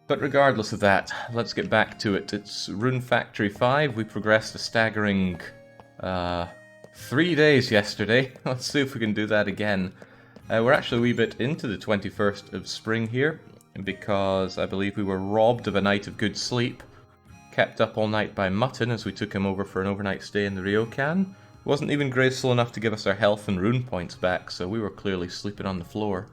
But regardless of that, let's get back to it. It's Rune Factory 5. We progressed a staggering 3 days yesterday. Let's see if we can do that again. We're actually a wee bit into the 21st of spring here, because I believe we were robbed of a night of good sleep. Kept up all night by Mutton as we took him over for an overnight stay in the ryokan. Wasn't even graceful enough to give us our health and rune points back, so we were clearly sleeping on the floor.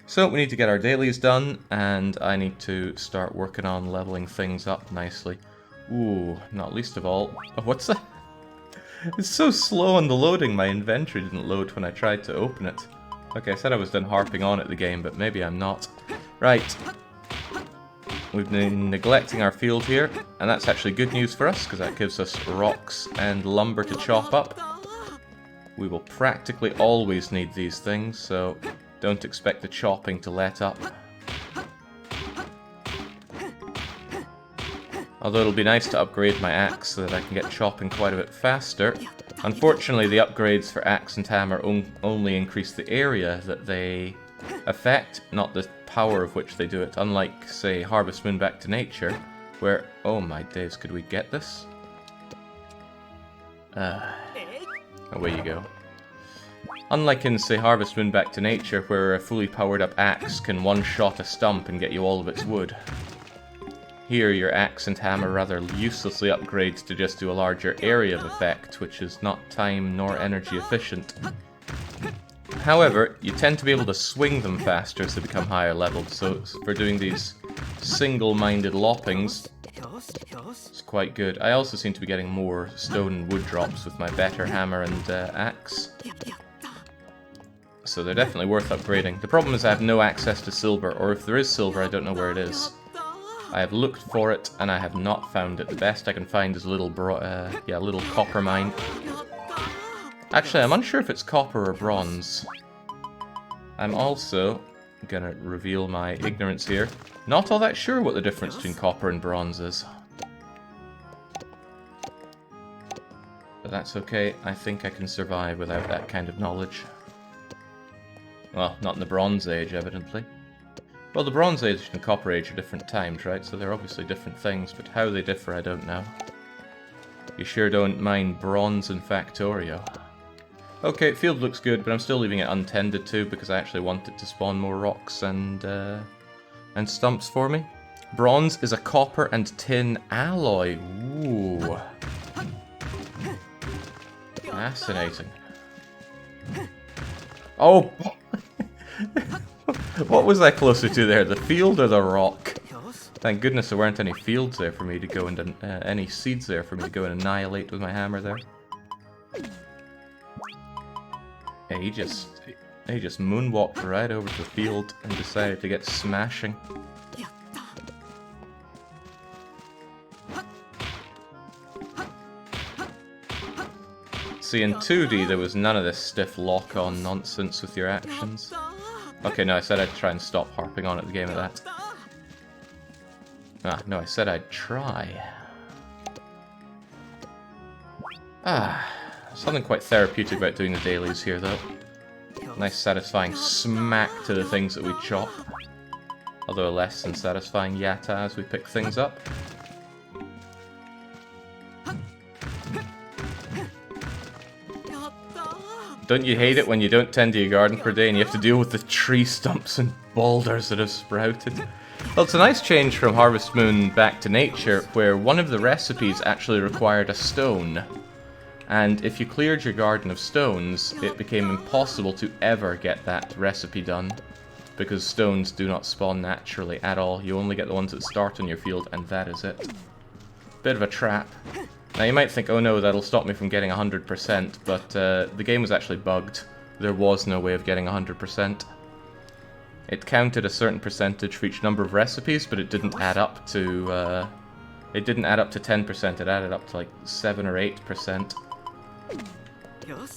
So we need to get our dailies done, and I need to start working on leveling things up nicely. Ooh, not least of all... Oh, what's that? It's so slow on the loading, my inventory didn't load when I tried to open it. Okay, I said I was done harping on at the game, but maybe I'm not. Right. We've been neglecting our field here, and that's actually good news for us, because that gives us rocks and lumber to chop up. We will practically always need these things, so don't expect the chopping to let up. Although it'll be nice to upgrade my axe so that I can get chopping quite a bit faster. Unfortunately, the upgrades for axe and hammer only increase the area that they affect, not the power of which they do it. Unlike, say, Harvest Moon Back to Nature, where... Oh my days, could we get this? Away you go. Unlike in, say, Harvest Moon Back to Nature, where a fully powered up axe can one-shot a stump and get you all of its wood. Here, your axe and hammer rather uselessly upgrades to just do a larger area of effect, which is not time nor energy efficient. However, you tend to be able to swing them faster as they become higher leveled, so for doing these single-minded loppings, it's quite good. I also seem to be getting more stone and wood drops with my better hammer and axe. So they're definitely worth upgrading. The problem is I have no access to silver, or if there is silver, I don't know where it is. I have looked for it, and I have not found it. The best I can find is a little little copper mine. Actually, I'm unsure if it's copper or bronze. I'm also gonna reveal my ignorance here. Not all that sure what the difference between copper and bronze is. But that's okay. I think I can survive without that kind of knowledge. Well, not in the Bronze Age, evidently. Well, the Bronze Age and the Copper Age are different times, right? So they're obviously different things, but how they differ, I don't know. You sure don't mind bronze and Factorio. Okay, field looks good, but I'm still leaving it untended too, because I actually want it to spawn more rocks and stumps for me. Bronze is a copper and tin alloy. Ooh. Fascinating. Oh! What was I closer to there, the field or the rock? Thank goodness there weren't any fields there for me to go and any seeds there for me to go and annihilate with my hammer there. Yeah, he just moonwalked right over to the field and decided to get smashing. See, in 2D there was none of this stiff lock-on nonsense with your actions. Okay, no, I said I'd try and stop harping on at the game of that. Ah, no, I said I'd try. Something quite therapeutic about doing the dailies here, though. Nice satisfying smack to the things that we chop. Although a less than satisfying yatta as we pick things up. Don't you hate it when you don't tend to your garden per day and you have to deal with the tree stumps and boulders that have sprouted? Well, it's a nice change from Harvest Moon Back to Nature, where one of the recipes actually required a stone. And if you cleared your garden of stones, it became impossible to ever get that recipe done. Because stones do not spawn naturally at all. You only get the ones that start on your field, and that is it. Bit of a trap. Now you might think, oh no, that'll stop me from getting 100%, but the game was actually bugged. There was no way of getting 100%. It counted a certain percentage for each number of recipes, but it didn't add up to... it didn't add up to 10%, it added up to like 7 or 8%.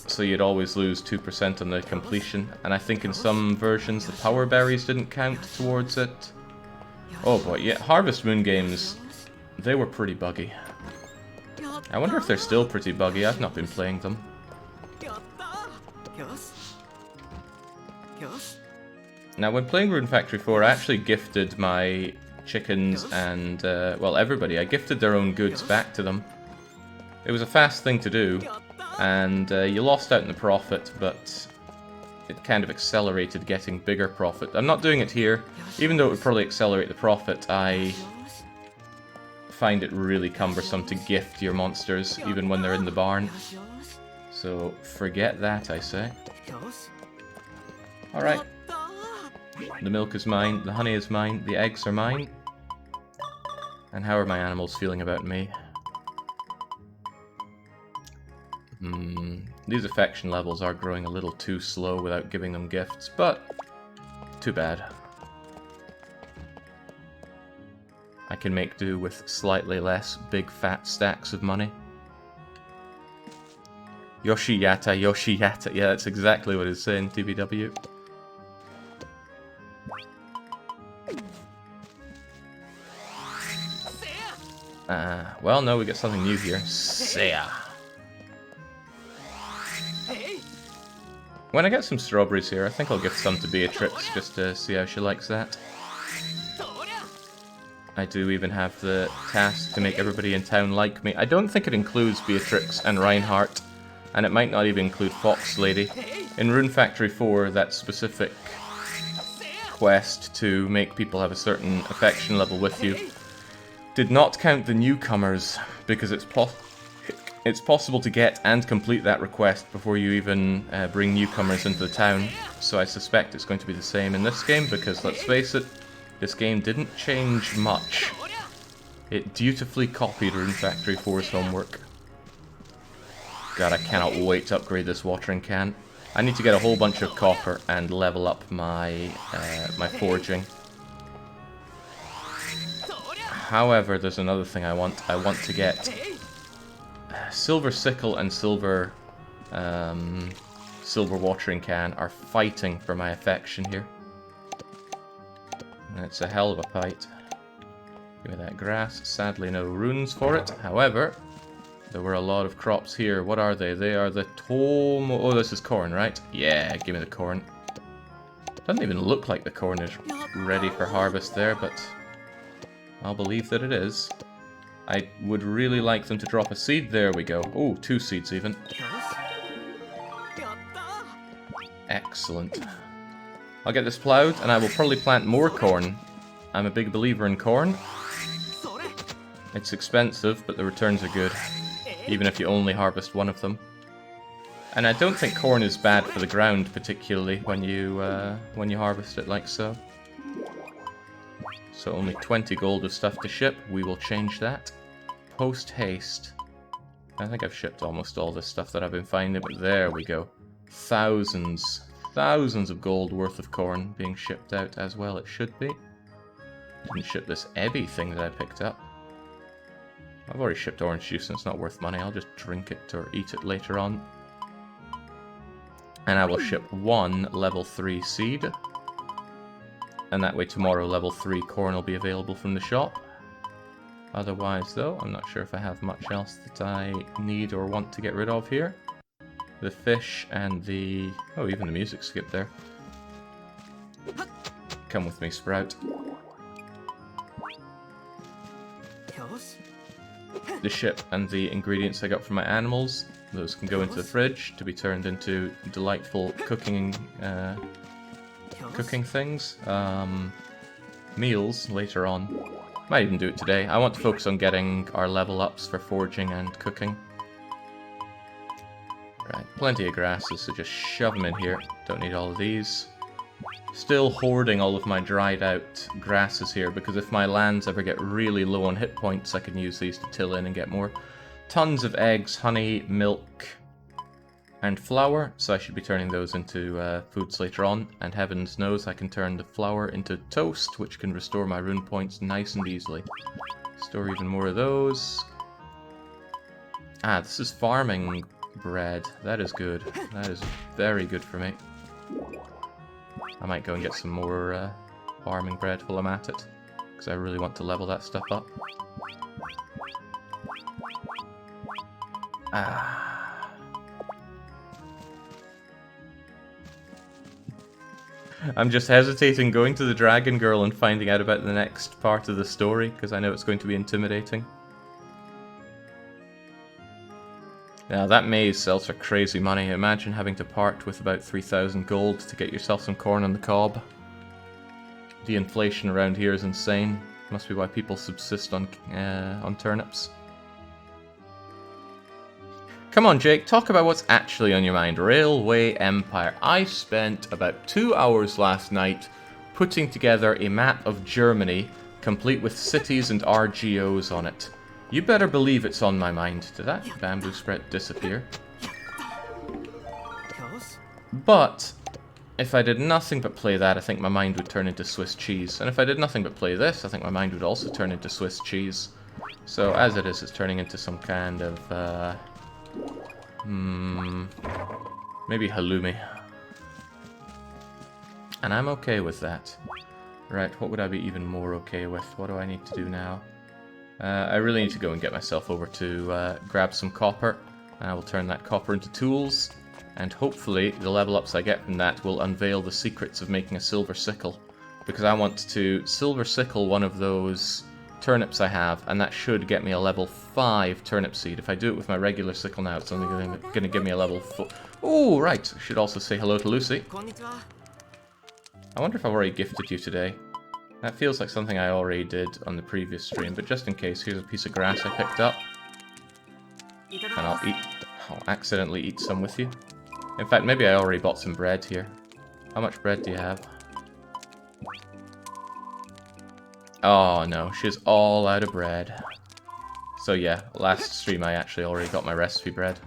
So you'd always lose 2% on the completion, and I think in some versions the power berries didn't count towards it. Oh boy, yeah, Harvest Moon games, they were pretty buggy. I wonder if they're still pretty buggy. I've not been playing them. Now, when playing Rune Factory 4, I actually gifted my chickens and, well, everybody. I gifted their own goods back to them. It was a fast thing to do, and you lost out in the profit, but it kind of accelerated getting bigger profit. I'm not doing it here. Even though it would probably accelerate the profit, I find it really cumbersome to gift your monsters, even when they're in the barn. So, forget that, I say. Alright. The milk is mine, the honey is mine, the eggs are mine. And how are my animals feeling about me? These affection levels are growing a little too slow without giving them gifts, but too bad. I can make do with slightly less big fat stacks of money. Yoshiyata, Yoshiyata. Yeah, that's exactly what it's saying, TBW. Well, no, we got something new here. Seiya. When I get some strawberries here, I think I'll give some to Beatrix, just to see how she likes that. I do even have the task to make everybody in town like me. I don't think it includes Beatrix and Reinhardt, and it might not even include Fox Lady. In Rune Factory 4, that specific quest to make people have a certain affection level with you did not count the newcomers, because it's possible to get and complete that request before you even bring newcomers into the town. So I suspect it's going to be the same in this game, because let's face it, this game didn't change much. It dutifully copied Rune Factory 4's homework. God, I cannot wait to upgrade this watering can. I need to get a whole bunch of copper and level up my my forging. However, there's another thing I want. I want to get silver sickle and silver watering can are fighting for my affection here. And it's a hell of a fight. Give me that grass. Sadly, no runes for it. However, there were a lot of crops here. What are they? They are the tomo... Oh, this is corn, right? Yeah, give me the corn. Doesn't even look like the corn is ready for harvest there, but I'll believe that it is. I would really like them to drop a seed. There we go. Oh, 2 seeds even. Excellent. I'll get this ploughed, and I will probably plant more corn. I'm a big believer in corn. It's expensive, but the returns are good, even if you only harvest one of them. And I don't think corn is bad for the ground, particularly when you harvest it like so. So only 20 gold of stuff to ship. We will change that. Post haste. I think I've shipped almost all this stuff that I've been finding, but there we go. Thousands of gold worth of corn being shipped out as well. It should be. Didn't ship this Ebby thing that I picked up. I've already shipped orange juice and it's not worth money. I'll just drink it or eat it later on. And I will ship 1 level 3 seed. And that way tomorrow level 3 corn will be available from the shop. Otherwise though, I'm not sure if I have much else that I need or want to get rid of here. The fish and the... oh, even the music skipped there. Come with me, Sprout. The ship and the ingredients I got from my animals, those can go into the fridge to be turned into delightful cooking things. Meals later on. Might even do it today. I want to focus on getting our level ups for forging and cooking. Right, plenty of grasses, so just shove them in here. Don't need all of these. Still hoarding all of my dried out grasses here, because if my lands ever get really low on hit points, I can use these to till in and get more. Tons of eggs, honey, milk, and flour, so I should be turning those into foods later on. And heavens knows I can turn the flour into toast, which can restore my rune points nice and easily. Store even more of those. Ah, this is farming bread. That is good. That is very good for me. I might go and get some more farming bread while I'm at it, because I really want to level that stuff up. I'm just hesitating going to the Dragon Girl and finding out about the next part of the story, because I know it's going to be intimidating. Now, that maze sells for crazy money. Imagine having to part with about 3,000 gold to get yourself some corn on the cob. The inflation around here is insane. Must be why people subsist on turnips. Come on, Jake, talk about what's actually on your mind. Railway Empire. I spent about 2 hours last night putting together a map of Germany, complete with cities and RGOs on it. You better believe it's on my mind. Did that bamboo sprout disappear? But if I did nothing but play that, I think my mind would turn into Swiss cheese. And if I did nothing but play this, I think my mind would also turn into Swiss cheese. So as it is, it's turning into some kind of, maybe halloumi. And I'm okay with that. Right, what would I be even more okay with? What do I need to do now? I really need to go and get myself over to grab some copper. And I will turn that copper into tools. And hopefully the level ups I get from that will unveil the secrets of making a silver sickle. Because I want to silver sickle one of those turnips I have, and that should get me a level 5 turnip seed. If I do it with my regular sickle now, it's only going to give me a level 4. Oh, right. I should also say hello to Lucy. I wonder if I've already gifted you today. That feels like something I already did on the previous stream, but just in case, here's a piece of grass I picked up. And I'll accidentally eat some with you. In fact, maybe I already bought some bread here. How much bread do you have? Oh no, she's all out of bread. So yeah, last stream I actually already got my recipe bread.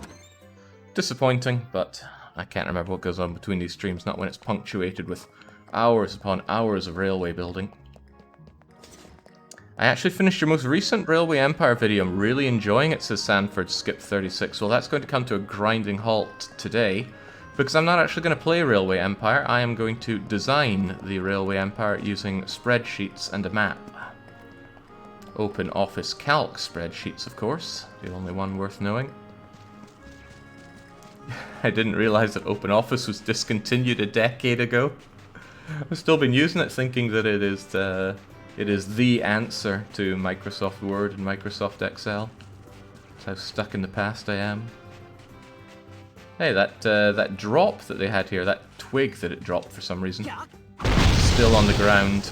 Disappointing, but I can't remember what goes on between these streams, not when it's punctuated with hours upon hours of railway building. I actually finished your most recent Railway Empire video. I'm really enjoying it, says Sanford Skip 36. Well, that's going to come to a grinding halt today, because I'm not actually going to play Railway Empire. I am going to design the Railway Empire using spreadsheets and a map. Open Office Calc spreadsheets, of course. The only one worth knowing. I didn't realize that Open Office was discontinued a decade ago. I've still been using it, thinking that it is the answer to Microsoft Word and Microsoft Excel. That's how stuck in the past I am. Hey, that drop that they had here, that twig that it dropped for some reason, still on the ground.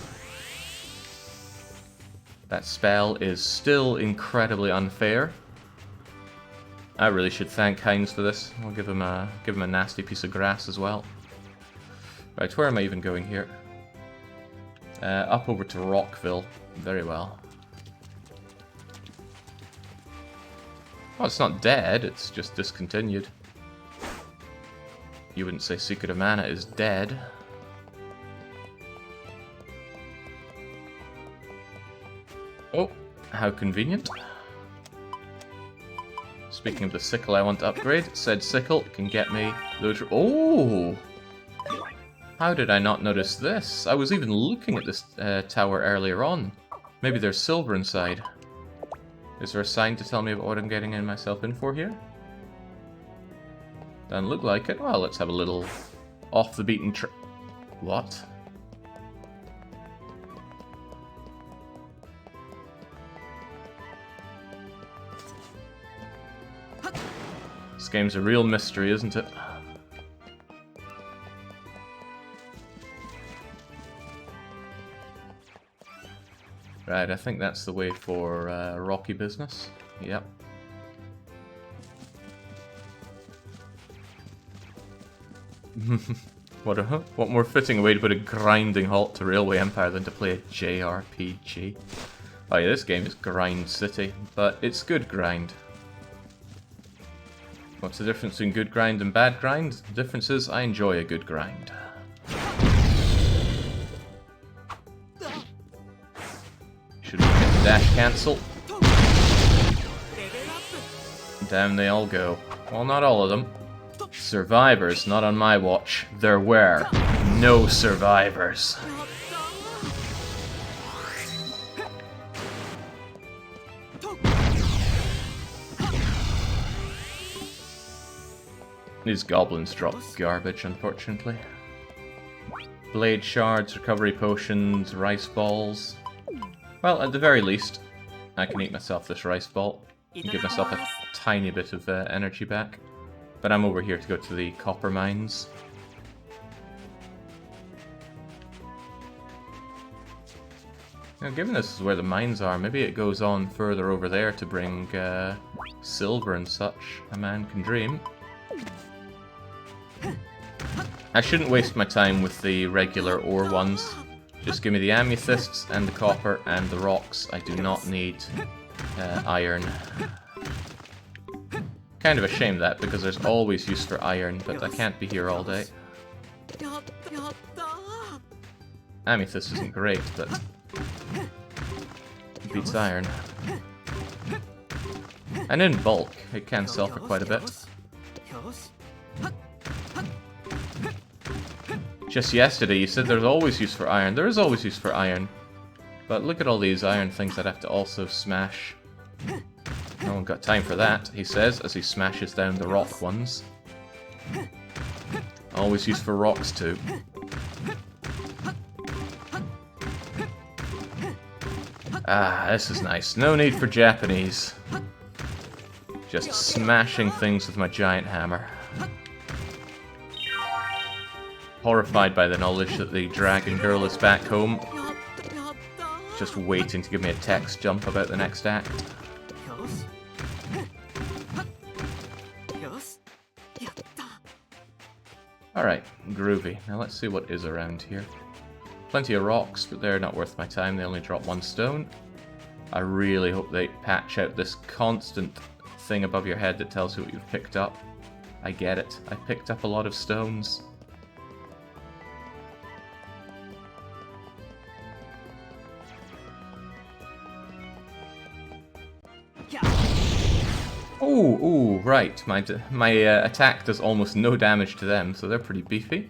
That spell is still incredibly unfair. I really should thank Heinz for this. I'll give him a nasty piece of grass as well. Right, where am I even going here? Up over to Rockville. Very well. Oh, it's not dead, it's just discontinued. You wouldn't say Secret of Mana is dead. Oh, how convenient. Speaking of the sickle I want to upgrade, said sickle can get me those... Oh! How did I not notice this? I was even looking at this tower earlier on. Maybe there's silver inside. Is there a sign to tell me about what I'm getting myself in for here? Doesn't look like it. Well, let's have a little off the beaten track. What? This game's a real mystery, isn't it? Right, I think that's the way for Rocky business. Yep. What more fitting way to put a grinding halt to Railway Empire than to play a JRPG? Oh yeah, this game is Grind City, but it's good grind. What's the difference between good grind and bad grind? The difference is I enjoy a good grind. Should we get the dash cancel? Down they all go. Well, not all of them. Survivors, not on my watch. There were no survivors. These goblins drop garbage, unfortunately. Blade shards, recovery potions, rice balls. Well, at the very least, I can eat myself this rice ball and give myself a tiny bit of energy back. But I'm over here to go to the copper mines. Now, given this is where the mines are, maybe it goes on further over there to bring silver and such. A man can dream. I shouldn't waste my time with the regular ore ones. Just give me the amethysts and the copper and the rocks. I do not need iron. Kind of a shame that, because there's always use for iron, but I can't be here all day. Amethyst isn't great, but it beats iron. And in bulk, it can sell for quite a bit. Just yesterday you said there's always use for iron. There is always use for iron. But look at all these iron things I'd have to also smash. No one got time for that, he says, as he smashes down the rock ones. Always use for rocks too. Ah, this is nice. No need for Japanese. Just smashing things with my giant hammer. Horrified by the knowledge that the dragon girl is back home. Just waiting to give me a text jump about the next act. Alright, groovy. Now let's see what is around here. Plenty of rocks, but they're not worth my time. They only drop 1 stone. I really hope they patch out this constant thing above your head that tells you what you've picked up. I get it. I picked up a lot of stones. Ooh, right. My attack does almost no damage to them, so they're pretty beefy.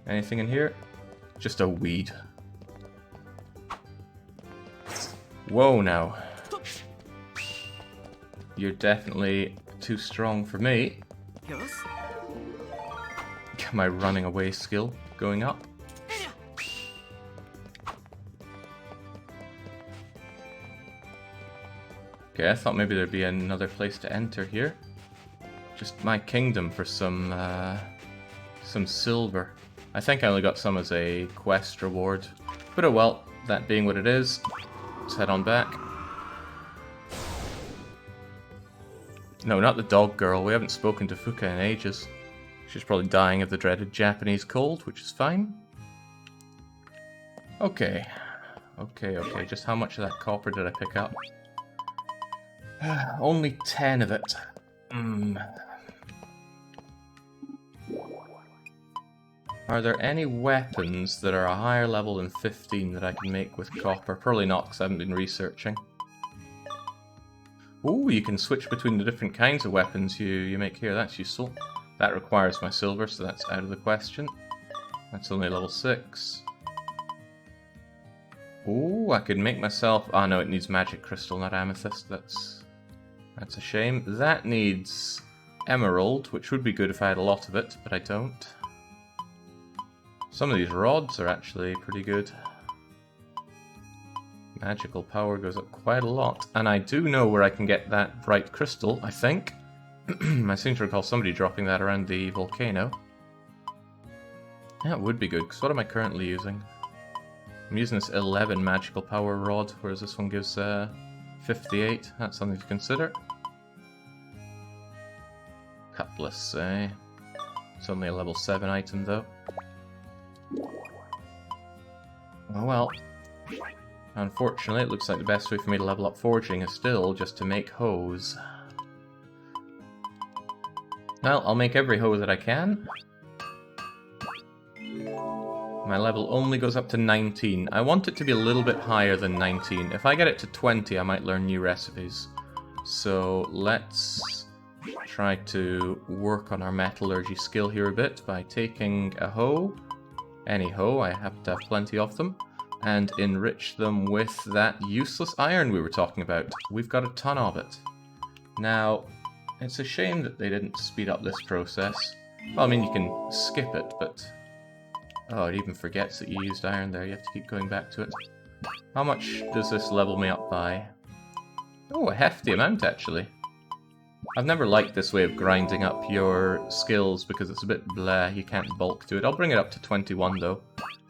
Anything in here? Just a weed. Whoa, now. You're definitely too strong for me. My running away skill going up. Okay, I thought maybe there'd be another place to enter here. Just my kingdom for some silver. I think I only got some as a quest reward. But oh well, that being what it is, let's head on back. No, not the dog girl. We haven't spoken to Fuka in ages. She's probably dying of the dreaded Japanese cold, which is fine. Okay. Okay. Just how much of that copper did I pick up? Only 10 of it. Are there any weapons that are a higher level than 15 that I can make with copper? Probably not, because I haven't been researching. Ooh, you can switch between the different kinds of weapons you make here. That's useful. That requires my silver, so that's out of the question. That's only level 6. Ooh, I could make myself... Oh no, it needs magic crystal, not amethyst. That's a shame. That needs emerald, which would be good if I had a lot of it, but I don't. Some of these rods are actually pretty good. Magical power goes up quite a lot. And I do know where I can get that bright crystal, I think. I seem to recall somebody dropping that around the volcano. Yeah, it would be good, because what am I currently using? I'm using this 11 magical power rod, whereas this one gives 58. That's something to consider. Cutlass, eh? It's only a level 7 item, though. Oh well. Unfortunately, it looks like the best way for me to level up forging is still just to make hoes. Well, I'll make every hoe that I can. My level only goes up to 19. I want it to be a little bit higher than 19. If I get it to 20, I might learn new recipes. So let's try to work on our metallurgy skill here a bit by taking a hoe, any hoe, I happen to have plenty of them, and enrich them with that useless iron we were talking about. We've got a ton of it. Now, It's a shame that they didn't speed up this process. Well, I mean, you can skip it, but... Oh, it even forgets that you used iron there. You have to keep going back to it. How much does this level me up by? Oh, a hefty amount, actually. I've never liked this way of grinding up your skills because it's a bit blah, you can't bulk to it. I'll bring it up to 21 though,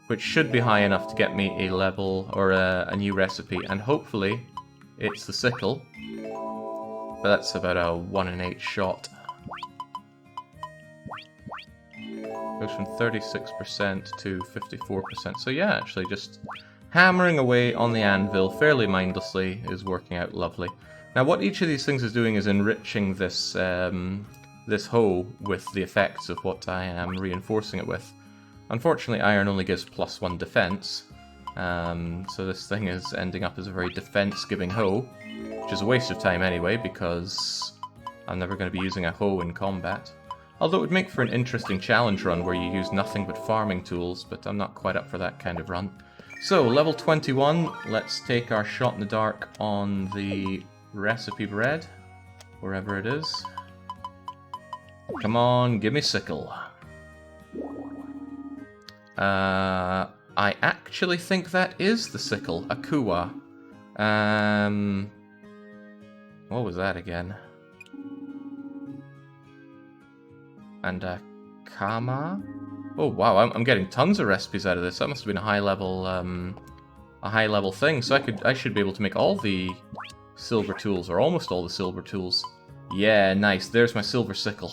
which should be high enough to get me a level or a new recipe, and hopefully it's the sickle. But that's about a 1 in 8 shot. Goes from 36% to 54%. So yeah, actually just hammering away on the anvil fairly mindlessly is working out lovely. Now what each of these things is doing is enriching this this hoe with the effects of what I am reinforcing it with. Unfortunately, iron only gives +1 defense, so this thing is ending up as a very defense-giving hoe, which is a waste of time anyway, because I'm never going to be using a hoe in combat. Although it would make for an interesting challenge run where you use nothing but farming tools, but I'm not quite up for that kind of run. So, level 21, let's take our shot in the dark on the recipe bread, wherever it is. Come on, give me sickle. I actually think that is the sickle, a kuwa. What was that again? And a kama? Oh wow, I'm getting tons of recipes out of this. That must have been a high level thing. So I should be able to make all the silver tools, or almost all the silver tools. Yeah, nice. There's my silver sickle.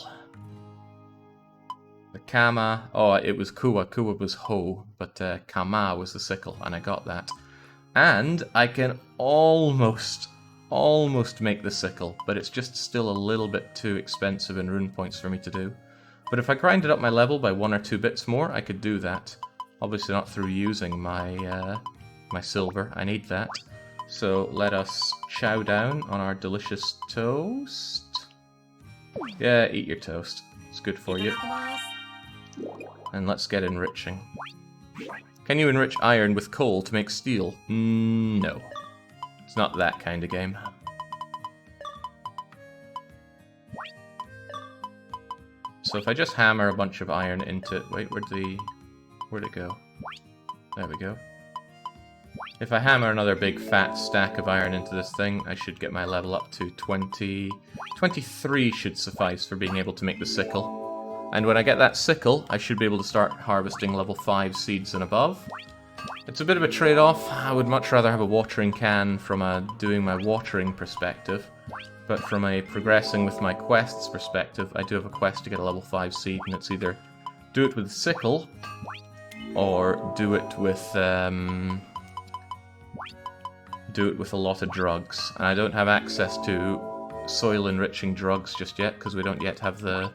The kama, oh, it was kuwa. Kuwa was hoe, but kama was the sickle, and I got that. And I can almost make the sickle, but it's just still a little bit too expensive in rune points for me to do. But if I grinded up my level by 1 or 2 bits more, I could do that. Obviously not through using my my silver. I need that. So let us chow down on our delicious toast. Yeah, eat your toast. It's good for you. And let's get enriching. Can you enrich iron with coal to make steel? No. It's not that kind of game. So if I just hammer a bunch of iron into it... Wait, where'd it go? There we go. If I hammer another big fat stack of iron into this thing, I should get my level up to 20... 23 should suffice for being able to make the sickle. And when I get that sickle, I should be able to start harvesting level 5 seeds and above. It's a bit of a trade-off. I would much rather have a watering can from a doing my watering perspective. But from a progressing with my quests perspective, I do have a quest to get a level 5 seed, and it's either do it with sickle, or do it with a lot of drugs. And I don't have access to soil enriching drugs just yet, because we don't yet have the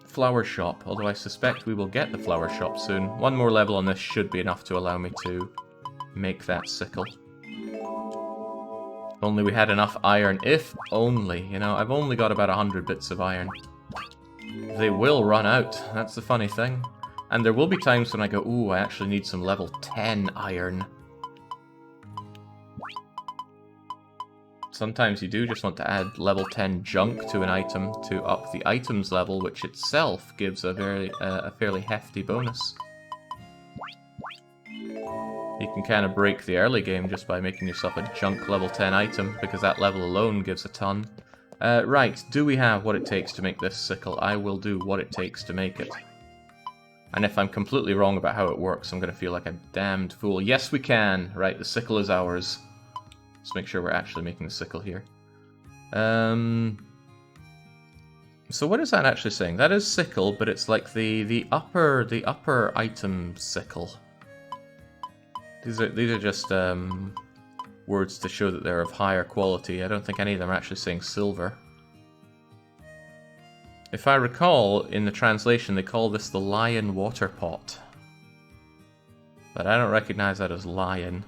flower shop, although I suspect we will get the flower shop soon. One more level on this should be enough to allow me to make that sickle. If only we had enough iron. If only, you know, I've only got about 100 bits of iron. They will run out, that's the funny thing. And there will be times when I go, ooh, I actually need some level 10 iron. Sometimes you do just want to add level 10 junk to an item to up the item's level, which itself gives a fairly hefty bonus. You can kind of break the early game just by making yourself a junk level 10 item, because that level alone gives a ton. Right, do we have what it takes to make this sickle? I will do what it takes to make it. And if I'm completely wrong about how it works, I'm going to feel like a damned fool. Yes, we can! Right, the sickle is ours. Let's make sure we're actually making the sickle here. So what is that actually saying? That is sickle, but it's like the upper item sickle. These are just words to show that they're of higher quality. I don't think any of them are actually saying silver. If I recall, in the translation they call this the lion water pot. But I don't recognize that as lion.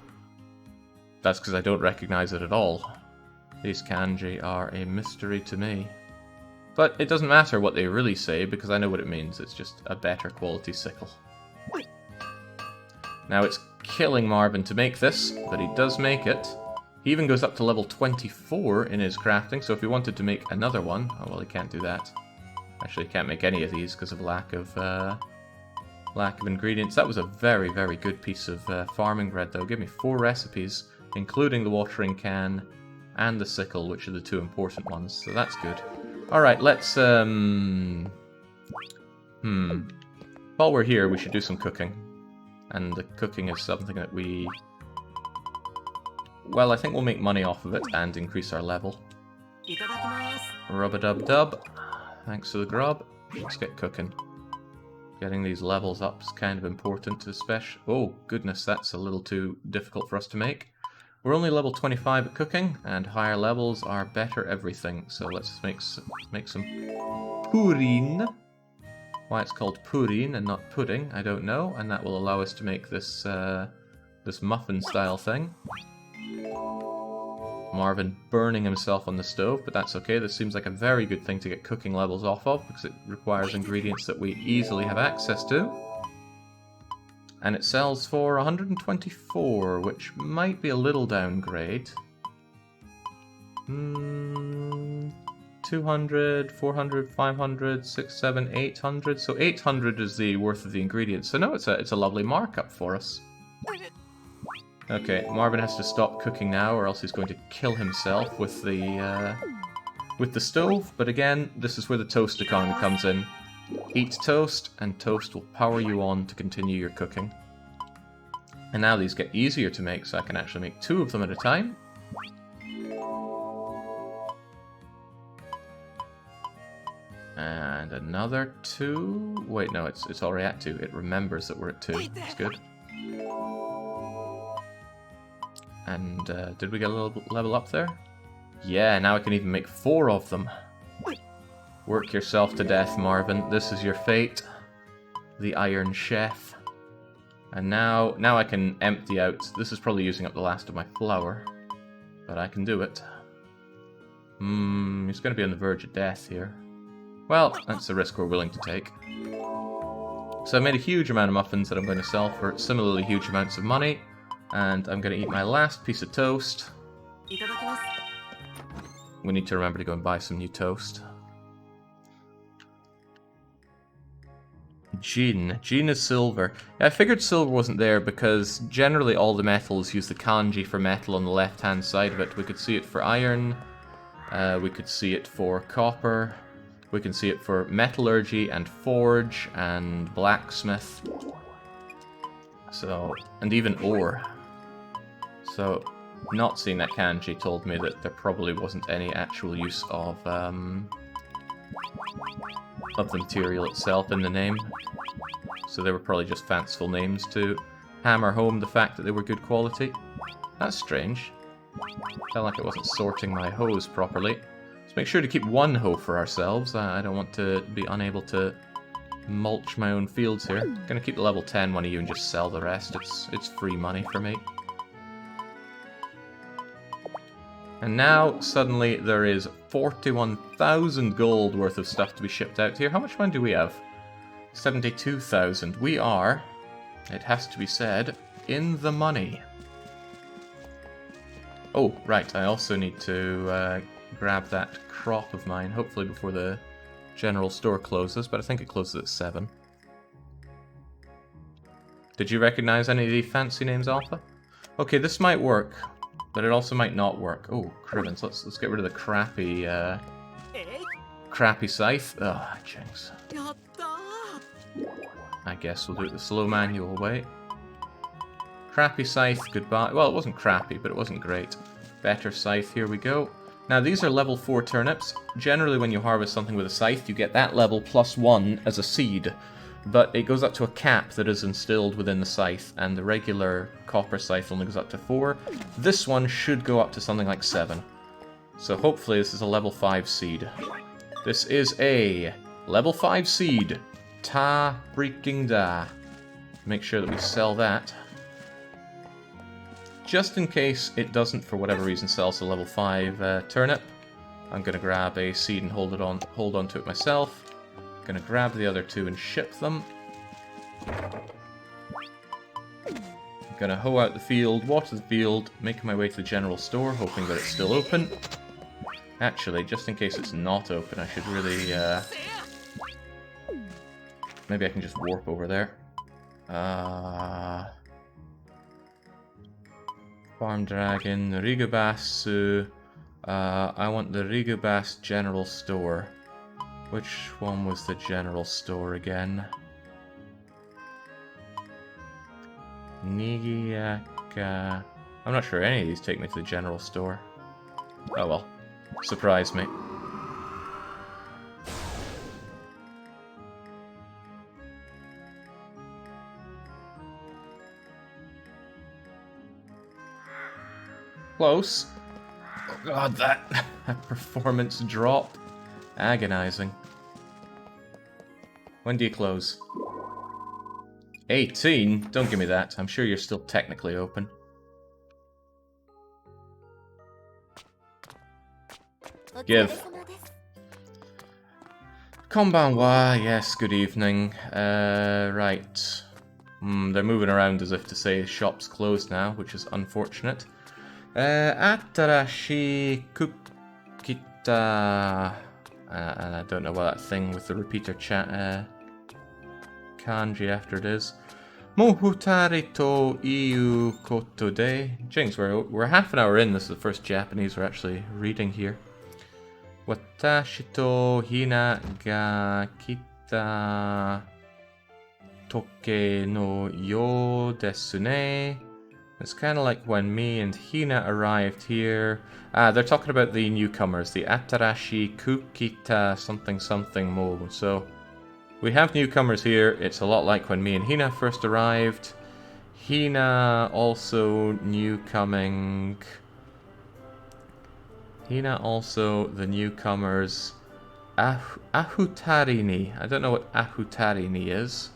That's because I don't recognize it at all. These kanji are a mystery to me. But it doesn't matter what they really say, because I know what it means. It's just a better quality sickle. Now it's killing Marvin to make this, but he does make it. He even goes up to level 24 in his crafting, so if he wanted to make another one... Oh, well, he can't do that. Actually, he can't make any of these because of lack of ingredients. That was a very, very good piece of farming bread, though. Give me 4 recipes, including the watering can and the sickle, which are the 2 important ones, so that's good. Alright, let's... While we're here, we should do some cooking. And the cooking is something that we... Well, I think we'll make money off of it and increase our level. Rub-a-dub-dub. Thanks for the grub. Let's get cooking. Getting these levels up is kind of important, especially... Oh, goodness, that's a little too difficult for us to make. We're only level 25 at cooking, and higher levels are better everything. So let's make some purin. Why it's called purin and not pudding, I don't know. And that will allow us to make this this muffin-style thing. Marvin burning himself on the stove, but that's okay. This seems like a very good thing to get cooking levels off of, because it requires ingredients that we easily have access to. And it sells for 124, which might be a little downgrade. 200, 400, 500, 6, 7, 800. So 800 is the worth of the ingredients. So no, it's a lovely markup for us. Okay, Marvin has to stop cooking now, or else he's going to kill himself with the stove. But again, this is where the toast economy comes in. Eat toast, and toast will power you on to continue your cooking. And now these get easier to make, so I can actually make 2 of them at a time. And another 2. Wait, no, it's already at 2. It remembers that we're at 2. That's good. And did we get a little level up there? Yeah, now I can even make 4 of them. Work yourself to death, Marvin. This is your fate. The Iron Chef. And now I can empty out... This is probably using up the last of my flour. But I can do it. He's going to be on the verge of death here. Well, that's the risk we're willing to take. So I made a huge amount of muffins that I'm going to sell for similarly huge amounts of money. And I'm going to eat my last piece of toast. We need to remember to go and buy some new toast. Gene. Gene is silver. Yeah, I figured silver wasn't there because generally all the metals use the kanji for metal on the left-hand side of it. We could see it for iron. We could see it for copper. We can see it for metallurgy and forge and blacksmith. So, and even ore. So, not seeing that kanji told me that there probably wasn't any actual use of the material itself in the name. So they were probably just fanciful names to hammer home the fact that they were good quality. That's strange. Felt like it wasn't sorting my hoes properly. Let's make sure to keep 1 hoe for ourselves. I don't want to be unable to mulch my own fields here. Gonna keep the level 10 one of you and just sell the rest. It's free money for me. And now, suddenly, there is 41,000 gold worth of stuff to be shipped out here. How much money do we have? 72,000. We are, it has to be said, in the money. Oh, right, I also need to grab that crop of mine, hopefully before the general store closes, but I think it closes at 7. Did you recognize any of the fancy names, Alpha? Okay, this might work. But it also might not work. Oh, Crivens, let's get rid of the crappy scythe. Ugh, jinx. I guess we'll do it the slow manual way. Crappy scythe, goodbye. Well, it wasn't crappy, but it wasn't great. Better scythe, here we go. Now, these are level 4 turnips. Generally, when you harvest something with a scythe, you get that level +1 as a seed. But it goes up to a cap that is instilled within the scythe, and the regular copper scythe only goes up to 4. This one should go up to something like 7. So hopefully this is a level 5 seed. This is a level 5 seed. Ta freaking da. Make sure that we sell that. Just in case it doesn't, for whatever reason, sell to level 5 turnip, I'm going to grab a seed and hold on to it myself. Gonna grab the other 2 and ship them. Gonna hoe out the field, water the field, making my way to the general store, hoping that it's still open. Actually, just in case it's not open, I should really, maybe I can just warp over there. Farm Dragon, Rigobasu. I want the Rigobas General Store. Which one was the General Store again? Nigiaka. I'm not sure any of these take me to the General Store. Oh well. Surprise me. Close. Oh god, that performance drop. Agonizing. When do you close? 18? Don't give me that. I'm sure you're still technically open. Give. Konbanwa, yes, good evening. Right. They're moving around as if to say shop's closed now, which is unfortunate. Atarashi Kukita... and I don't know what that thing with the repeater chat kanji after it is. Mohutari to iu koto de. Jinx, we're half an hour in. This is the first Japanese we're actually reading here. Watashi to hina ga kita toke no yo desu ne. It's kind of like when me and Hina arrived here. They're talking about the newcomers, the Atarashi Kukita something something mo. So, we have newcomers here. It's a lot like when me and Hina first arrived. Hina also newcoming. Hina also the newcomers. Ahutarini. I don't know what Ahutarini is.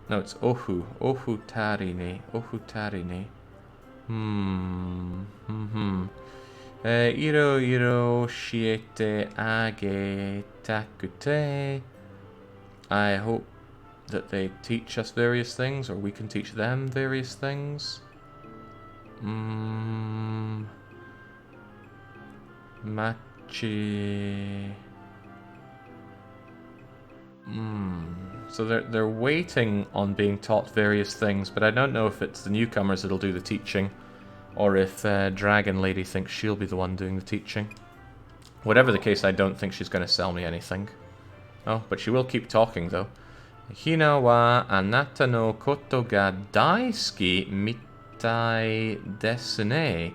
No, it's Ohu. Ohutarini. Ohutarini. Iro shiete age takute. I hope that they teach us various things, or we can teach them various things. Machi. So they're waiting on being taught various things, but I don't know if it's the newcomers that'll do the teaching, or if Dragon Lady thinks she'll be the one doing the teaching. Whatever the case, I don't think she's going to sell me anything. Oh, but she will keep talking, though. Hina wa anata no koto ga daisuki mitai desu ne.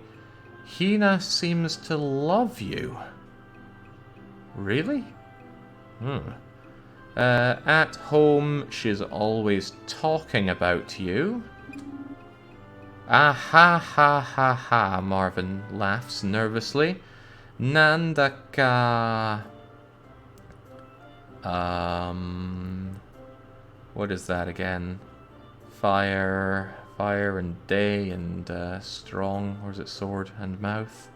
Hina seems to love you. Really? At home, she's always talking about you. Ah ha ha ha ha, Marvin laughs nervously. Nandaka... What is that again? Fire and day and strong, or is it sword and mouth?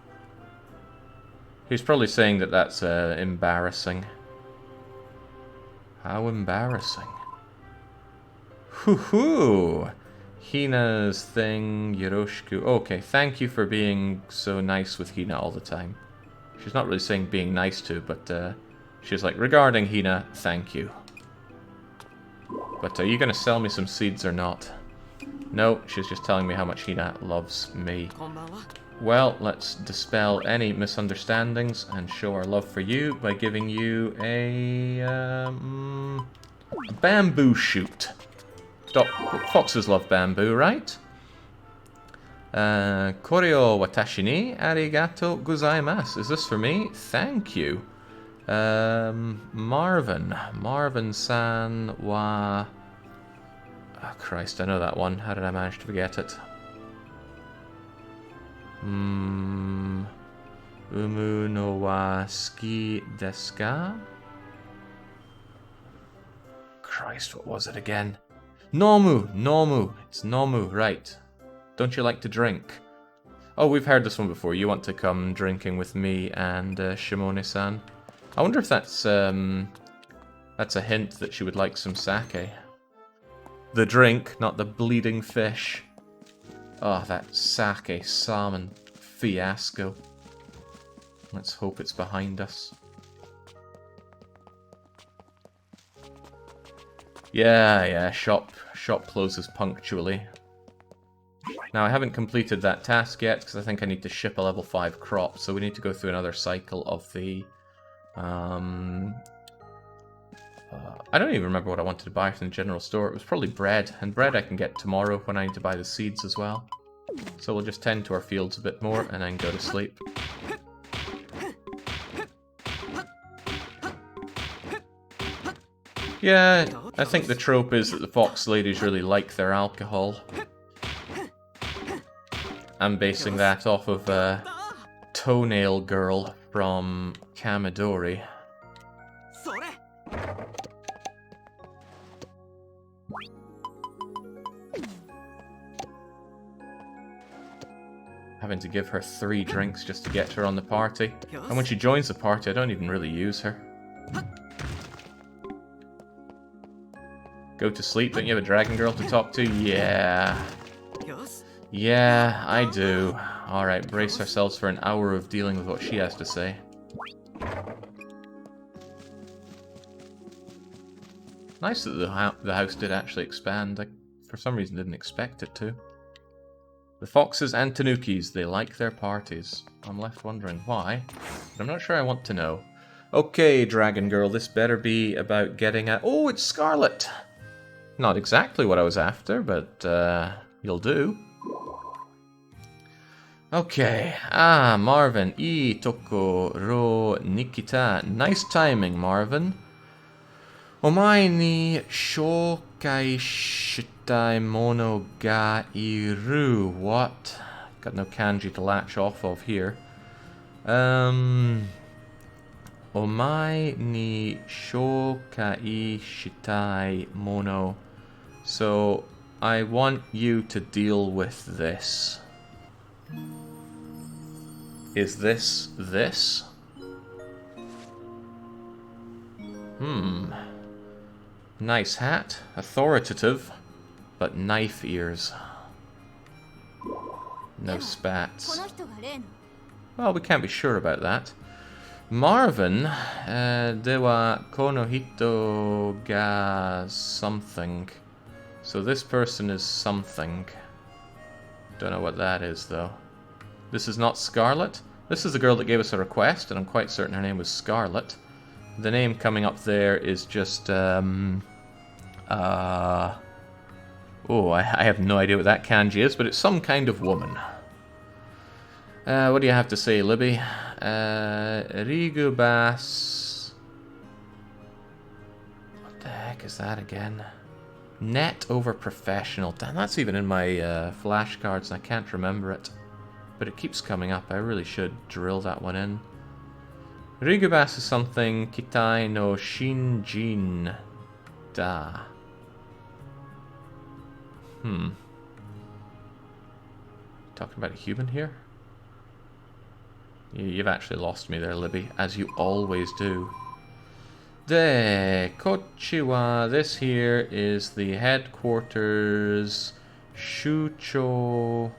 He's probably saying that that's embarrassing. How embarrassing. Hoo-hoo! Hina's thing, Yoroshiku. Okay, thank you for being so nice with Hina all the time. She's not really saying being nice to, but she's like, regarding Hina, thank you. But are you going to sell me some seeds or not? No, she's just telling me how much Hina loves me. Well, let's dispel any misunderstandings and show our love for you by giving you a bamboo shoot. Foxes love bamboo, right? Koryo watashi ni arigato gozaimasu. Is this for me? Thank you. Marvin-san wa... Oh, Christ, I know that one. How did I manage to forget it? Umu no wa ski desu ka? Christ, what was it again? Nomu. It's Nomu, right. Don't you like to drink? Oh, we've heard this one before. You want to come drinking with me and Shimone-san. I wonder if that's a hint that she would like some sake. the drink, not the bleeding fish. Oh, that sake salmon fiasco. Let's hope it's behind us. Yeah, shop closes punctually. Now, I haven't completed that task yet, because I think I need to ship a level 5 crop, so we need to go through another cycle of the... I don't even remember what I wanted to buy from the general store. It was probably bread, and bread I can get tomorrow when I need to buy the seeds as well. So we'll just tend to our fields a bit more, and then go to sleep. Yeah, I think the trope is that the fox ladies really like their alcohol. I'm basing that off of Toenail Girl from Kamidori. Having to give her 3 drinks just to get her on the party. And when she joins the party, I don't even really use her. Go to sleep? Don't you have a dragon girl to talk to? Yeah. Yeah, I do. Alright, brace ourselves for an hour of dealing with what she has to say. Nice that the house did actually expand. I, for some reason, didn't expect it to. The foxes and tanukis, they like their parties. I'm left wondering why, but I'm not sure I want to know. Okay, dragon girl, this better be about getting at... Oh, it's Scarlet! Not exactly what I was after, but you'll do. Okay. Ah, Marvin. I toko ro Nikita. Nice timing, Marvin. Omae ni shoukai shitai mono ga iru. What? Got no kanji to latch off of here. Omae ni shoukai shitai mono. So, I want you to deal with this. Is this this? Nice hat. Authoritative. But knife ears. No spats. Well, we can't be sure about that. Marvin, dewa kono hito ga something. So this person is something. Don't know what that is, though. This is not Scarlet. This is the girl that gave us a request, and I'm quite certain her name was Scarlet. The name coming up there is just, oh, I have no idea what that kanji is, but it's some kind of woman. What do you have to say, Libby? Rigubas... What the heck is that again? Net over professional. Damn, that's even in my flashcards and I can't remember it. But it keeps coming up. I really should drill that one in. Rigubas is something Kitai no Shinjin da. Talking about a human here? You've actually lost me there, Libby, as you always do. De Kochiwa, this here is the headquarters. Shucho.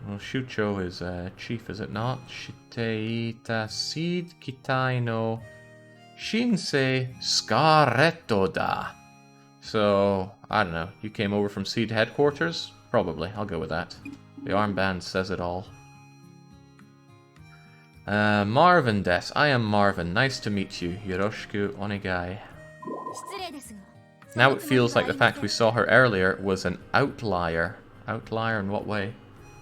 Well, Shucho is chief, is it not? Shiteita Seed Kitai no Shinsei Scarletto da. So, I don't know. You came over from Seed headquarters? Probably. I'll go with that. The armband says it all. Marvin des. I am Marvin. Nice to meet you. Yoroshiku onegai. Now it feels like the fact we saw her earlier was an outlier. Outlier in what way?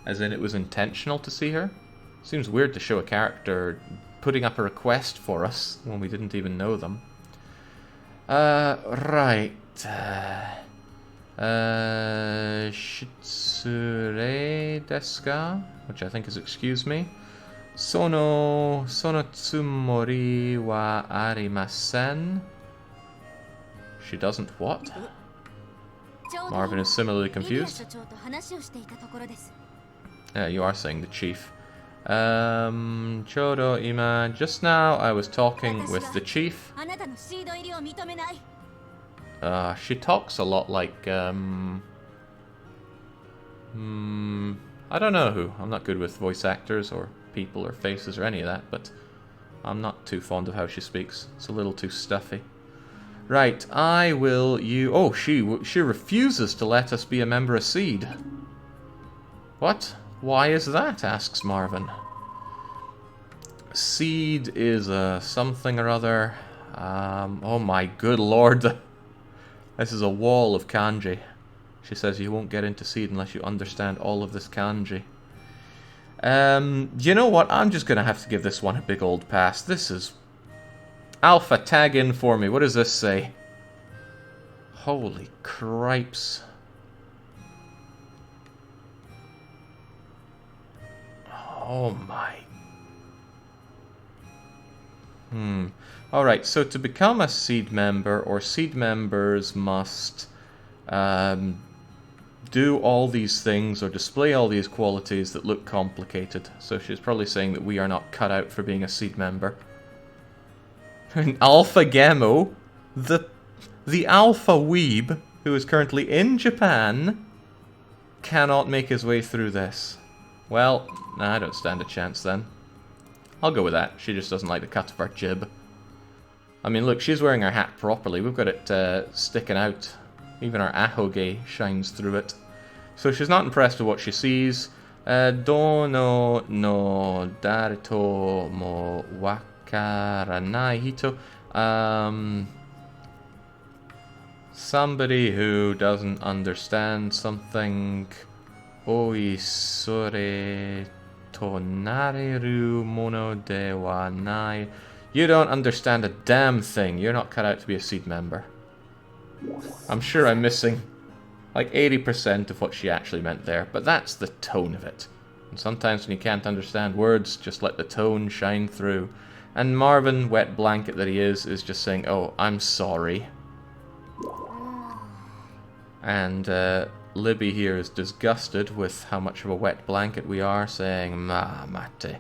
As in it was intentional to see her? Seems weird to show a character putting up a request for us when we didn't even know them. Right. Shitsure desu ka? Which I think is excuse me. Sono tsumori wa arimasen. She doesn't what? Marvin is similarly confused. Yeah, you are saying the chief. Chodo ima. Just now I was talking with the chief. She talks a lot like, I don't know who. I'm not good with voice actors or people or faces or any of that, but I'm not too fond of how she speaks. It's a little too stuffy. Right, I will you... Oh, she refuses to let us be a member of Seed. What? Why is that? Asks Marvin. Seed is a something or other. Oh my good lord. This is a wall of kanji. She says you won't get into Seed unless you understand all of this kanji. You know what? I'm just going to have to give this one a big old pass. This is... Alpha, tag in for me. What does this say? Holy cripes. Oh my. Alright, so to become a Seed member, or Seed members must do all these things or display all these qualities that look complicated. So she's probably saying that we are not cut out for being a Seed member. Alpha Gemo, the alpha weeb, who is currently in Japan, cannot make his way through this. Well, nah, I don't stand a chance then. I'll go with that. She just doesn't like the cut of our jib. I mean, look, she's wearing her hat properly. We've got it sticking out. Even our ahoge shines through it. So she's not impressed with what she sees. Dono no darito mo wakaranai hito. Somebody who doesn't understand something. Oisore tonareru mono de wa nai. You don't understand a damn thing. You're not cut out to be a Seed member. I'm sure I'm missing like 80% of what she actually meant there, but that's the tone of it. And sometimes when you can't understand words, just let the tone shine through. And Marvin, wet blanket that he is just saying, oh, I'm sorry. And Libby here is disgusted with how much of a wet blanket we are, saying, ma mate.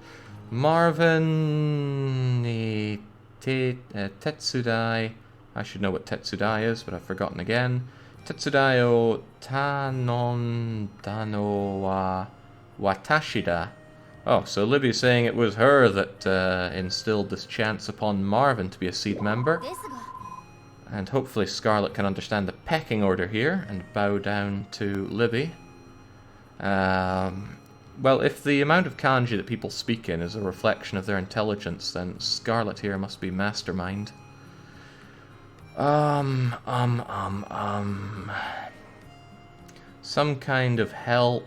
Marvin ni tetsudai. I should know what tetsudai is, but I've forgotten again. Tetsudai o tanon dano wa watashida. Oh, so Libby's saying it was her that instilled this chance upon Marvin to be a Seed member. And hopefully Scarlet can understand the pecking order here and bow down to Libby. Well, if the amount of kanji that people speak in is a reflection of their intelligence, then Scarlet here must be mastermind. Some kind of help.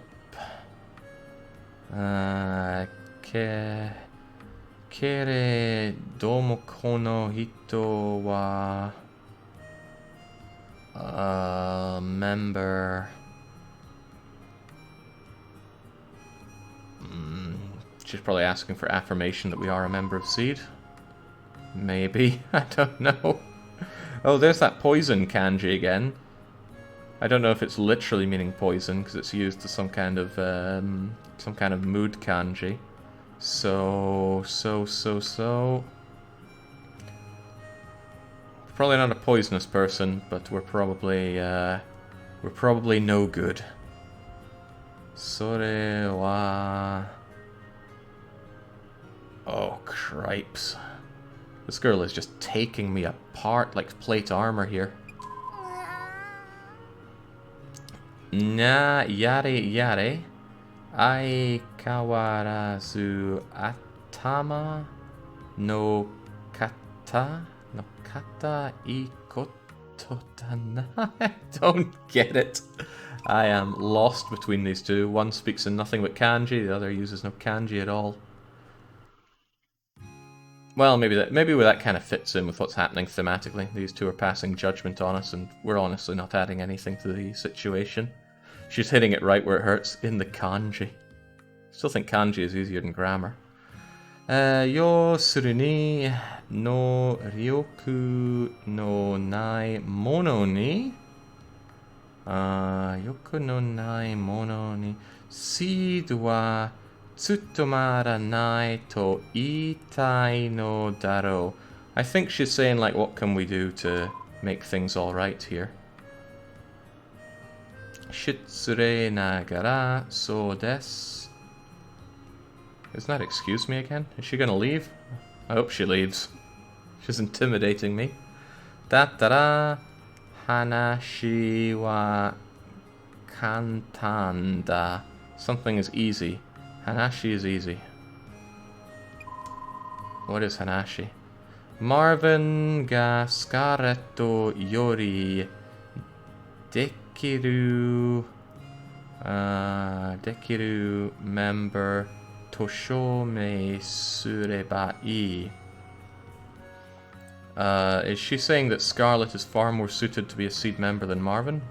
Kere domo kono hito wa member. She's probably asking for affirmation that we are a member of Seed. Maybe. I don't know. Oh, there's that poison kanji again. I don't know if it's literally meaning poison, because it's used as some kind of mood kanji. So. Probably not a poisonous person, but we're probably no good. Sore wa. Oh, cripes. This girl is just taking me apart like plate armor here. Na yare yare. Ai kawarazu atama no kata ikoto dana. I don't get it. I am lost between these two. One speaks in nothing but kanji, the other uses no kanji at all. Well, maybe that kind of fits in with what's happening thematically. These two are passing judgment on us, and we're honestly not adding anything to the situation. She's hitting it right where it hurts, in the kanji. Still think kanji is easier than grammar. Yo suruni no ryoku no nai mono ni. Yoku no nai mono ni. Seed wa tsutomaranai to itai no daro. I think she's saying, like, what can we do to make things alright here. Shitsure nagara so desu. Isn't that excuse me again? Is she gonna leave? I hope she leaves. She's intimidating me. Dattara hanashi wa kantanda. Something is easy. Hanashi is easy. What is Hanashi? Marvin ga Scarlet yori dekiru member toshome sureba ii. Is she saying that Scarlet is far more suited to be a seed member than Marvin?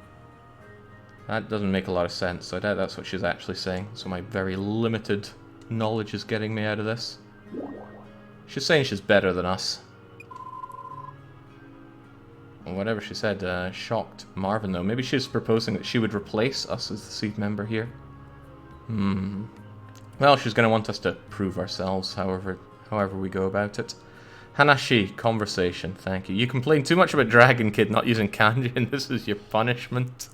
That doesn't make a lot of sense, so I doubt that's what she's actually saying. So my very limited knowledge is getting me out of this. She's saying she's better than us. Whatever she said shocked Marvin, though. Maybe she's proposing that she would replace us as the seed member here. Well, she's going to want us to prove ourselves, however we go about it. Hanashi, conversation, thank you. You complain too much about Dragon Kid not using kanji, and this is your punishment.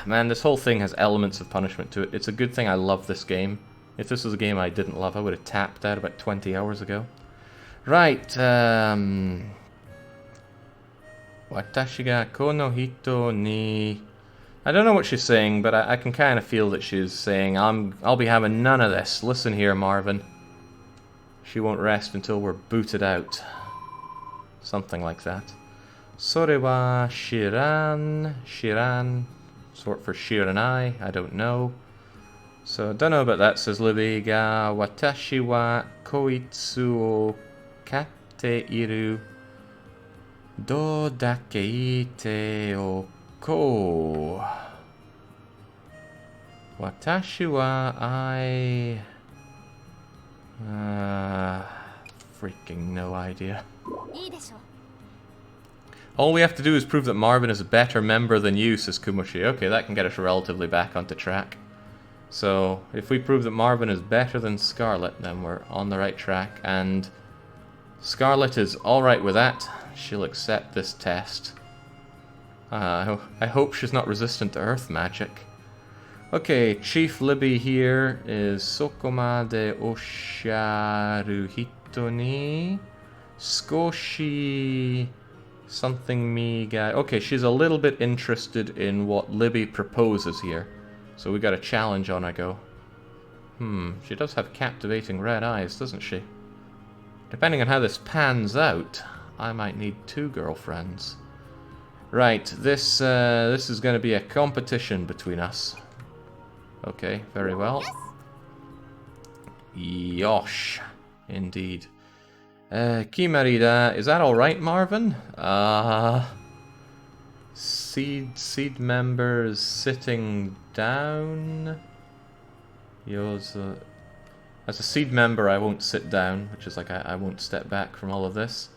Man, this whole thing has elements of punishment to it. It's a good thing I love this game. If this was a game I didn't love, I would have tapped out about 20 hours ago. Right, Watashi ga kono hito ni... I don't know what she's saying, but I can kind of feel that she's saying, I'll be having none of this. Listen here, Marvin. She won't rest until we're booted out. Something like that. Sore wa shiran. Shiran. Short for shiranai. I don't know. So, don't know about that, says Libby. Ga watashi wa koitsu o katte iru. Do dake ite o ko. Watashi wa I... freaking no idea. All we have to do is prove that Marvin is a better member than you, says Kumoshi. Okay, that can get us relatively back onto track. So, if we prove that Marvin is better than Scarlet, then we're on the right track. And Scarlet is alright with that. She'll accept this test. I hope she's not resistant to earth magic. Okay, Chief Libby here is Sokoma de Osharu Hito ni Skoshi something mi ga... Okay, she's a little bit interested in what Libby proposes here. So we got a challenge on our go. She does have captivating red eyes, doesn't she? Depending on how this pans out, I might need 2 girlfriends. Right, this is going to be a competition between us. Okay, very well. Yosh, indeed. Kimarida, is that alright, Marvin? Seed members sitting down. Yours, as a seed member, I won't sit down, which is like I won't step back from all of this.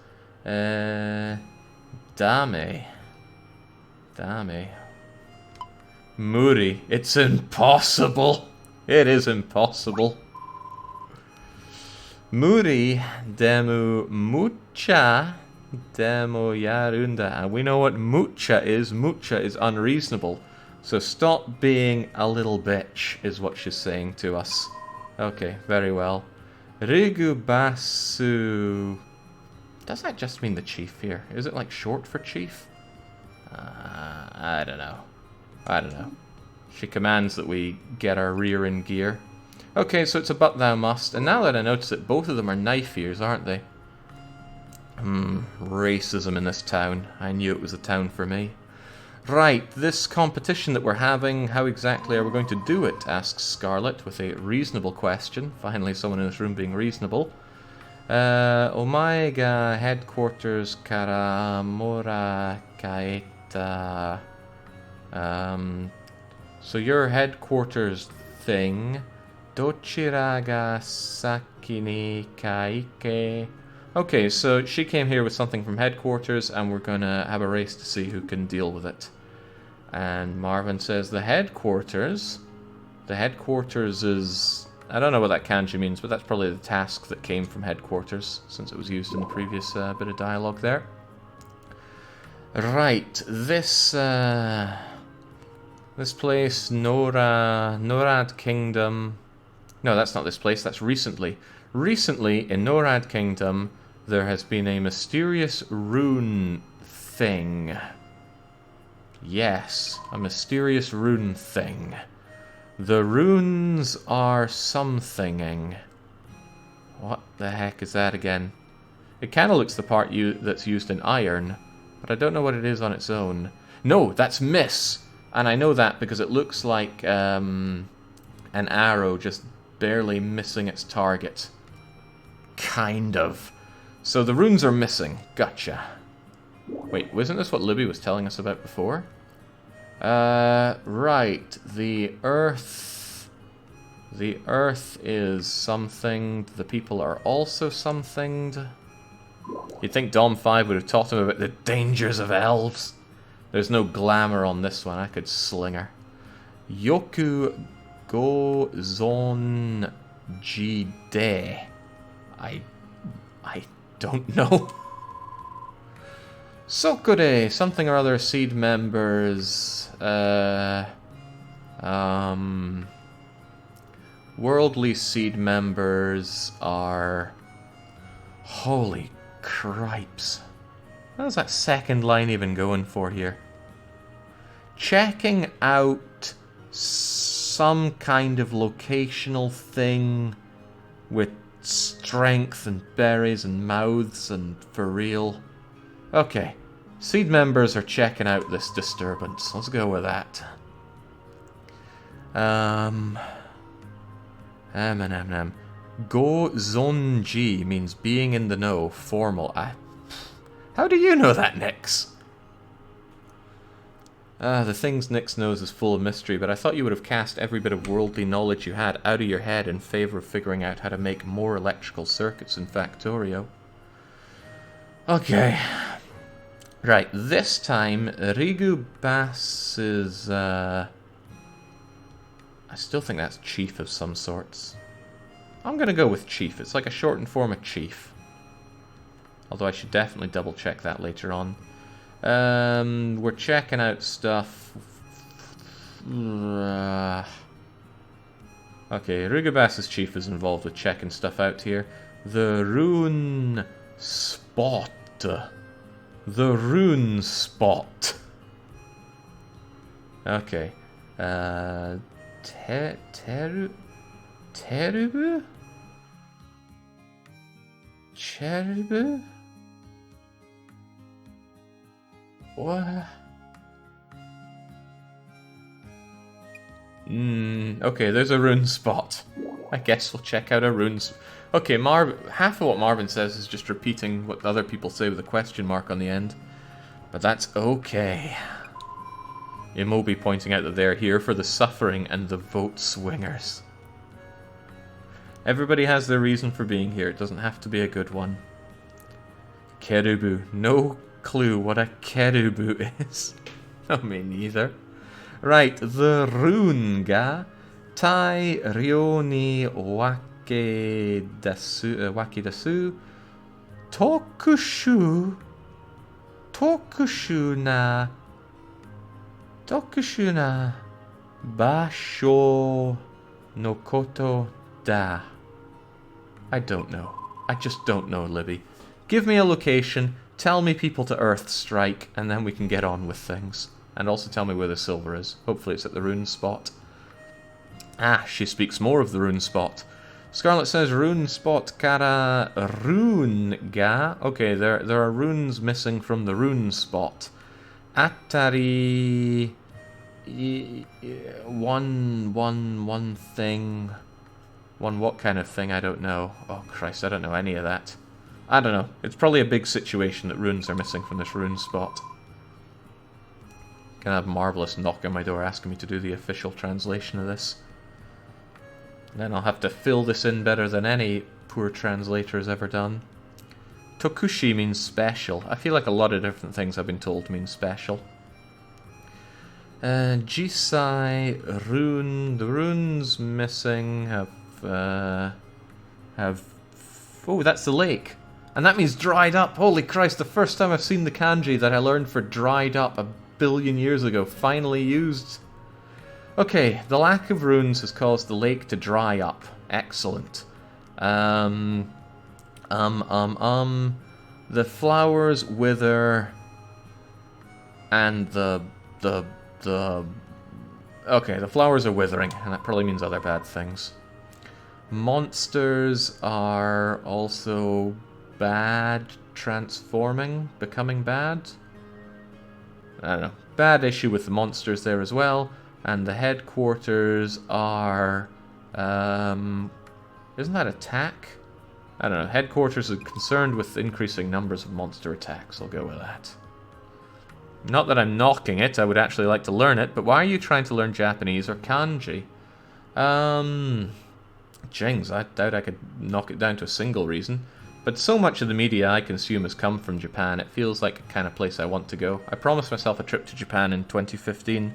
Dame. Muri. It's impossible. It is impossible. Muri demu mucha demu yarunda. And we know what mucha is. Mucha is unreasonable. So stop being a little bitch, is what she's saying to us. Okay, very well. Rigubasu. Does that just mean the chief here? Is it like short for chief? I don't know. I don't know. She commands that we get our rear in gear. Okay, so it's a but thou must. And now that I notice it, both of them are knife ears, aren't they? Racism in this town. I knew it was a town for me. Right, this competition that we're having, how exactly are we going to do it? Asks Scarlet with a reasonable question. Finally, someone in this room being reasonable. Omae ga headquarters kara mora kaeta. So your headquarters thing. Dochira ga saki ni kaike. Okay, so she came here with something from headquarters, and we're gonna have a race to see who can deal with it. And Marvin says the headquarters. The headquarters is... I don't know what that kanji means, but that's probably the task that came from headquarters, since it was used in the previous bit of dialogue there. Right, this place, Norad Kingdom. No, that's not this place, that's recently. Recently, in Norad Kingdom, there has been a mysterious rune thing. Yes, a mysterious rune thing. The runes are somethinging. What the heck is that again? It kind of looks the part that's used in iron, but I don't know what it is on its own. No, that's miss! And I know that because it looks like an arrow just barely missing its target. Kind of. So the runes are missing. Gotcha. Wait, wasn't this what Libby was telling us about before? Right. The Earth... The Earth is something. The people are also something. You'd think Dom 5 would have taught him about the dangers of elves. There's no glamour on this one. I could sling her. Yoku go zon jide. I don't know. Sokure, something or other, seed members. Worldly seed members are... Holy cripes. How's that second line even going for here? Checking out some kind of locational thing with strength and berries and mouths and for real. Okay, seed members are checking out this disturbance. Let's go with that. Go zonji means being in the know, formal. How do you know that, Nix? The things Nix knows is full of mystery, but I thought you would have cast every bit of worldly knowledge you had out of your head in favor of figuring out how to make more electrical circuits in Factorio. Okay. Right, this time, Rigu Bass is, I still think that's chief of some sorts. I'm gonna go with chief. It's like a shortened form of chief. Although I should definitely double check that later on. We're checking out stuff. Okay, Rugabass's chief is involved with checking stuff out here. The Rune Spot. The Rune Spot. Okay. Terubu? Cherubu? What? Okay, there's a rune spot. I guess we'll check out our runes. Okay, half of what Marvin says is just repeating what other people say with a question mark on the end. But that's okay. Imobi pointing out that they're here for the suffering and the vote swingers. Everybody has their reason for being here. It doesn't have to be a good one. Kerubu. No clue what a kerubu is. No, me neither. Right, the Runga Tai Rioni Wakidasu Tokushuna Basho no Koto da. I don't know. I just don't know, Libby. Give me a location, tell me people to Earth strike, and then we can get on with things. And also tell me where the silver is. Hopefully it's at the rune spot. Ah, she speaks more of the rune spot. Scarlet says rune spot kara rune ga. Okay, there are runes missing from the rune spot. Atari one thing. One what kind of thing? I don't know. Oh Christ, I don't know any of that. I don't know. It's probably a big situation that runes are missing from this rune spot. Gonna have Marvelous knock on my door asking me to do the official translation of this. And then I'll have to fill this in better than any poor translator has ever done. Tokushi means special. I feel like a lot of different things I've been told mean special. Jisai rune. The runes missing have... Oh, that's the lake. And that means dried up. Holy Christ, the first time I've seen the kanji that I learned for dried up a billion years ago finally used. Okay, the lack of runes has caused the lake to dry up. Excellent. The flowers wither, and okay, the flowers are withering, and that probably means other bad things. Monsters are also bad, transforming, becoming bad. I don't know. Bad issue with the monsters there as well. And the headquarters are... isn't that attack? I don't know. Headquarters are concerned with increasing numbers of monster attacks. I'll go with that. Not that I'm knocking it. I would actually like to learn it. But why are you trying to learn Japanese or kanji? Jings, I doubt I could knock it down to a single reason. But so much of the media I consume has come from Japan, it feels like a kind of place I want to go. I promised myself a trip to Japan in 2015,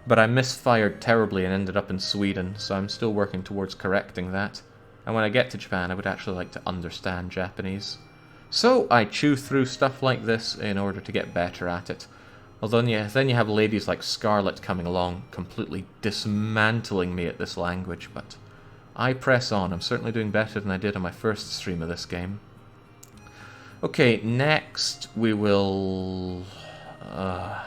but I misfired terribly and ended up in Sweden, so I'm still working towards correcting that. And when I get to Japan, I would actually like to understand Japanese. So I chew through stuff like this in order to get better at it. Although then you have ladies like Scarlet coming along, completely dismantling me at this language, but... I press on. I'm certainly doing better than I did on my first stream of this game. Okay, next we will... what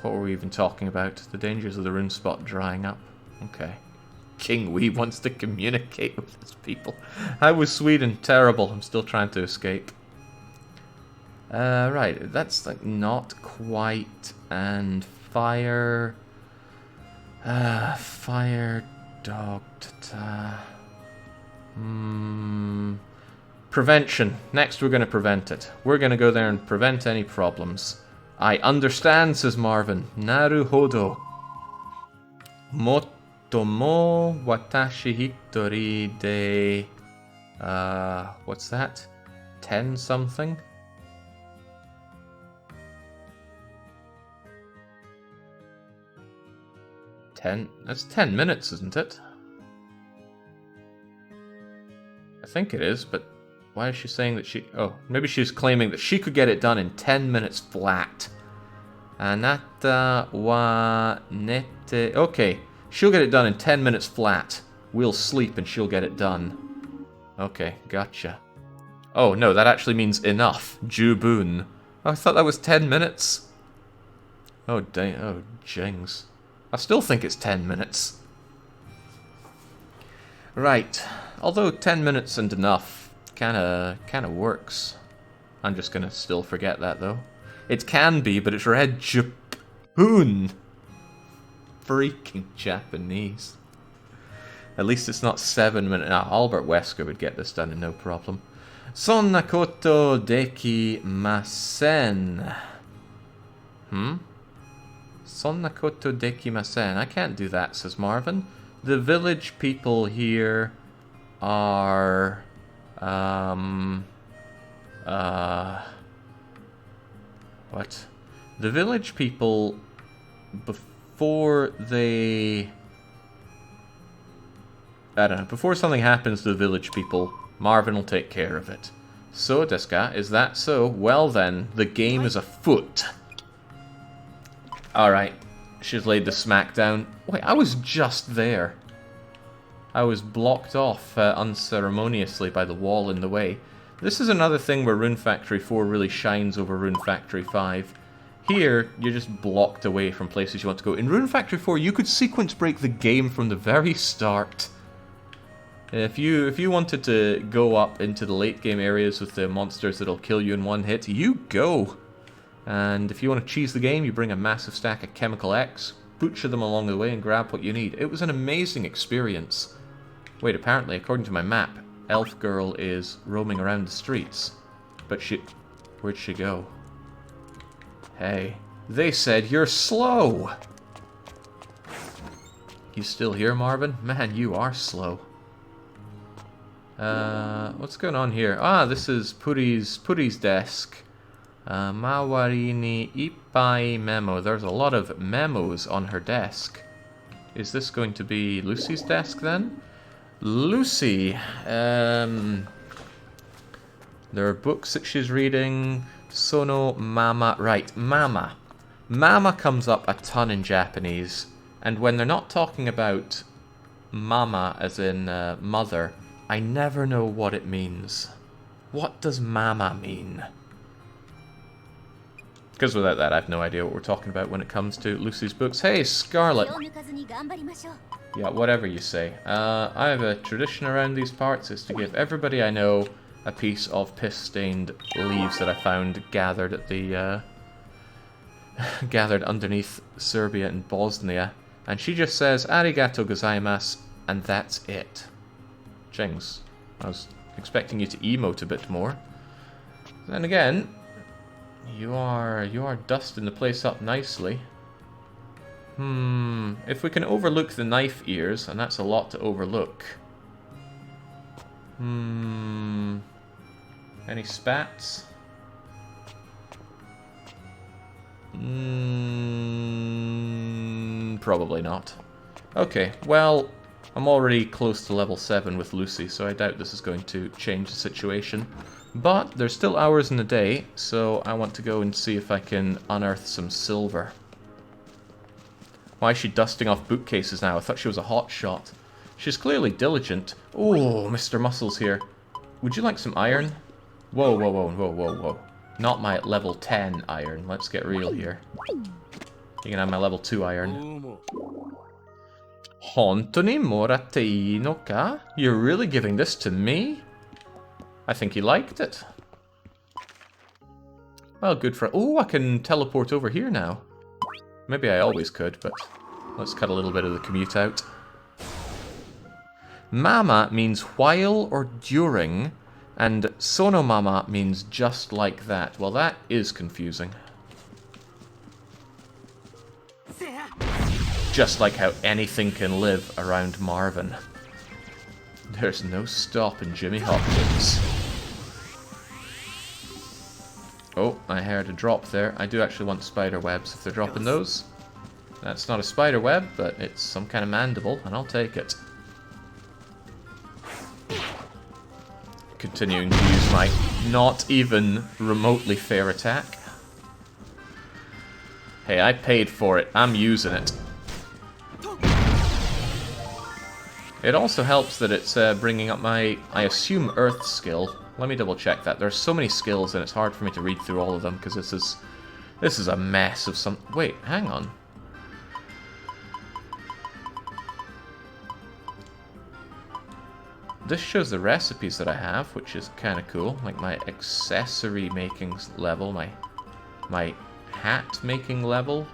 were we even talking about? The dangers of the rune spot drying up. Okay. King Wee wants to communicate with his people. How was Sweden? Terrible. I'm still trying to escape. Right, that's like not quite. And fire... fire dog. Prevention. Next we're going to prevent it. We're going to go there and prevent any problems. I understand, says Marvin. Naruhodo. Motomo watashi hitori de... what's that? 10 something? 10? That's 10 minutes, isn't it? I think it is, but why is she saying that she... Oh, maybe she's claiming that she could get it done in 10 minutes flat. Anata wa nete... Okay, she'll get it done in 10 minutes flat. We'll sleep and she'll get it done. Okay, gotcha. Oh, no, that actually means enough. Jubun. Oh, I thought that was 10 minutes. Oh, dang. Oh, jings. I still think it's 10 minutes. Right. Although 10 minutes and enough kinda works. I'm just gonna still forget that, though. It can be, but it's read Japoon. Freaking Japanese. At least it's not 7 minutes. Now, Albert Wesker would get this done in no problem. Sonna koto dekimasen. Sonna koto dekimasen. I can't do that, says Marvin. The village people here are... what? The village people, before they... I don't know, before something happens to the village people, Marvin will take care of it. So, Deska, is that so? Well then, the game is afoot. Alright, she's laid the smack down. Wait, I was just there. I was blocked off unceremoniously by the wall in the way. This is another thing where Rune Factory 4 really shines over Rune Factory 5. Here, you're just blocked away from places you want to go. In Rune Factory 4, you could sequence break the game from the very start. If you wanted to go up into the late game areas with the monsters that'll kill you in one hit, you go. And if you want to cheese the game, you bring a massive stack of Chemical X, butcher them along the way and grab what you need. It was an amazing experience. Wait, apparently, according to my map, Elf Girl is roaming around the streets. But where'd she go? Hey, they said you're slow! You still here, Marvin? Man, you are slow. What's going on here? Ah, this is Puri's desk. Mawari ni ippai memo. There's a lot of memos on her desk. Is this going to be Lucy's desk then? Lucy, There are books that she's reading. Sono Mama. Right, Mama. Mama comes up a ton in Japanese. And when they're not talking about Mama as in mother, I never know what it means. What does Mama mean? Because without that, I have no idea what we're talking about when it comes to Lucy's books. Hey, Scarlet! Yeah, whatever you say. I have a tradition around these parts, is to give everybody I know a piece of piss-stained leaves that I found gathered at the, gathered underneath Serbia and Bosnia. And she just says, arigato gozaimasu, and that's it. Jings, I was expecting you to emote a bit more. Then again, you are dusting the place up nicely. If we can overlook the knife ears, and that's a lot to overlook. Any spats? Probably not. Okay, well, I'm already close to level 7 with Lucy, so I doubt this is going to change the situation. But there's still hours in the day, so I want to go and see if I can unearth some silver. Why is she dusting off bookcases now? I thought she was a hotshot. She's clearly diligent. Oh, Mr. Muscles here. Would you like some iron? Whoa, whoa, whoa, whoa, whoa, whoa. Not my level 10 iron. Let's get real here. You can have my level 2 iron. Hontoni morateino ka? You're really giving this to me? I think he liked it. Well, good for... Oh, I can teleport over here now. Maybe I always could, but let's cut a little bit of the commute out. Mama means while or during, and sono mama means just like that. Well, that is confusing. Just like how anything can live around Marvin. There's no stopping Jimmy Hopkins. Oh, I heard a drop there. I do actually want spider webs if they're dropping those. That's not a spider web, but it's some kind of mandible, and I'll take it. Continuing to use my not even remotely fair attack. Hey, I paid for it. I'm using it. It also helps that it's bringing up my, I assume, Earth skill. Let me double check that. There's so many skills and it's hard for me to read through all of them because this is a mess of some... Wait, hang on. This shows the recipes that I have, which is kind of cool. Like my accessory making level, my hat making level.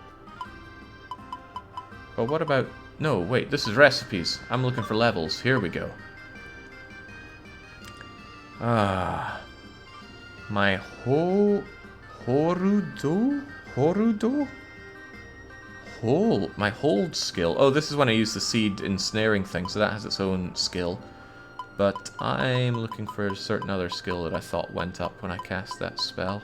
But what about... No, wait, this is recipes. I'm looking for levels. Here we go. My my hold skill. Oh, this is when I use the seed ensnaring thing, so that has its own skill. But I'm looking for a certain other skill that I thought went up when I cast that spell.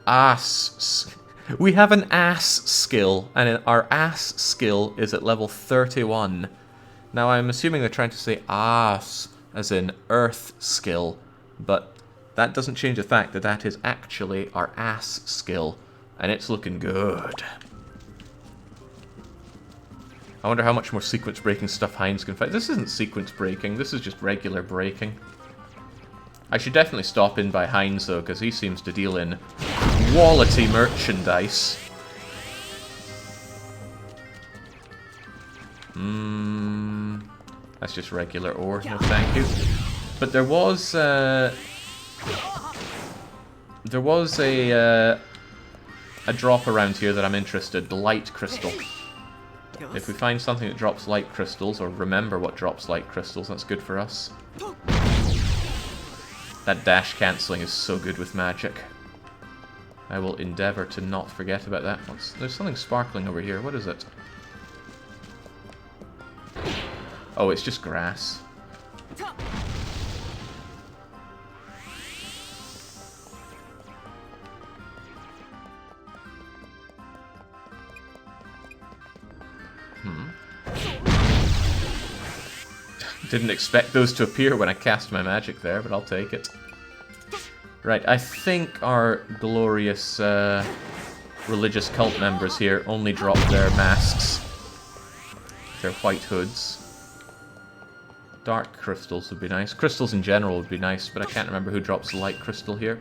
Ass. We have an ass skill, and our ass skill is at level 31. Now, I'm assuming they're trying to say ass, as in earth skill, but that doesn't change the fact that that is actually our ass skill, and it's looking good. I wonder how much more sequence breaking stuff Heinz can fight. This isn't sequence breaking, this is just regular breaking. I should definitely stop in by Heinz though, because he seems to deal in quality merchandise. That's just regular ore, no thank you. But there was a drop around here that I'm interested, the light crystal. If we find something that drops light crystals, or remember what drops light crystals, that's good for us. That dash cancelling is so good with magic. I will endeavour to not forget about that. There's something sparkling over here. What is it? Oh, it's just grass. Didn't expect those to appear when I cast my magic there, but I'll take it. Right, I think our glorious religious cult members here only drop their masks. Their white hoods. Dark crystals would be nice. Crystals in general would be nice, but I can't remember who drops the light crystal here.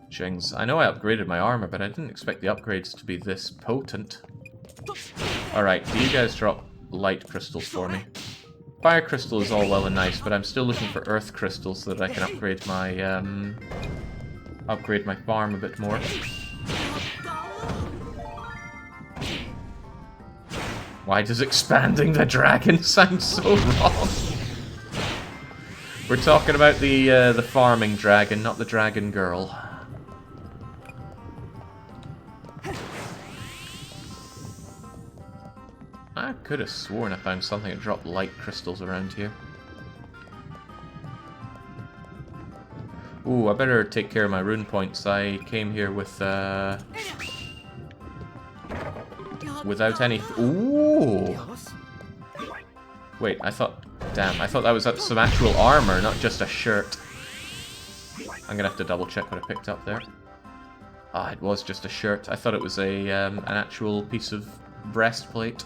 Jings. I know I upgraded my armor, but I didn't expect the upgrades to be this potent. Alright, do you guys drop light crystals for me? Fire crystal is all well and nice, but I'm still looking for earth crystals so that I can upgrade my farm a bit more. Why does expanding the dragon sound so wrong? We're talking about the farming dragon, not the dragon girl. I could have sworn I found something that dropped light crystals around here. Ooh, I better take care of my rune points. I came here with, without any... Ooh! Wait, I thought... Damn, I thought that was some actual armor, not just a shirt. I'm gonna have to double check what I picked up there. Ah, it was just a shirt. I thought it was a an actual piece of breastplate.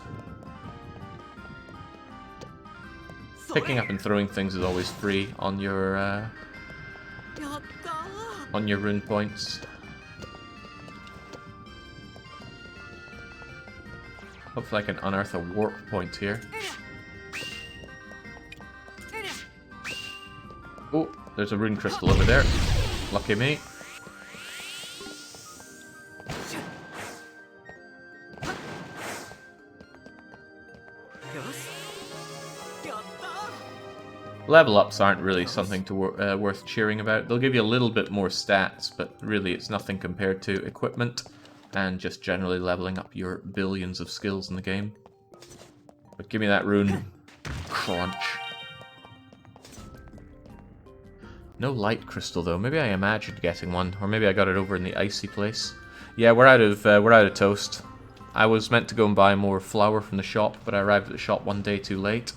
Picking up and throwing things is always free on your rune points. Hopefully I can unearth a warp point here. Oh, there's a rune crystal over there. Lucky me. Level ups aren't really something to worth cheering about. They'll give you a little bit more stats, but really it's nothing compared to equipment and just generally leveling up your billions of skills in the game. But give me that rune crunch. No light crystal though. Maybe I imagined getting one, or maybe I got it over in the icy place. Yeah, we're out of toast. I was meant to go and buy more flour from the shop, but I arrived at the shop one day too late.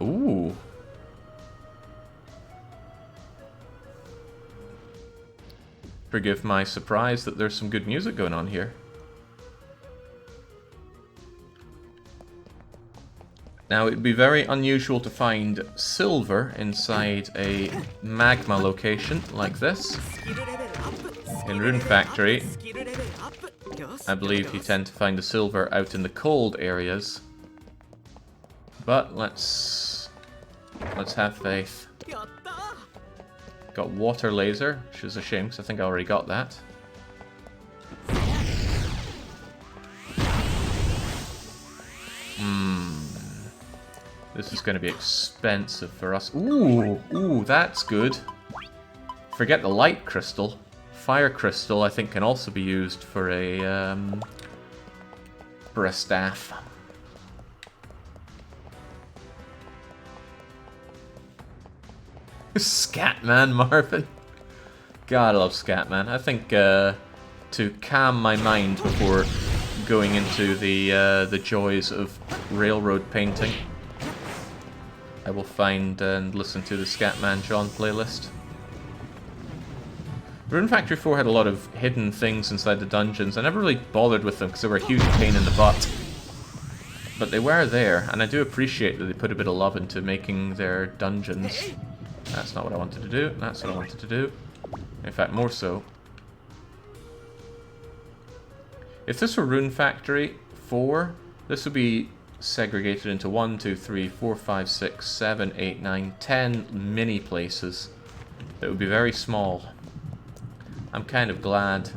Ooh. Forgive my surprise that there's some good music going on here. Now, it'd be very unusual to find silver inside a magma location like this. In Rune Factory, I believe you tend to find the silver out in the cold areas. But let's have faith. Got water laser, which is a shame because I think I already got that. This is going to be expensive for us. Ooh, that's good. Forget the light crystal. Fire crystal, I think, can also be used for a staff. Scatman, Marvin. God, I love Scatman. I think to calm my mind before going into the joys of railroad painting, I will find and listen to the Scatman John playlist. Rune Factory 4 had a lot of hidden things inside the dungeons. I never really bothered with them because they were a huge pain in the butt. But they were there, and I do appreciate that they put a bit of love into making their dungeons. That's not what I wanted to do. That's what I wanted to do. In fact, more so. If this were Rune Factory 4, this would be segregated into 1, 2, 3, 4, 5, 6, 7, 8, 9, 10 mini places. It would be very small. I'm kind of glad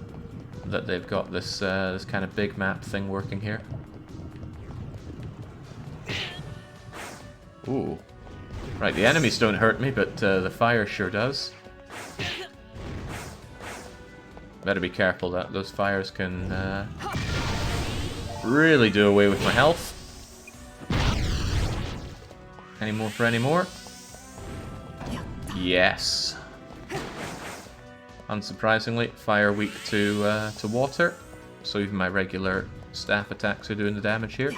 that they've got this this kind of big map thing working here. Ooh. Right, the enemies don't hurt me, but the fire sure does. Better be careful, that those fires can really do away with my health. Any more for any more? Yes. Unsurprisingly, fire weak to water, so even my regular staff attacks are doing the damage here.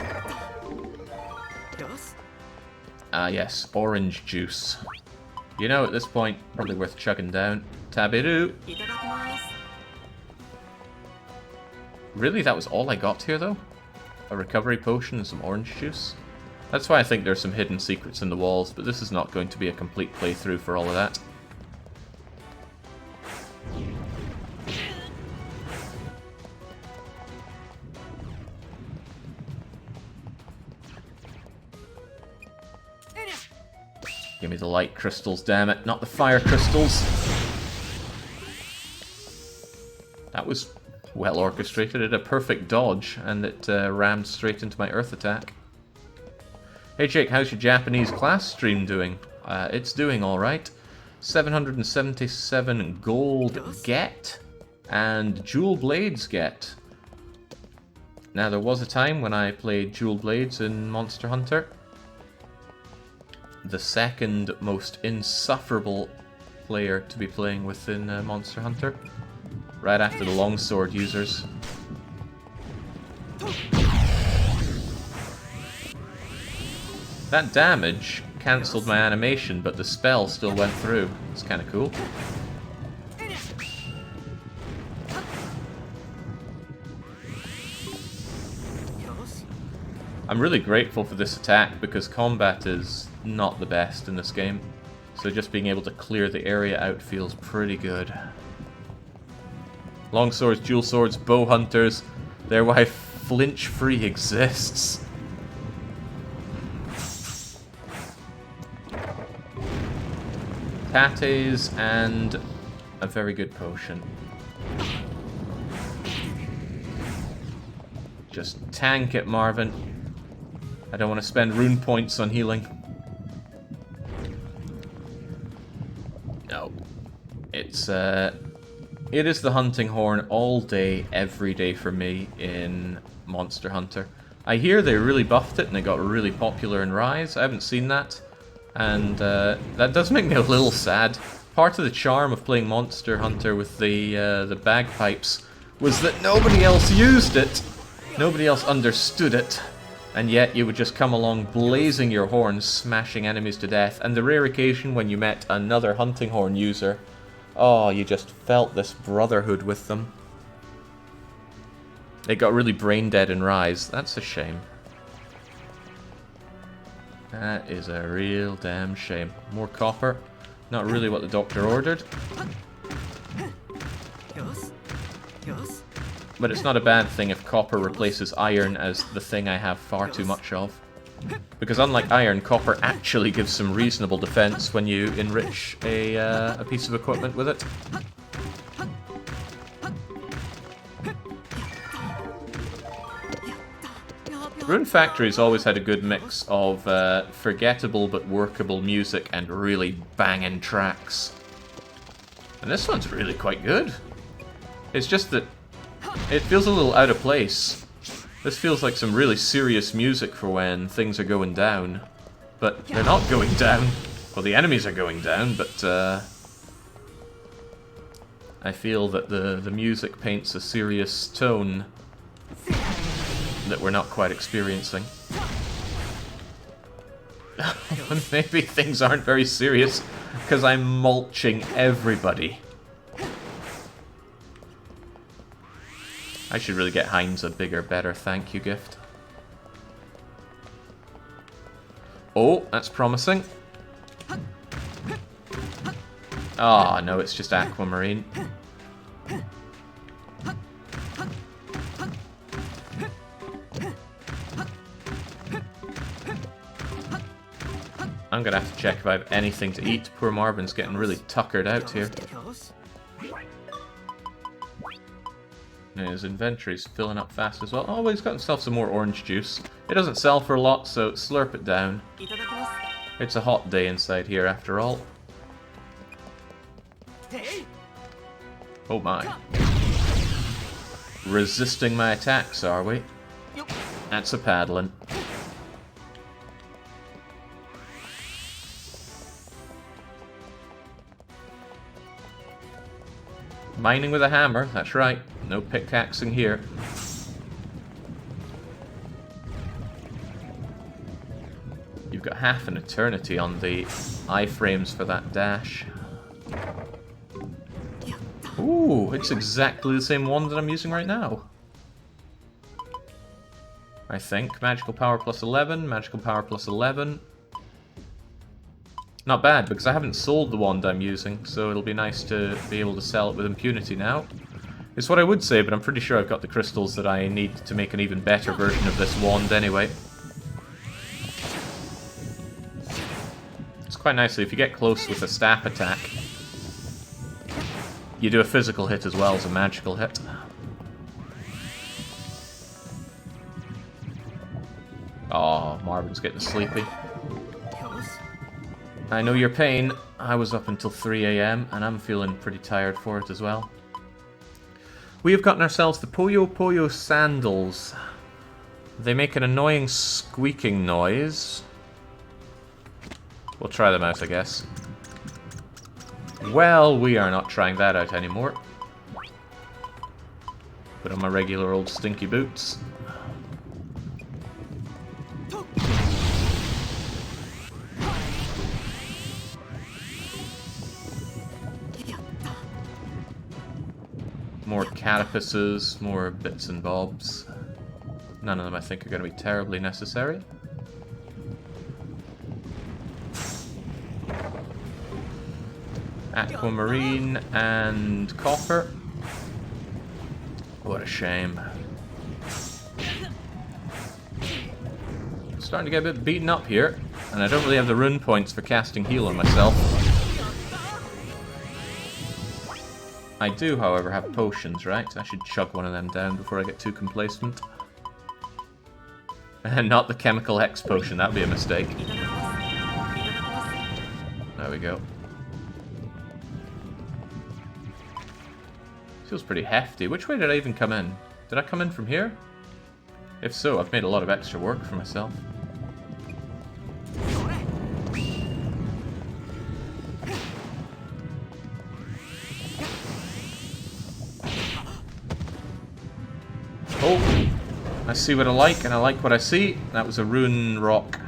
Ah yes, orange juice. You know, at this point, probably worth chugging down. Tabiru! Really, that was all I got here though? A recovery potion and some orange juice? That's why I think there's some hidden secrets in the walls, but this is not going to be a complete playthrough for all of that. Give me the light crystals, damn it, not the fire crystals! That was well orchestrated. It had a perfect dodge, and it rammed straight into my earth attack. Hey Jake, how's your Japanese class stream doing? It's doing alright. 777 gold get, and jewel blades get. Now there was a time when I played jewel blades in Monster Hunter. The second most insufferable player to be playing within Monster Hunter. Right after the longsword users. That damage cancelled my animation, but the spell still went through. It's kind of cool. I'm really grateful for this attack because combat is not the best in this game. So just being able to clear the area out feels pretty good. Longswords, dual swords, bow hunters. They're why flinch free exists. Tates and a very good potion. Just tank it, Marvin. I don't want to spend rune points on healing. No. It is the hunting horn all day, every day for me in Monster Hunter. I hear they really buffed it and it got really popular in Rise. I haven't seen that. And that does make me a little sad. Part of the charm of playing Monster Hunter with the bagpipes was that nobody else used it. Nobody else understood it. And yet you would just come along blazing your horns, smashing enemies to death. And the rare occasion when you met another hunting horn user, oh, you just felt this brotherhood with them. It got really brain dead in Rise. That's a shame. That is a real damn shame. More copper. Not really what the doctor ordered. But it's not a bad thing if copper replaces iron as the thing I have far too much of. Because unlike iron, copper actually gives some reasonable defense when you enrich a piece of equipment with it. Rune Factory's always had a good mix of forgettable but workable music and really banging tracks. And this one's really quite good. It's just that it feels a little out of place. This feels like some really serious music for when things are going down. But they're not going down. Well, the enemies are going down, but I feel that the music paints a serious tone that we're not quite experiencing. Maybe things aren't very serious because I'm mulching everybody. I should really get Heinz a bigger, better thank you gift. Oh, that's promising. Ah, no, it's just Aquamarine. I'm gonna have to check if I have anything to eat. Poor Marvin's getting really tuckered out here. And his inventory's filling up fast as well. Oh, well, he's got himself some more orange juice. It doesn't sell for a lot, so slurp it down. It's a hot day inside here, after all. Oh my. Resisting my attacks, are we? That's a paddling. Mining with a hammer, that's right. No pickaxing here. You've got half an eternity on the iframes for that dash. Ooh, it's exactly the same one that I'm using right now. I think. Magical power plus 11, magical power plus 11. Not bad, because I haven't sold the wand I'm using, so it'll be nice to be able to sell it with impunity now. It's what I would say, but I'm pretty sure I've got the crystals that I need to make an even better version of this wand anyway. It's quite nicely, if you get close with a staff attack, you do a physical hit as well as a magical hit. Oh, Marvin's getting sleepy. I know your pain. I was up until 3 AM, and I'm feeling pretty tired for it as well. We have gotten ourselves the Puyo Puyo sandals. They make an annoying squeaking noise. We'll try them out, I guess. Well, we are not trying that out anymore. Put on my regular old stinky boots. More carapaces, more bits and bobs. None of them I think are going to be terribly necessary. Aquamarine and copper. What a shame. I'm starting to get a bit beaten up here, and I don't really have the rune points for casting heal on myself. I do, however, have potions, right? I should chug one of them down before I get too complacent. And not the chemical X potion, that'd be a mistake. There we go. Feels pretty hefty. Which way did I even come in? Did I come in from here? If so, I've made a lot of extra work for myself. Oh, I see what I like, and I like what I see. That was a rune rock.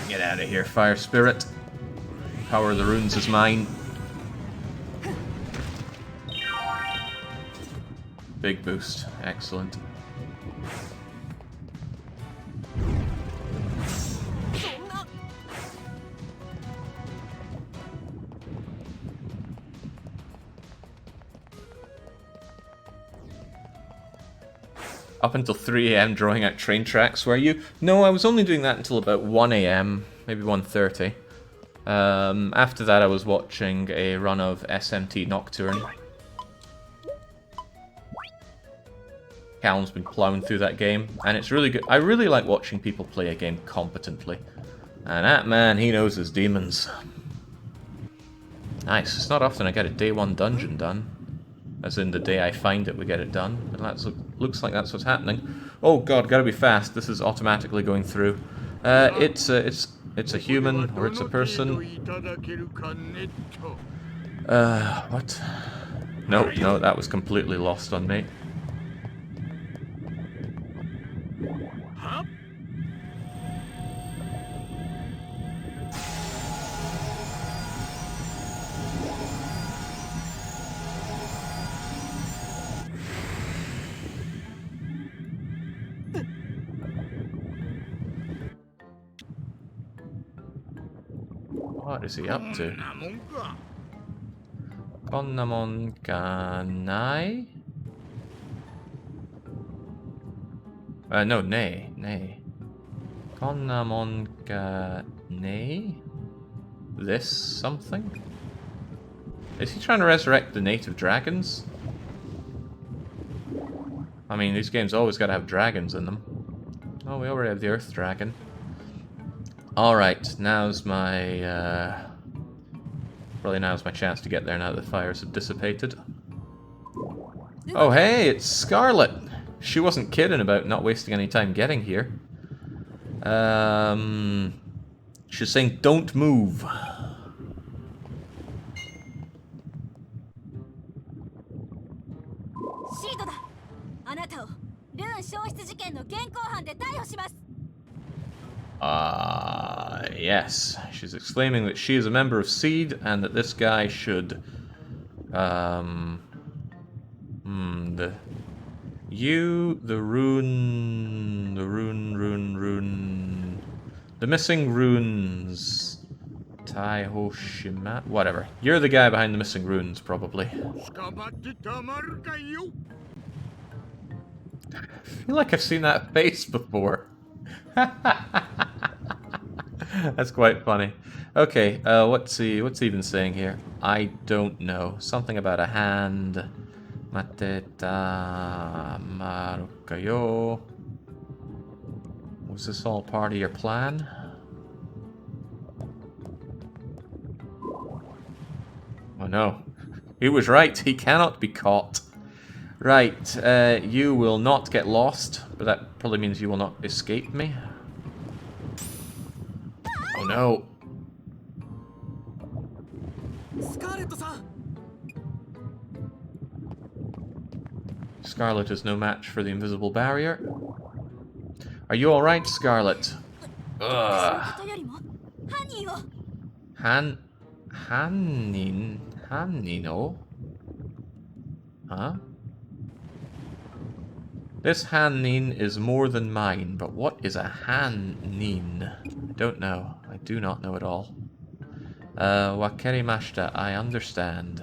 Get out of here, fire spirit. Power of the runes is mine. Big boost. Excellent. Up until 3 AM drawing out train tracks, were you? No, I was only doing that until about 1 AM, maybe 1:30. After that I was watching a run of SMT Nocturne. Callum's been plowing through that game, and it's really good. I really like watching people play a game competently. And that man, he knows his demons. Nice. It's not often I get a day 1 dungeon done. As in the day I find it, we get it done. And that looks like that's what's happening. Oh god, gotta be fast. This is automatically going through. It's a human, or it's a person. What? No, that was completely lost on me. What is he up to? Konnamon kanai? No, nay. Konnamon ka nay? This something? Is he trying to resurrect the native dragons? I mean, these games always gotta have dragons in them. Oh, we already have the Earth Dragon. Alright, now's my, probably now's my chance to get there now that the fires have dissipated. Oh hey, it's Scarlet! She wasn't kidding about not wasting any time getting here. She's saying, don't move. Yes. She's exclaiming that she is a member of SEED and that this guy should, the missing runes. Taihoshima, whatever. You're the guy behind the missing runes, probably. I feel like I've seen that face before. That's quite funny. Okay, what's he even saying here? I don't know. Something about a hand. Mateta Marukayo. Was this all part of your plan? Oh no. He was right. He cannot be caught. Right, you will not get lost, but that probably means you will not escape me. Oh no. Scarlet is no match for the invisible barrier. Are you alright, Scarlet? Ugh. Hannino? Huh? This Hannin is more than mine, but what is a Hannin? I don't know. I do not know at all. Wakerimashita, I understand.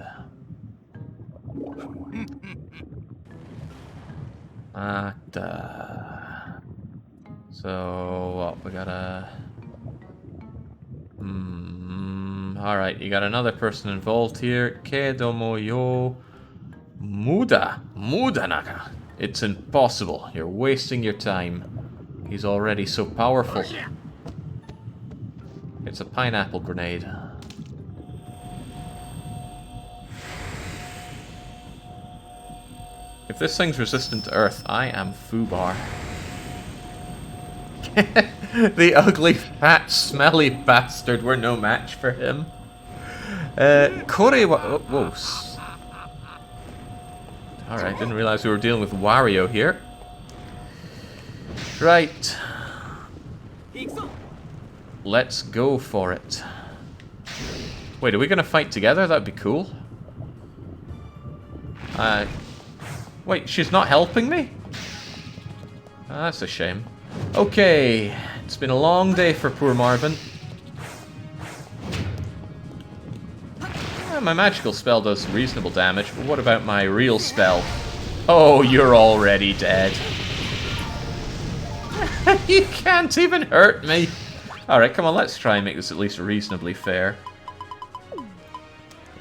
So, what, we gotta... Alright, you got another person involved here. Kedomo yo Mudanaka. It's impossible. You're wasting your time. He's already so powerful. It's a pineapple grenade. If this thing's resistant to Earth, I am Fubar. The ugly, fat, smelly bastard. We're no match for him. Korewa... Oh, whoa. Alright, didn't realize we were dealing with Wario here. Right. Let's go for it. Wait, are we going to fight together? That'd be cool. Wait, she's not helping me? That's a shame. Okay, it's been a long day for poor Marvin. My magical spell does reasonable damage, but what about my real spell? Oh, you're already dead. You can't even hurt me. Alright, come on, let's try and make this at least reasonably fair.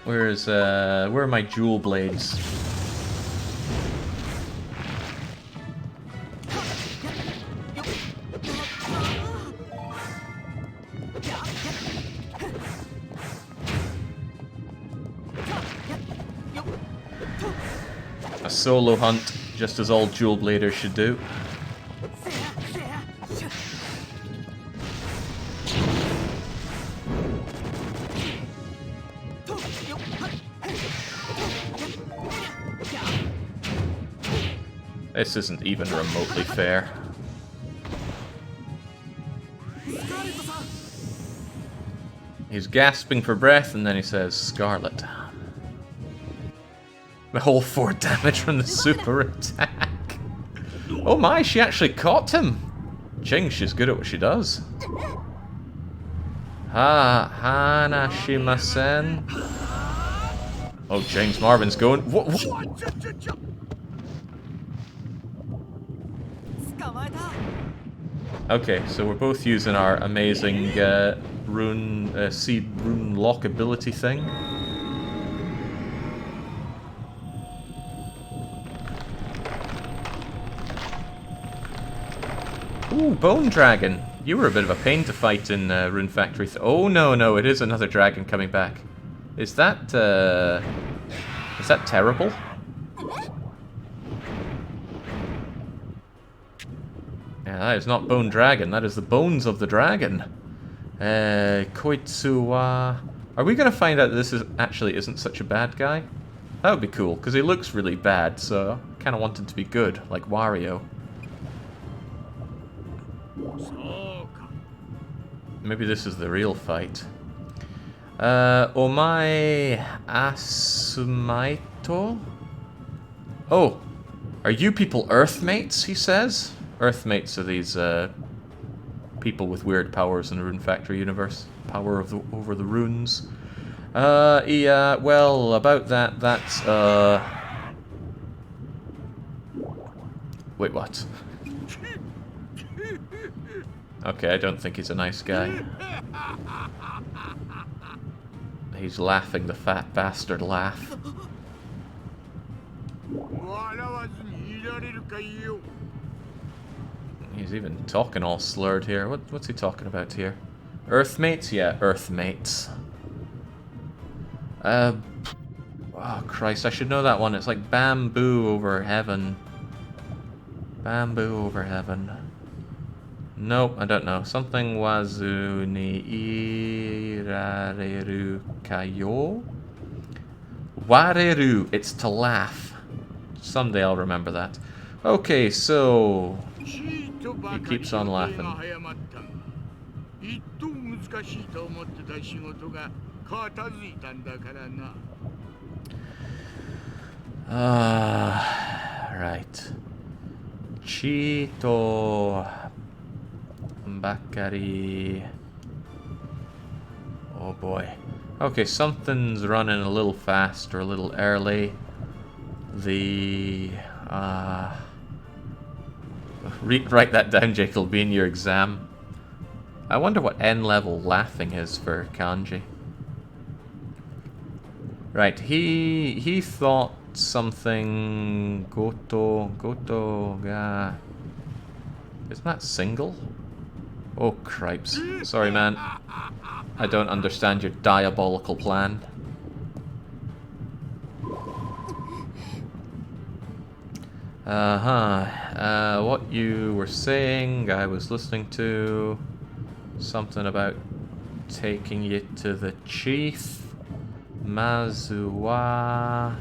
Where are my jewel blades? A solo hunt, just as all jewel bladers should do. This isn't even remotely fair. He's gasping for breath and then he says, Scarlet. The whole 4 damage from the super attack. Oh my, she actually caught him. Ching, she's good at what she does. Hanashimasen. Oh, James Marvin's going. What? Okay, so we're both using our amazing seed rune lock ability thing. Ooh, Bone Dragon. You were a bit of a pain to fight in Rune Factory. Oh no, it is another dragon coming back. Is that terrible? Yeah, that is not Bone Dragon. That is the bones of the dragon. Koitsuwa. Are we going to find out that this actually isn't such a bad guy? That would be cool, because he looks really bad, so kind of wanted to be good, like Wario. Maybe this is the real fight. Omae Asumaito? Oh, are you people Earthmates, he says? Earthmates are these, people with weird powers in the Rune Factory universe. Power of over the runes. Yeah, well, about that, that's, Wait, what? Okay, I don't think he's a nice guy. He's laughing the fat bastard laugh. He's even talking all slurred here. What's he talking about here? Earthmates? Yeah, Earthmates. Oh Christ, I should know that one. It's like bamboo over heaven. Bamboo over heaven. Nope, I don't know. Something wazu ni irareru kayo? Wareru, it's to laugh. Someday I'll remember that. Okay, so he keeps on laughing. Right. Chito Bakari. Oh boy. Okay, something's running a little fast or a little early. The write that down, Jake. It'll be in your exam. I wonder what N level laughing is for kanji. Right, he thought something goto ga. Isn't that single? Oh cripes. Sorry man. I don't understand your diabolical plan. What you were saying, I was listening to something about taking you to the chief. Mazuwa.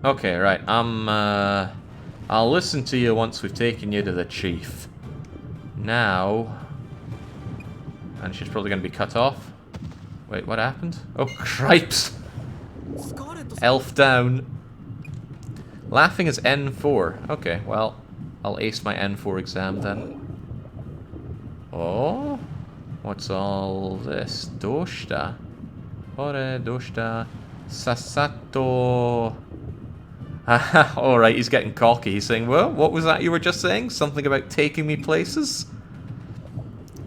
Okay, right. I'll listen to you once we've taken you to the chief. Now, and she's probably going to be cut off. Wait, what happened? Oh, cripes! Elf down. Laughing is N4. Okay, well, I'll ace my N4 exam then. Oh? What's all this? Doshita. Ore doshita. Sasato. Alright, he's getting cocky. He's saying, well, what was that you were just saying? Something about taking me places?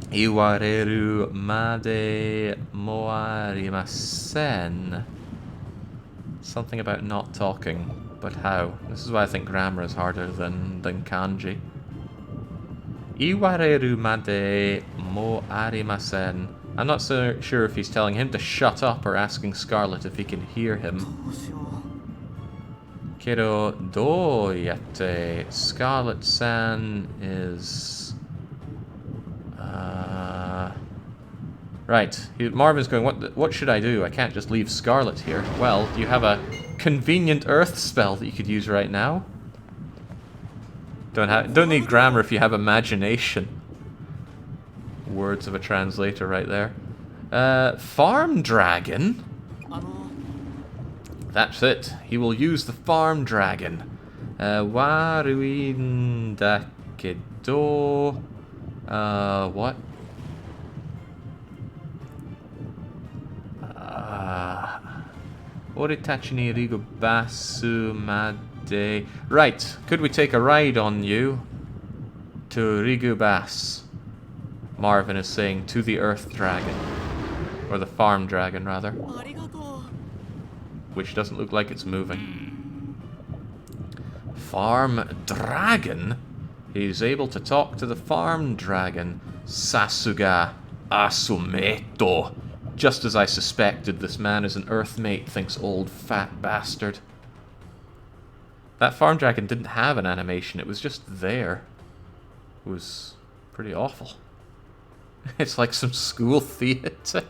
Iwareru made moarimasen. Something about not talking. But how? This is why I think grammar is harder than kanji. Iwareru made moarimasen. I'm not so sure if he's telling him to shut up or asking Scarlet if he can hear him. Kero do yatte. Scarlet-san is... Right. Marvin's going, what should I do? I can't just leave Scarlet here. Well, you have a convenient earth spell that you could use right now. Don't need grammar if you have imagination. Words of a translator right there. Farm dragon? That's it. He will use the farm dragon. Waruin dakedo. What? Oritachi ni rigo basu made. Right. Could we take a ride on you to Rigubas? Marvin is saying to the Earth Dragon. Or the Farm Dragon, rather. Which doesn't look like it's moving. Farm Dragon? He's able to talk to the Farm Dragon. Sasuga Asumeto. Just as I suspected, this man is an Earthmate, thinks old fat bastard. That Farm Dragon didn't have an animation, it was just there. It was pretty awful. It's like some school theatre.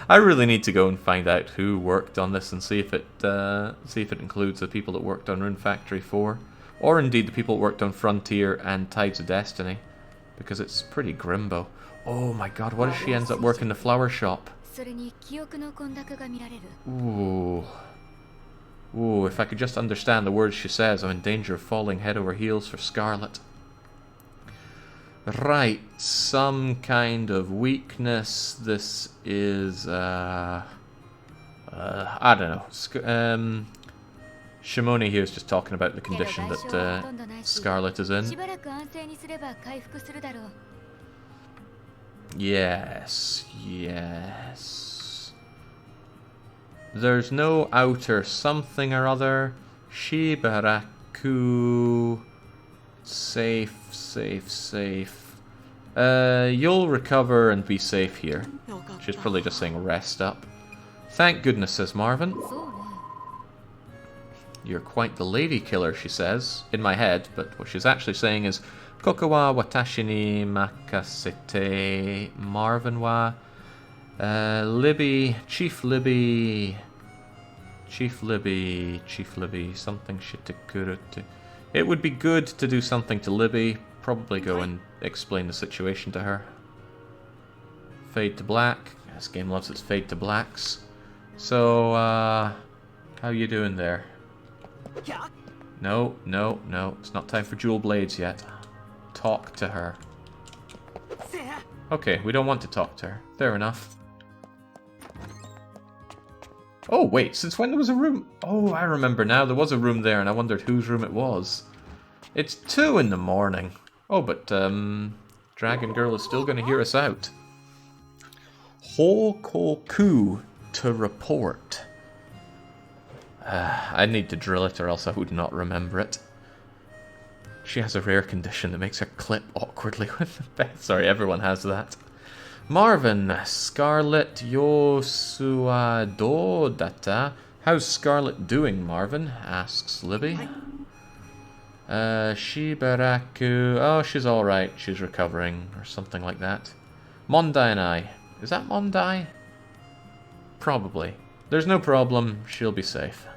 I really need to go and find out who worked on this and see if it includes the people that worked on Rune Factory 4, or indeed the people that worked on Frontier and Tides of Destiny, because it's pretty grimbo. Oh my god, what if she ends up working the flower shop? Ooh. Ooh, if I could just understand the words she says, I'm in danger of falling head over heels for Scarlet. Right, some kind of weakness. This is, I don't know. Shimoni here is just talking about the condition that Scarlet is in. Yes, yes. There's no outer something or other. Shibaraku. Safe, safe, safe. You'll recover and be safe here. She's probably just saying rest up. Thank goodness, says Marvin. You're quite the lady killer, she says, in my head, but what she's actually saying is Koko wa watashi ni makasete Marvin wa Libby, Chief Libby, Chief Libby, Chief Libby, something shitakurutu. It would be good to do something to Libby, probably go and explain the situation to her. Fade to black. This game loves its fade to blacks. So, how you doing there? No, no, no. It's not time for dual blades yet. Talk to her. Okay, we don't want to talk to her. Fair enough. Oh, wait, since when there was a room? Oh, I remember now. There was a room there, and I wondered whose room it was. It's 2 in the morning. Oh, but, Dragon Girl is still going to hear us out. Hokoku to report. I need to drill it or else I would not remember it. She has a rare condition that makes her clip awkwardly with the bed. Sorry, everyone has that. Marvin, Scarlet Yosuado data. How's Scarlet doing, Marvin? Asks Libby. Shibaraku. Oh, she's alright. She's recovering, or something like that. Mondai and I. Is that Mondai? Probably. There's no problem. She'll be safe.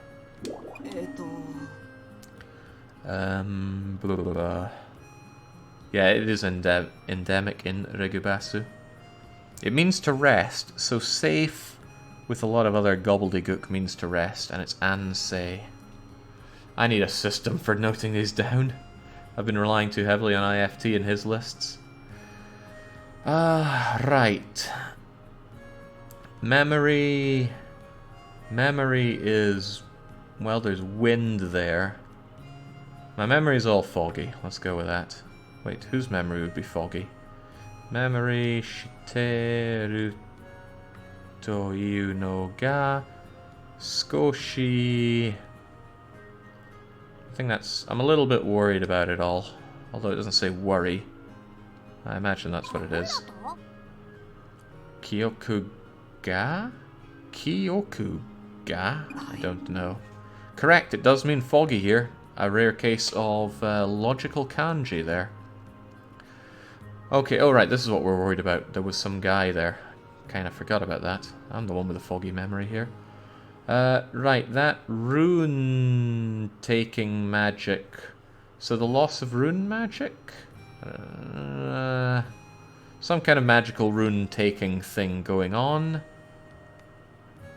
Blah, blah, blah. Yeah, it is endemic in Regubasu. It means to rest, so safe with a lot of other gobbledygook means to rest, and it's ansei. I need a system for noting these down. I've been relying too heavily on IFT in his lists. Right. Memory is... well, there's wind there. My memory's all foggy. Let's go with that. Wait, whose memory would be foggy? Memory shiteru to iu no ga skoshi. I think that's... I'm a little bit worried about it all. Although it doesn't say worry. I imagine that's what it is. Kyoku ga? Kyoku ga? I don't know. Correct, it does mean foggy here. A rare case of logical kanji there. Okay, alright, this is what we're worried about. There was some guy there. Kind of forgot about that. I'm the one with the foggy memory here. Right, that rune-taking magic. So the loss of rune magic? Some kind of magical rune-taking thing going on.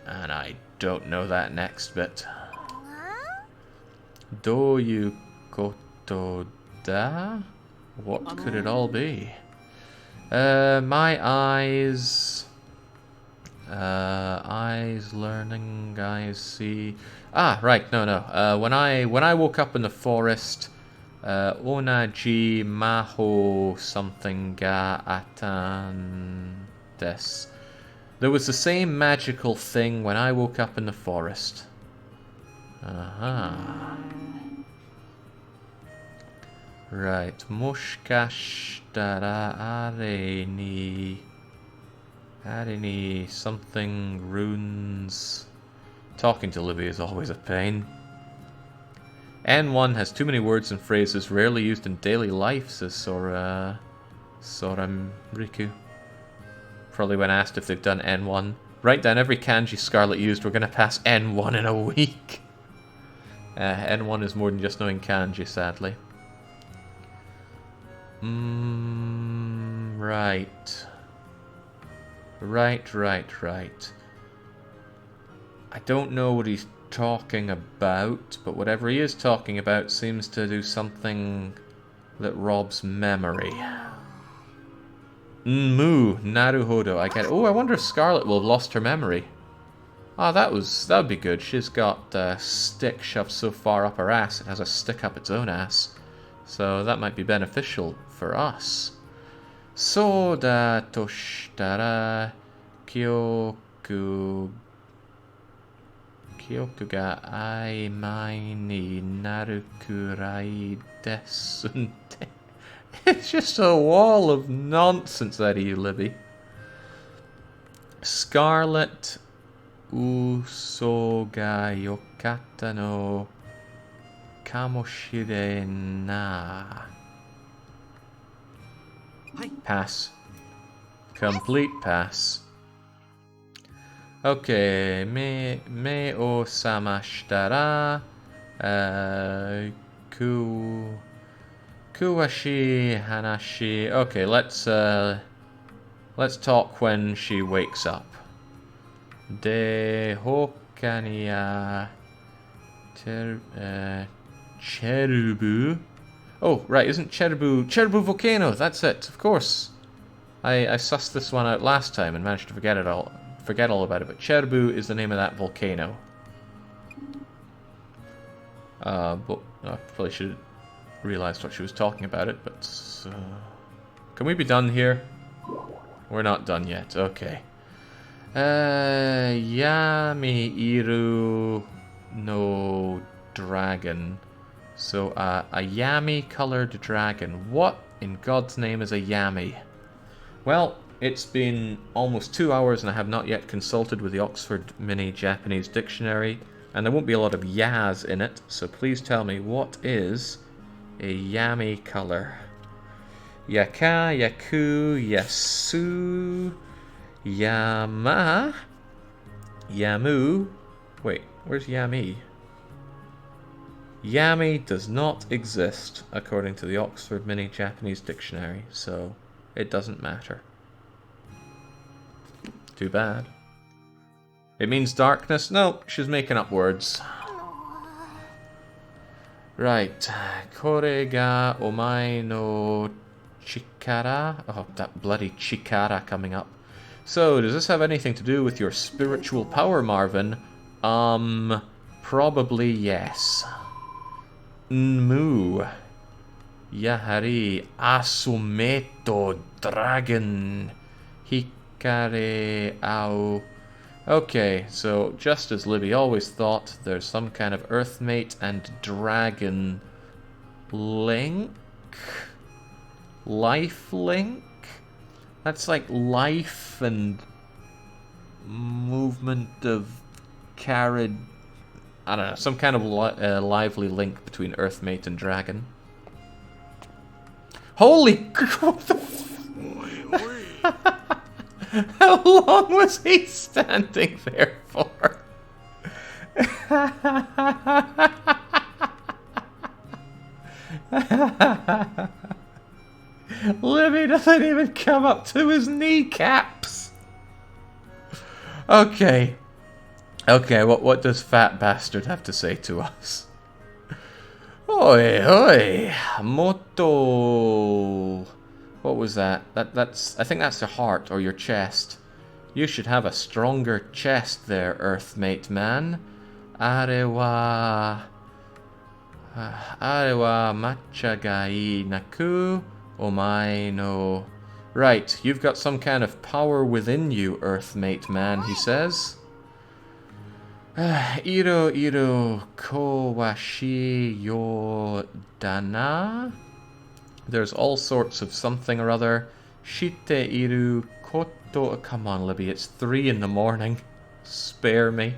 And I don't know that next bit. Doyu koto da? What could it all be? My eyes... eyes learning, eyes see... Ah, right, no. When I woke up in the forest, onaji maho something ga atan des. There was the same magical thing when I woke up in the forest. Aha. Right, moshikashitara areni something runes. Talking to Libby is always a pain. N1 has too many words and phrases rarely used in daily life, says Soramriku. Probably when asked if they've done N1, Write down every kanji Scarlet used. We're going to pass N1 in a week. N1 is more than just knowing kanji, sadly. Right. Right. I don't know what he's talking about, but whatever he is talking about seems to do something that robs memory. Moo, naruhodo. I get it. Oh, I wonder if Scarlet will have lost her memory. Ah, that would be good. She's got a stick shoved so far up her ass it has a stick up its own ass. So that might be beneficial for us. Soda toshitara Kyoku ga aimai ni naru kurai desunte. It's just a wall of nonsense out of you, Libby. Scarlet uso ga yokata no kamoshire na. Pass. Complete pass. Okay, me o samashitara kuwashi hanashi. Okay, let's talk when she wakes up. De hokaniya cherubu. Oh, right, isn't Cherubu Volcano? That's it, of course. I sussed this one out last time and managed to forget all about it, but Cherubu is the name of that volcano. But I probably should have realized what she was talking about it, but... can we be done here? We're not done yet, okay. Yami Iru no dragon. So, a yami-coloured dragon. What in God's name is a yami? Well, it's been almost 2 hours and I have not yet consulted with the Oxford Mini Japanese Dictionary, and there won't be a lot of yas in it, so please tell me, what is a yami colour? Yaka, yaku, yasu, yama, yamu. Wait, where's yami? Yami does not exist, according to the Oxford Mini Japanese Dictionary, so it doesn't matter. Too bad. It means darkness? No, she's making up words. Right. Kore ga omae no chikara. Oh, that bloody chikara coming up. So, does this have anything to do with your spiritual power, Marvin? Probably yes. Nmu. Yahari Asumeto Dragon Hikare Ao. Okay, so just as Libby always thought, there's some kind of Earthmate and Dragon link? Life link? That's like life and movement of carriage. I don't know, some kind of lively link between Earthmate and Dragon. Holy... what the How long was he standing there for? Libby doesn't even come up to his kneecaps. Okay. Okay, what does Fat Bastard have to say to us? Oi, oi, moto. What was that? That's. I think that's the heart or your chest. You should have a stronger chest there, Earthmate man. Arewa machagai naku omae no. Right, you've got some kind of power within you, Earthmate man, he says. Iro kowashi yo dana. There's all sorts of something or other. Shite iru koto. Come on, Libby, it's 3 in the morning. Spare me.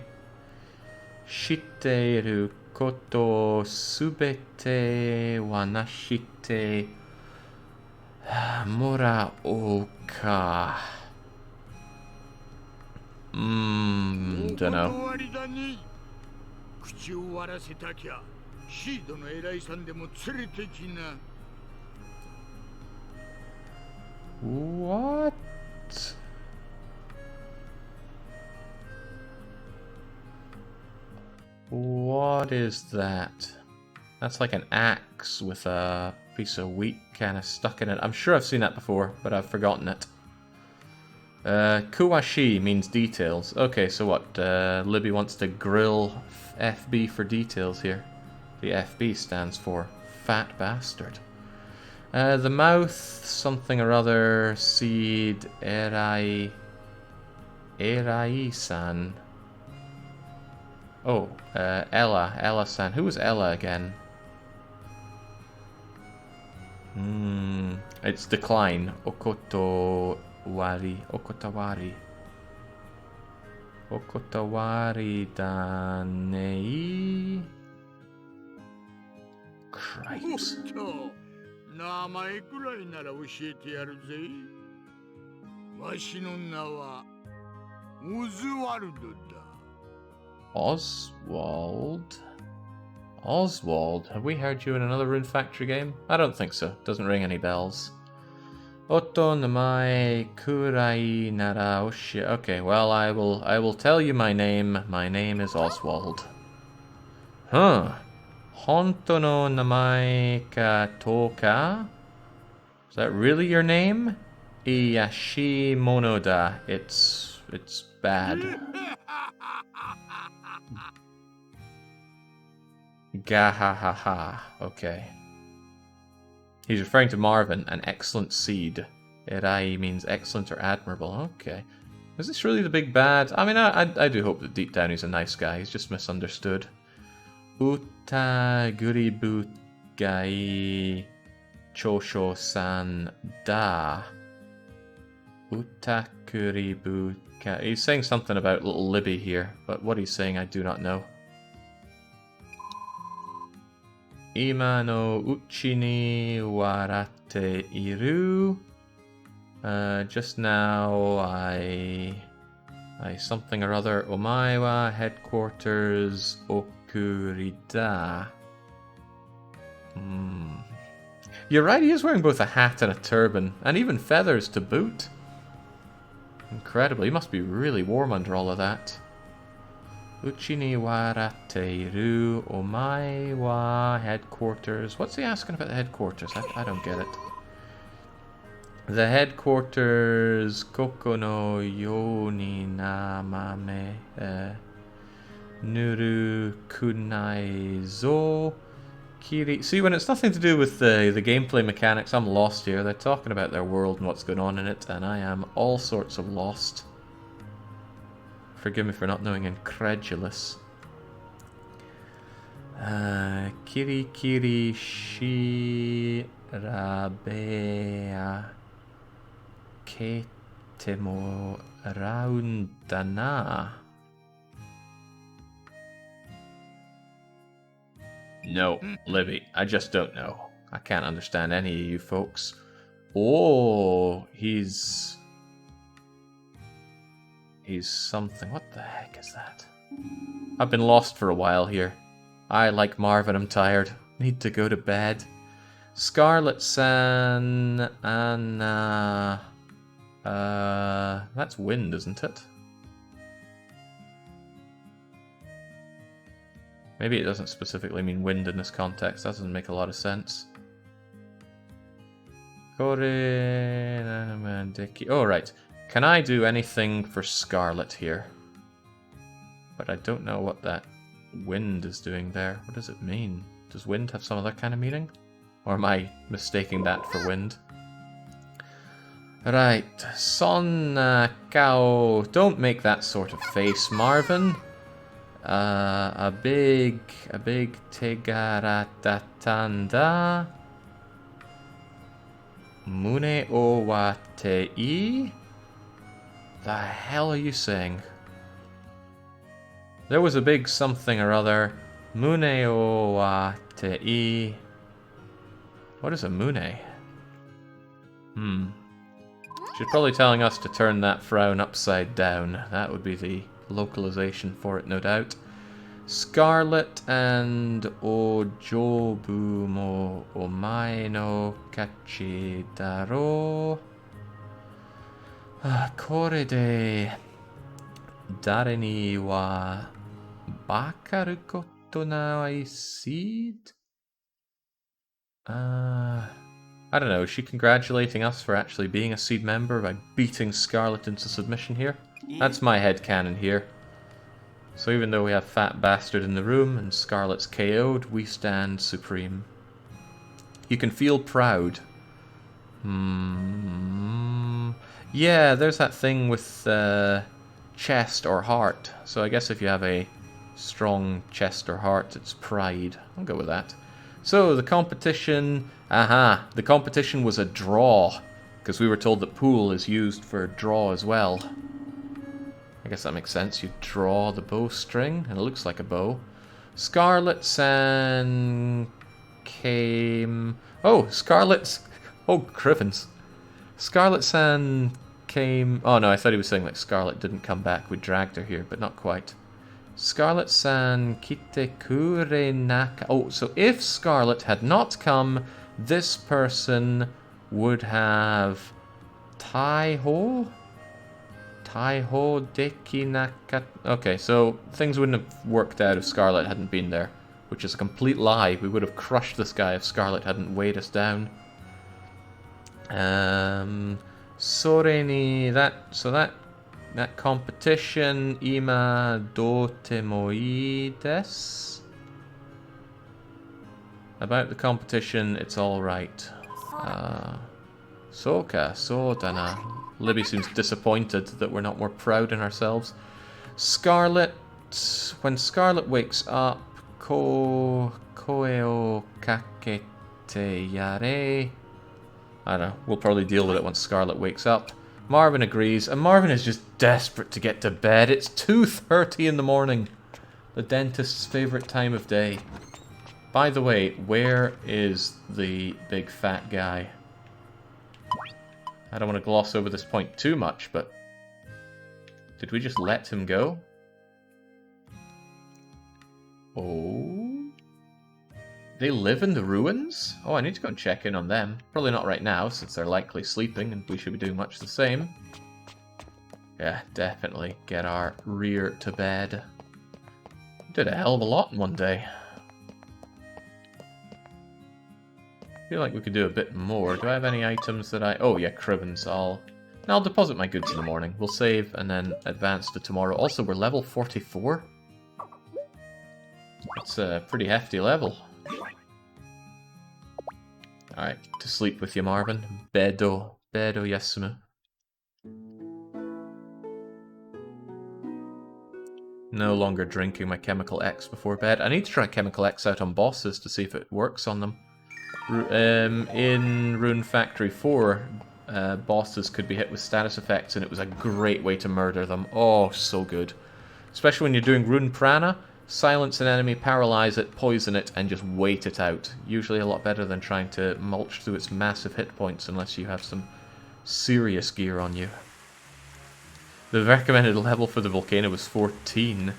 Shite iru koto subete wanashite mura oka. Dunno. What? What is that? That's like an axe with a piece of wheat kind of stuck in it. I'm sure I've seen that before, but I've forgotten it. Kuwashi means details. Okay, so what? Libby wants to grill FB for details here. The FB stands for fat bastard. The mouth, something or other, seed, Erai-san. Oh, Ella-san. Who was Ella again? It's decline. Okotawari. Okotawari danei. Cripes. Oswald? Oswald? Have we heard you in another Rune Factory game? I don't think so. Doesn't ring any bells. Oto namae kurai nara oshi. Okay, well I will tell you my name. My name is Oswald. Huh. Honto no namae ka toka? Is that really your name? Iyashi monoda. It's bad. Gahahaha. Okay. He's referring to Marvin, an excellent seed. Erai means excellent or admirable. Okay. Is this really the big bad? I mean, I do hope that deep down he's a nice guy. He's just misunderstood. Utaguribu gai chosho-san da. Utakuribu gai. He's saying something about little Libby here, but what he's saying I do not know. Ima no uchi ni waratte iru. Just now I something or other. Omae wa headquarters okurida. You're right, he is wearing both a hat and a turban, and even feathers to boot. Incredible, he must be really warm under all of that. Uchi ni waratte iru, omae wa headquarters. What's he asking about the headquarters? I don't get it. The headquarters, koko no yo ni namame, nuru kunai zo kiri. See, when it's nothing to do with the gameplay mechanics, I'm lost here. They're talking about their world and what's going on in it, and I am all sorts of lost. Forgive me for not knowing incredulous. Kiri kiri shirabea ketemo raundana. No, Libby, I just don't know. I can't understand any of you folks. Oh, he's something. What the heck is that? I've been lost for a while here. I, like Marvin, am tired. Need to go to bed. Scarlet-san, Anna. That's wind, isn't it? Maybe it doesn't specifically mean wind in this context. That doesn't make a lot of sense. Oh, right. Can I do anything for Scarlet here? But I don't know what that wind is doing there. What does it mean? Does wind have some other kind of meaning? Or am I mistaking that for wind? Right. Son Kao. Don't make that sort of face, Marvin. A big tegaratatanda. Mune o wa tei? The hell are you saying? There was a big something or other. Mune o wa tei. What is a mune? She's probably telling us to turn that frown upside down. That would be the localization for it, no doubt. Scarlet and Ojobu mo omae no kachidaro. Kore de dare ni wa bakaru koto na isid? I don't know, is she congratulating us for actually being a seed member by beating Scarlet into submission here? That's my headcanon here. So even though we have Fat Bastard in the room and Scarlet's KO'd, we stand supreme. You can feel proud. Yeah, there's that thing with chest or heart. So I guess if you have a strong chest or heart, it's pride. I'll go with that. So the competition... Aha! The competition was a draw. Because we were told that pool is used for draw as well. I guess that makes sense. You draw the bowstring, and it looks like a bow. Scarlet-san came... Oh, Scarlet's... Oh, Crivens. Scarlet-san came... Oh no, I thought he was saying like Scarlet didn't come back. We dragged her here, but not quite. Scarlet-san kite kure naka... Oh, so if Scarlet had not come, this person would have... Taiho? Taiho deki naka... Okay, so things wouldn't have worked out if Scarlet hadn't been there. Which is a complete lie. We would have crushed this guy if Scarlet hadn't weighed us down. Sore ni... That competition, ima dotemo ii desu. About the competition, it's alright. Soka, sodana. Libby seems disappointed that we're not more proud in ourselves. Scarlet, when Scarlet wakes up, koe o kakete yare. I don't know, we'll probably deal with it once Scarlet wakes up. Marvin agrees, and Marvin is just desperate to get to bed. It's 2:30 in the morning. The dentist's favourite time of day. By the way, where is the big fat guy? I don't want to gloss over this point too much, but... Did we just let him go? Oh... They live in the ruins? Oh, I need to go and check in on them. Probably not right now, since they're likely sleeping, and we should be doing much the same. Yeah, definitely get our rear to bed. Did a hell of a lot in one day. I feel like we could do a bit more. Do I have any items that I... Oh yeah, Crivens. I'll deposit my goods in the morning. We'll save and then advance to tomorrow. Also, we're level 44. That's a pretty hefty level. Alright, to sleep with you, Marvin. Bedo yasumu. No longer drinking my Chemical X before bed. I need to try Chemical X out on bosses to see if it works on them. In Rune Factory 4, bosses could be hit with status effects, and it was a great way to murder them. Oh, so good. Especially when you're doing Rune Prana. Silence an enemy, paralyze it, poison it, and just wait it out. Usually a lot better than trying to mulch through its massive hit points unless you have some serious gear on you. The recommended level for the volcano was 14.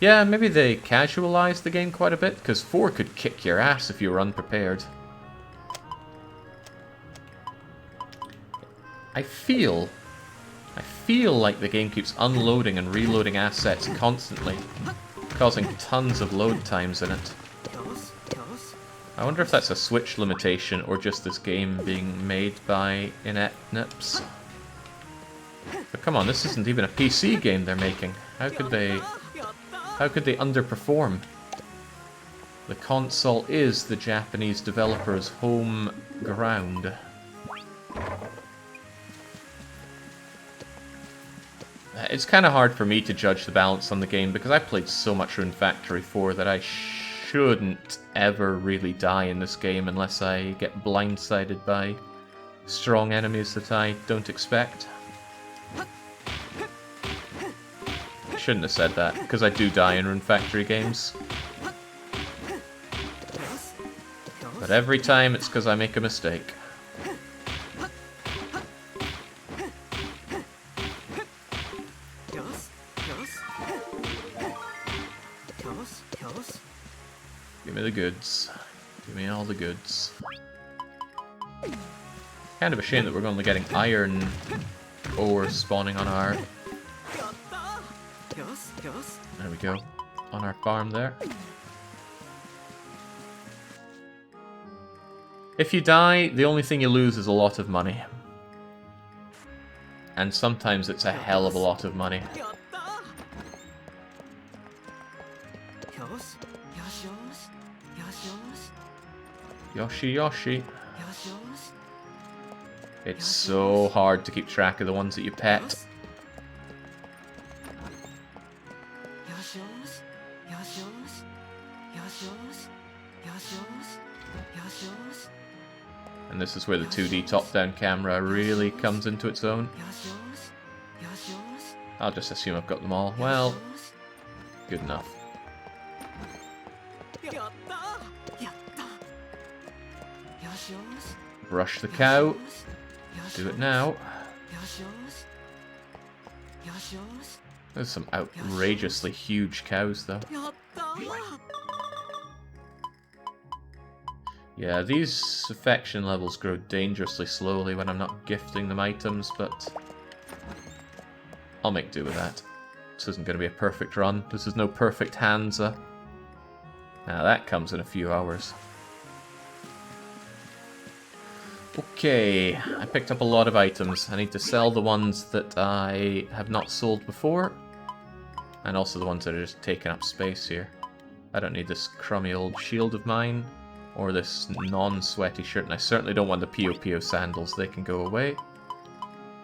Yeah, maybe they casualized the game quite a bit, because 4 could kick your ass if you were unprepared. I feel like the game keeps unloading and reloading assets constantly, causing tons of load times in it. I wonder if that's a Switch limitation or just this game being made by inept nips. But come on, this isn't even a PC game they're making. How could they underperform? The console is the Japanese developer's home ground. It's kind of hard for me to judge the balance on the game because I played so much Rune Factory 4 that I shouldn't ever really die in this game unless I get blindsided by strong enemies that I don't expect. I shouldn't have said that, because I do die in Rune Factory games. But every time it's because I make a mistake. Give me the goods. Give me all the goods. Kind of a shame that we're only getting iron ore spawning on our... There we go. On our farm there. If you die, the only thing you lose is a lot of money. And sometimes it's a hell of a lot of money. Yoshi, Yoshi. It's so hard to keep track of the ones that you pet. And this is where the 2D top-down camera really comes into its own. I'll just assume I've got them all. Well, good enough. Brush the cow. Do it now. There's some outrageously huge cows, though. Yeah, these affection levels grow dangerously slowly when I'm not gifting them items, but I'll make do with that. This isn't going to be a perfect run. This is no perfect Hansa. Now that comes in a few hours. Okay, I picked up a lot of items. I need to sell the ones that I have not sold before, and also the ones that are just taking up space here. I don't need this crummy old shield of mine, or this non-sweaty shirt, and I certainly don't want the P.O.P.O. sandals. They can go away.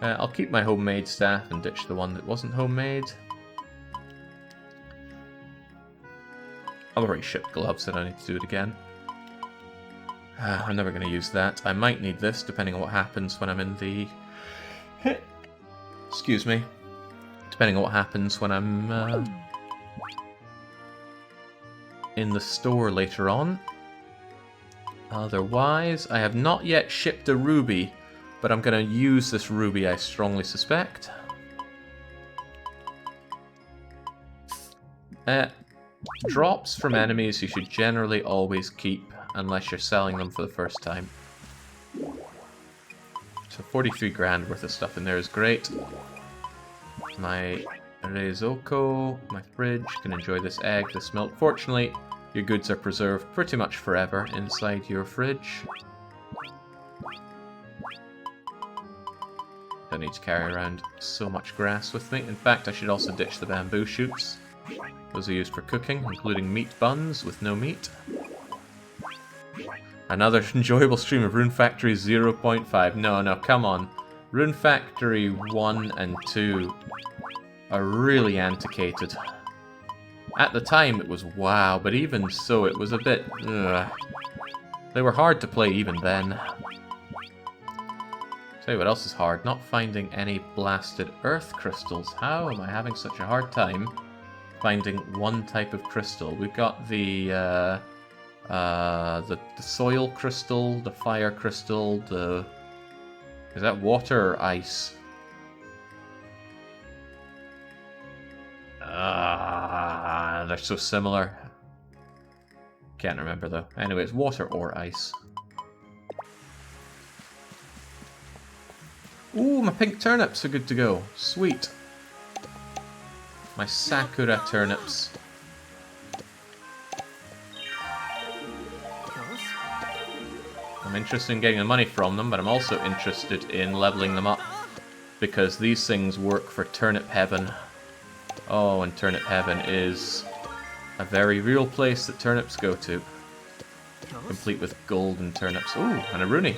I'll keep my homemade staff and ditch the one that wasn't homemade. I've already shipped gloves, and I need to do it again. I'm never going to use that. I might need this, depending on what happens when I'm in the... Excuse me. Depending on what happens when I'm in the store later on. Otherwise, I have not yet shipped a ruby, but I'm going to use this ruby, I strongly suspect. Drops from enemies you should generally always keep, unless you're selling them for the first time. So 43 grand worth of stuff in there is great. My Reizoko, my fridge, can enjoy this egg, this milk. Fortunately, your goods are preserved pretty much forever inside your fridge. Don't need to carry around so much grass with me. In fact, I should also ditch the bamboo shoots. Those are used for cooking, including meat buns with no meat. Another enjoyable stream of Rune Factory 0.5. No, come on. Rune Factory 1 and 2 are really antiquated. At the time it was wow, but even so it was a bit... ugh. They were hard to play even then. Tell you what else is hard, not finding any blasted earth crystals. How am I having such a hard time finding one type of crystal? We've got the soil crystal, the fire crystal, the... Is that water or ice? They're so similar. Can't remember though. Anyway, it's water or ice. Ooh, my pink turnips are good to go. Sweet. My sakura turnips. I'm interested in getting the money from them, but I'm also interested in leveling them up, because these things work for turnip heaven. Oh, and turnip heaven is a very real place that turnips go to. Complete with golden turnips. Ooh, and a Rune.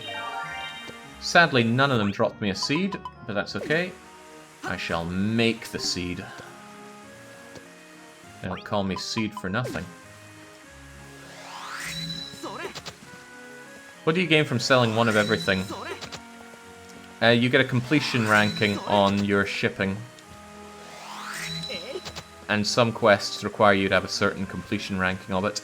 Sadly, none of them dropped me a seed, but that's okay. I shall make the seed. They don't call me seed for nothing. What do you gain from selling one of everything? You get a completion ranking on your shipping. And some quests require you to have a certain completion ranking of it.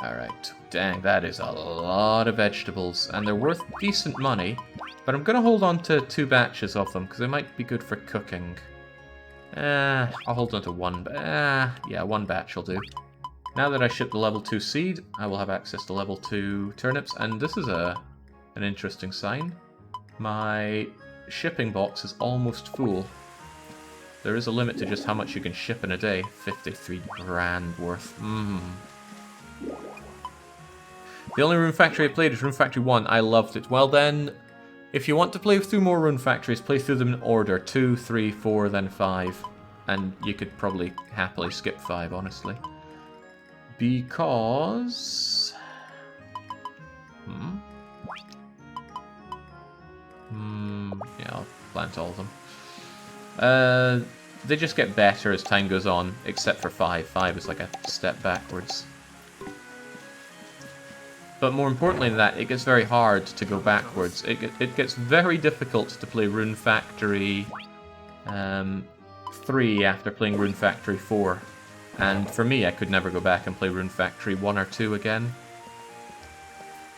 Alright, dang, that is a lot of vegetables. And they're worth decent money. But I'm going to hold on to 2 batches of them, because they might be good for cooking. I'll hold on to one. Yeah, one batch will do. Now that I ship the level 2 seed, I will have access to level 2 turnips, and this is an interesting sign. My shipping box is almost full. There is a limit to just how much you can ship in a day. 53 grand worth. The only Rune Factory I played is Rune Factory 1. I loved it. Well then, if you want to play through more Rune Factories, play through them in order. 2, 3, 4, then 5. And you could probably happily skip 5, honestly. Because... yeah, I'll plant all of them. They just get better as time goes on, except for 5. 5 is like a step backwards. But more importantly than that, it gets very hard to go backwards. It gets very difficult to play Rune Factory 3 after playing Rune Factory 4. And for me, I could never go back and play Rune Factory 1 or 2 again.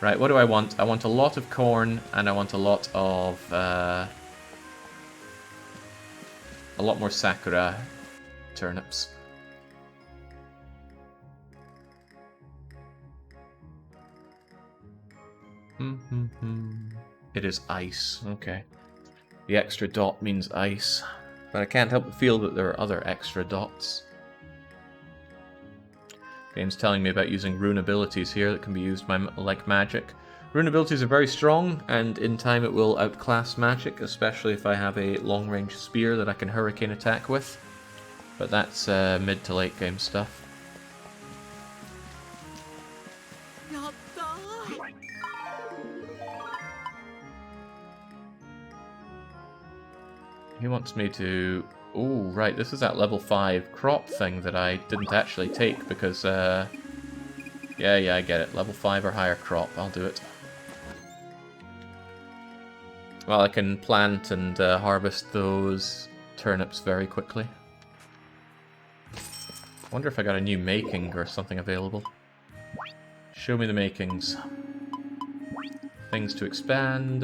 Right, what do I want? I want a lot of corn, and I want a lot of... a lot more Sakura turnips. It is ice. Okay. The extra dot means ice. But I can't help but feel that there are other extra dots. Game's telling me about using rune abilities here that can be used like magic. Rune abilities are very strong, and in time it will outclass magic, especially if I have a long-range spear that I can hurricane attack with. But that's mid to late game stuff. He wants me to... Oh, right, this is that level 5 crop thing that I didn't actually take because... Yeah, I get it. Level 5 or higher crop. I'll do it. Well, I can plant and harvest those turnips very quickly. I wonder if I got a new making or something available. Show me the makings. Things to expand.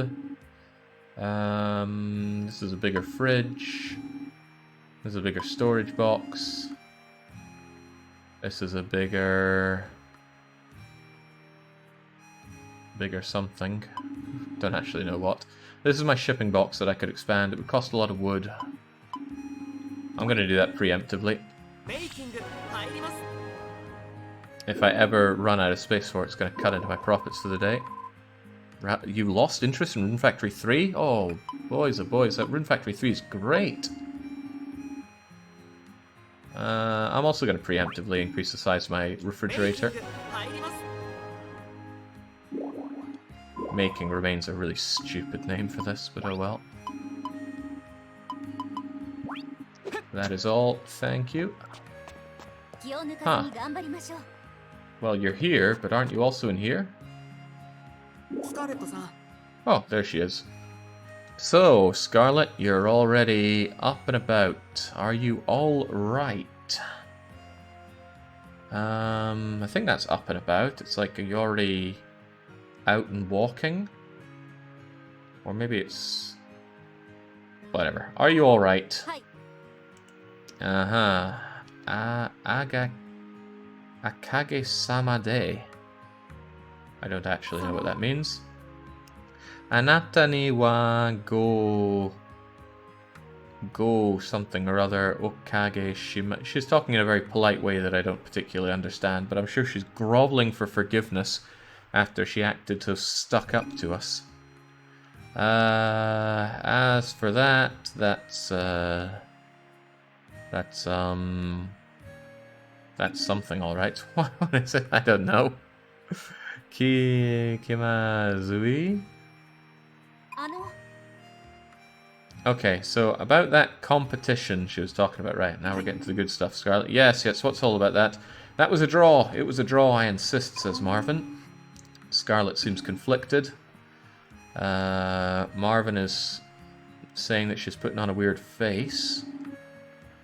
This is a bigger fridge. This is a bigger storage box. This is a bigger something. Don't actually know what. This is my shipping box that I could expand. It would cost a lot of wood. I'm going to do that preemptively. If I ever run out of space for it, it's going to cut into my profits for the day. You lost interest in Rune Factory 3? Oh, boys, that Rune Factory 3 is great. I'm also going to preemptively increase the size of my refrigerator. Making remains a really stupid name for this, but oh well. That is all, thank you. Huh. Well, you're here, but aren't you also in here? Oh, there she is. So, Scarlet, you're already up and about. Are you all right? I think that's up and about. It's like, are you already out and walking? Or maybe it's... whatever. Are you all right? Akage-sama de. I don't actually know what that means. Anata ni wa go something or other okage shima. She's talking in a very polite way that I don't particularly understand, but I'm sure she's groveling for forgiveness after she acted so stuck up to us. As for that, that's something, all right. What is it? I don't know. Kimazui? Okay, so about that competition she was talking about, right, now we're getting to the good stuff, Scarlet. Yes, what's all about that? That was a draw. It was a draw, I insist, says Marvin. Scarlet seems conflicted. Marvin is saying that she's putting on a weird face.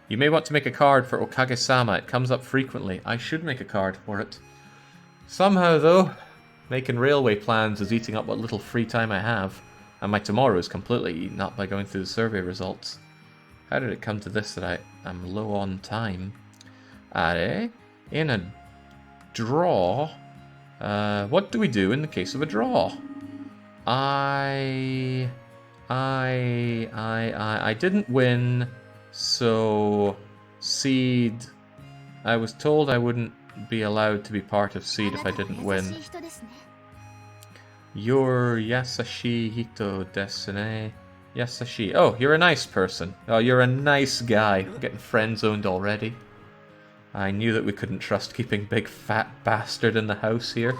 You may want to make a card for Okage-sama. It comes up frequently. I should make a card for it. Somehow, though, making railway plans is eating up what little free time I have. And my tomorrow is completely eaten up by going through the survey results. How did it come to this that I'm low on time? Are in a draw. What do we do in the case of a draw? I didn't win, so Seed. I was told I wouldn't be allowed to be part of Seed if I didn't win. You're Yasashi Hito desune. Yasashi. Oh, you're a nice person. Oh, you're a nice guy. I'm getting friend-zoned already. I knew that we couldn't trust keeping big fat bastard in the house here.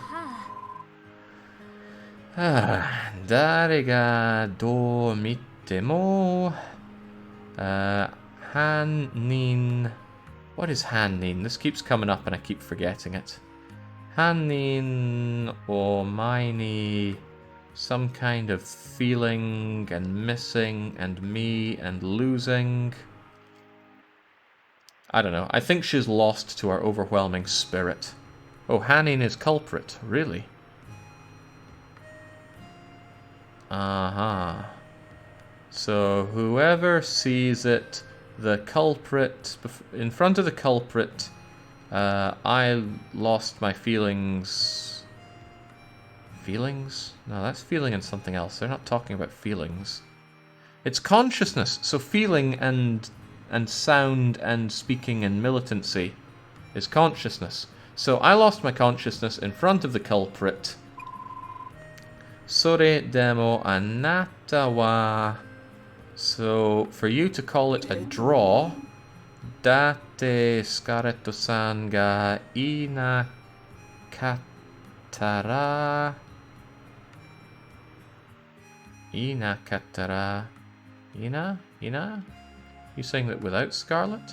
Dare ga do mite mo. Hannin. What is Hannin? This keeps coming up and I keep forgetting it. Hannin o maini. Some kind of feeling and missing and me and losing. I don't know. I think she's lost to our overwhelming spirit. Oh, Hannin is culprit. Really? Uh-huh. So whoever sees it, the culprit, in front of the culprit, I lost my feelings. Feelings? No, that's feeling and something else. They're not talking about feelings. It's consciousness. So feeling and sound and speaking and militancy is consciousness. So I lost my consciousness in front of the culprit. Sore demo anata wa. So for you to call it a draw, date Scarlet-san ga inakatara. Inakatara. Ina? You saying that without Scarlet?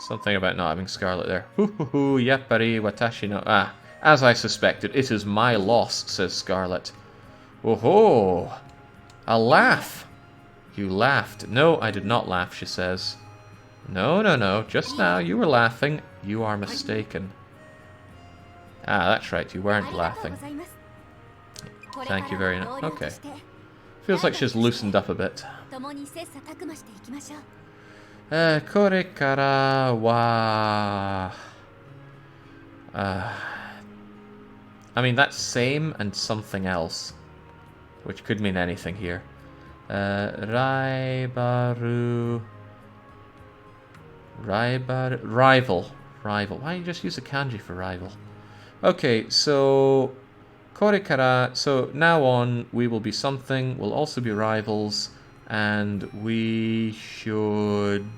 Something about not having Scarlet there. Huhuhu, yappari, watashi no... Ah, as I suspected, it is my loss, says Scarlet. Oh-ho! A laugh! You laughed. No, I did not laugh, she says. No. Just now, you were laughing. You are mistaken. Ah, that's right, you weren't laughing. Thank you very much. Okay. Feels like she's loosened up a bit. Kore kara wa... I mean, that's same and something else. Which could mean anything here. Rival. Why don't you just use a kanji for rival? Okay, so... Korekara, so now on, we will be something, we'll also be rivals, and we should...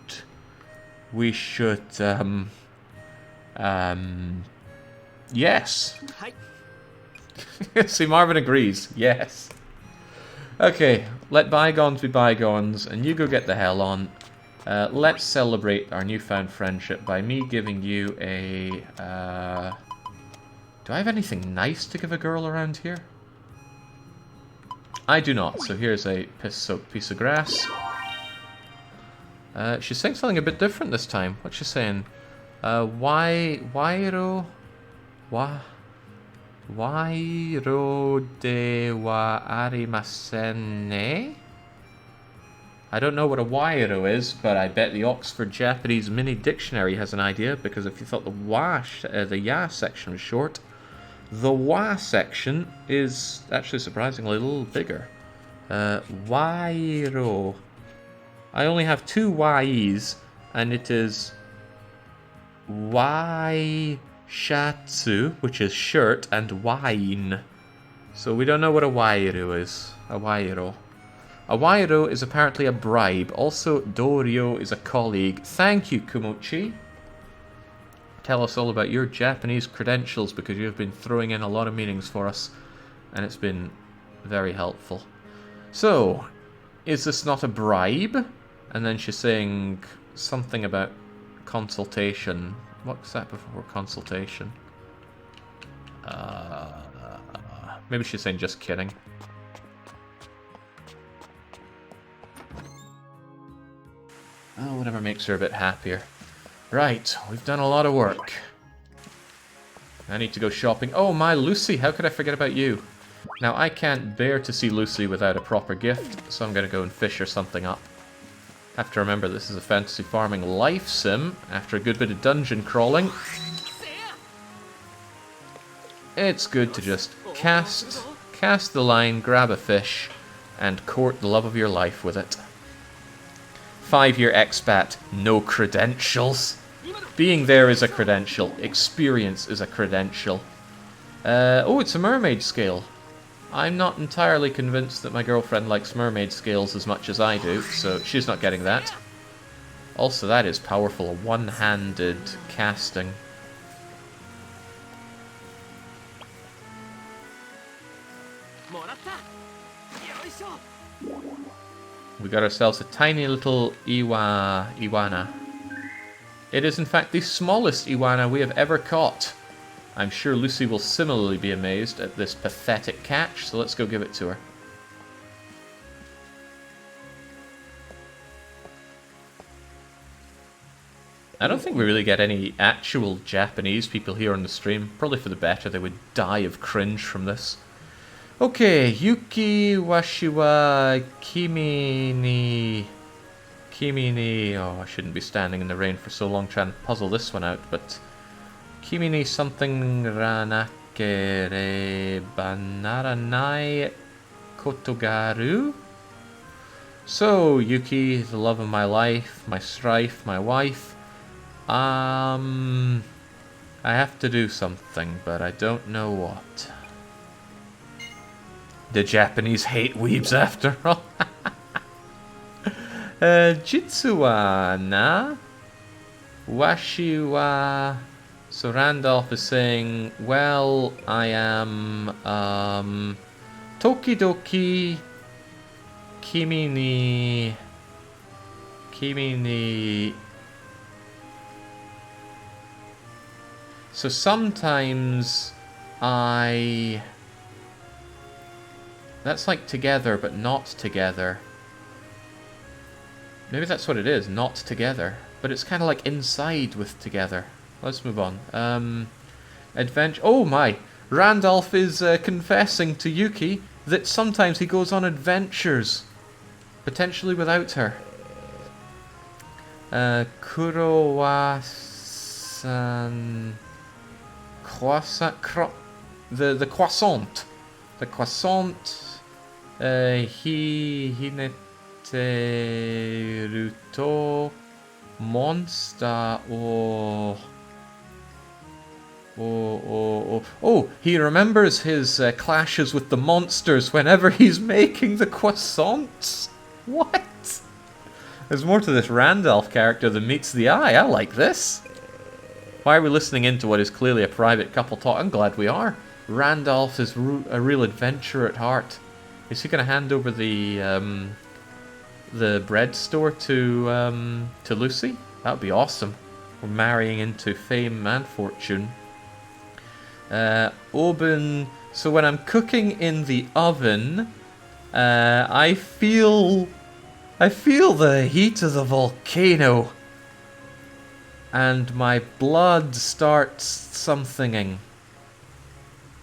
Yes! See, Marvin agrees. Yes. Okay, let bygones be bygones, and you go get the hell on. Let's celebrate our newfound friendship by me giving you a... Do I have anything nice to give a girl around here? I do not, so here's a piss-soaked piece of grass. She's saying something a bit different this time. What's she saying? Wairo de wa arimasen ne? I don't know what a wairo is, but I bet the Oxford Japanese Mini Dictionary has an idea, because if you thought the ya section was short, the wa section is actually surprisingly a little bigger. Wairo. I only have two y's, and it is waishatsu, which is shirt, and wine. So we don't know what a wairo is. A wairo. A wairo is apparently a bribe. Also, dorio is a colleague. Thank you, Kumochi. Tell us all about your Japanese credentials, because you have been throwing in a lot of meanings for us, and it's been very helpful. So, is this not a bribe? And then she's saying something about consultation. What's that before consultation? Maybe she's saying just kidding. Oh, whatever makes her a bit happier. Right, we've done a lot of work. I need to go shopping. Oh, my Lucy, how could I forget about you? Now, I can't bear to see Lucy without a proper gift, so I'm going to go and fish her something up. Have to remember this is a fantasy farming life sim. After a good bit of dungeon crawling, it's good to just cast the line, grab a fish, and court the love of your life with it. 5-year expat, no credentials. Being there is a credential. Experience is a credential. Oh, it's a mermaid scale. I'm not entirely convinced that my girlfriend likes mermaid scales as much as I do, so she's not getting that. Also, that is powerful, a one-handed casting. We got ourselves a tiny little Iwana. It is in fact the smallest Iwana we have ever caught. I'm sure Lucy will similarly be amazed at this pathetic catch, so let's go give it to her. I don't think we really get any actual Japanese people here on the stream. Probably for the better, they would die of cringe from this. Okay, Yuki Washiwa Kimi ni... Oh, I shouldn't be standing in the rain for so long trying to puzzle this one out, but... Kimi ni something ranakere banaranai kotogaru? So, Yuki, the love of my life, my strife, my wife. I have to do something, but I don't know what. The Japanese hate weebs after all. Jitsu wa na? Washi wa... So Randolph is saying, well, I am, Tokidoki Kimi ni... So sometimes I... That's like together, but not together. Maybe that's what it is, not together. But it's kind of like inside with together. Let's move on. Adventure... Oh my! Randolph is confessing to Yuki that sometimes he goes on adventures. Potentially without her. Kurowasan... Croissant... The croissant. The croissant... Hineteruto... Monster... Oh, he remembers his clashes with the monsters whenever he's making the croissants. What? There's more to this Randolph character than meets the eye. I like this. Why are we listening into what is clearly a private couple talk? I'm glad we are. Randolph is a real adventurer at heart. Is he going to hand over the bread store to Lucy? That would be awesome. We're marrying into fame and fortune. Oben. So when I'm cooking in the oven, I feel the heat of the volcano, and my blood starts somethinging.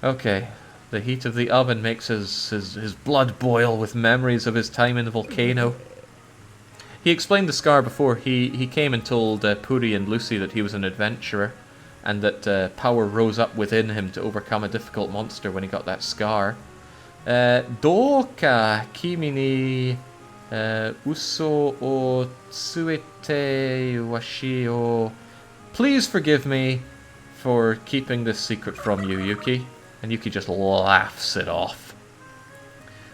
Okay, the heat of the oven makes his blood boil with memories of his time in the volcano. He explained the scar before. He came and told Puri and Lucy that he was an adventurer, and that power rose up within him to overcome a difficult monster when he got that scar. Doka kimi ni uso o tsuete washi o... Please forgive me for keeping this secret from you, Yuki. And Yuki just laughs it off.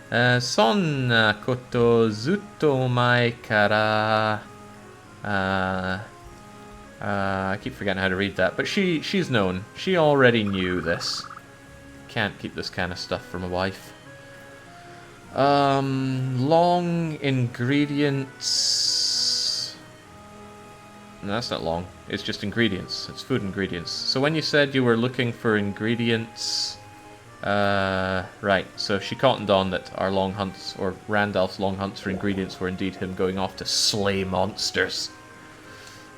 Sonna koto zutto mai kara... I keep forgetting how to read that, but she's known. She already knew this. Can't keep this kind of stuff from a wife. Long ingredients... No, that's not long. It's just ingredients. It's food ingredients. So when you said you were looking for ingredients... right, so she cottoned on that our long hunts, or Randolph's long hunts for ingredients were indeed him going off to slay monsters.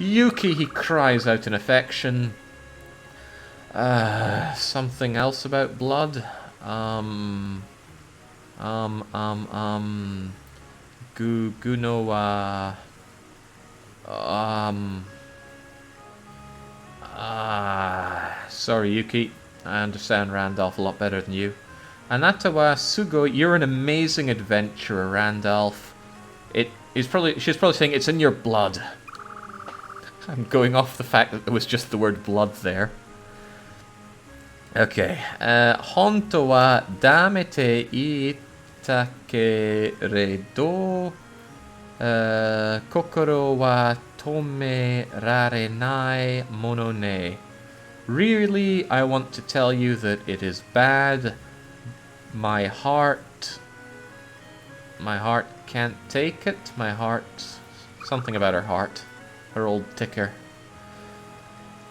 Yuki, he cries out in affection. Something else about blood? Gunoa. Sorry, Yuki. I understand Randolph a lot better than you. Anatawa Sugo, you're an amazing adventurer, Randolph. She's probably saying it's in your blood. I'm going off the fact that there was just the word blood there. Okay. Honto wa damete itakeredo. Kokoro wa tome rarenai mono ne. Really, I want to tell you that it is bad. My heart can't take it. My heart, something about her heart, her old ticker.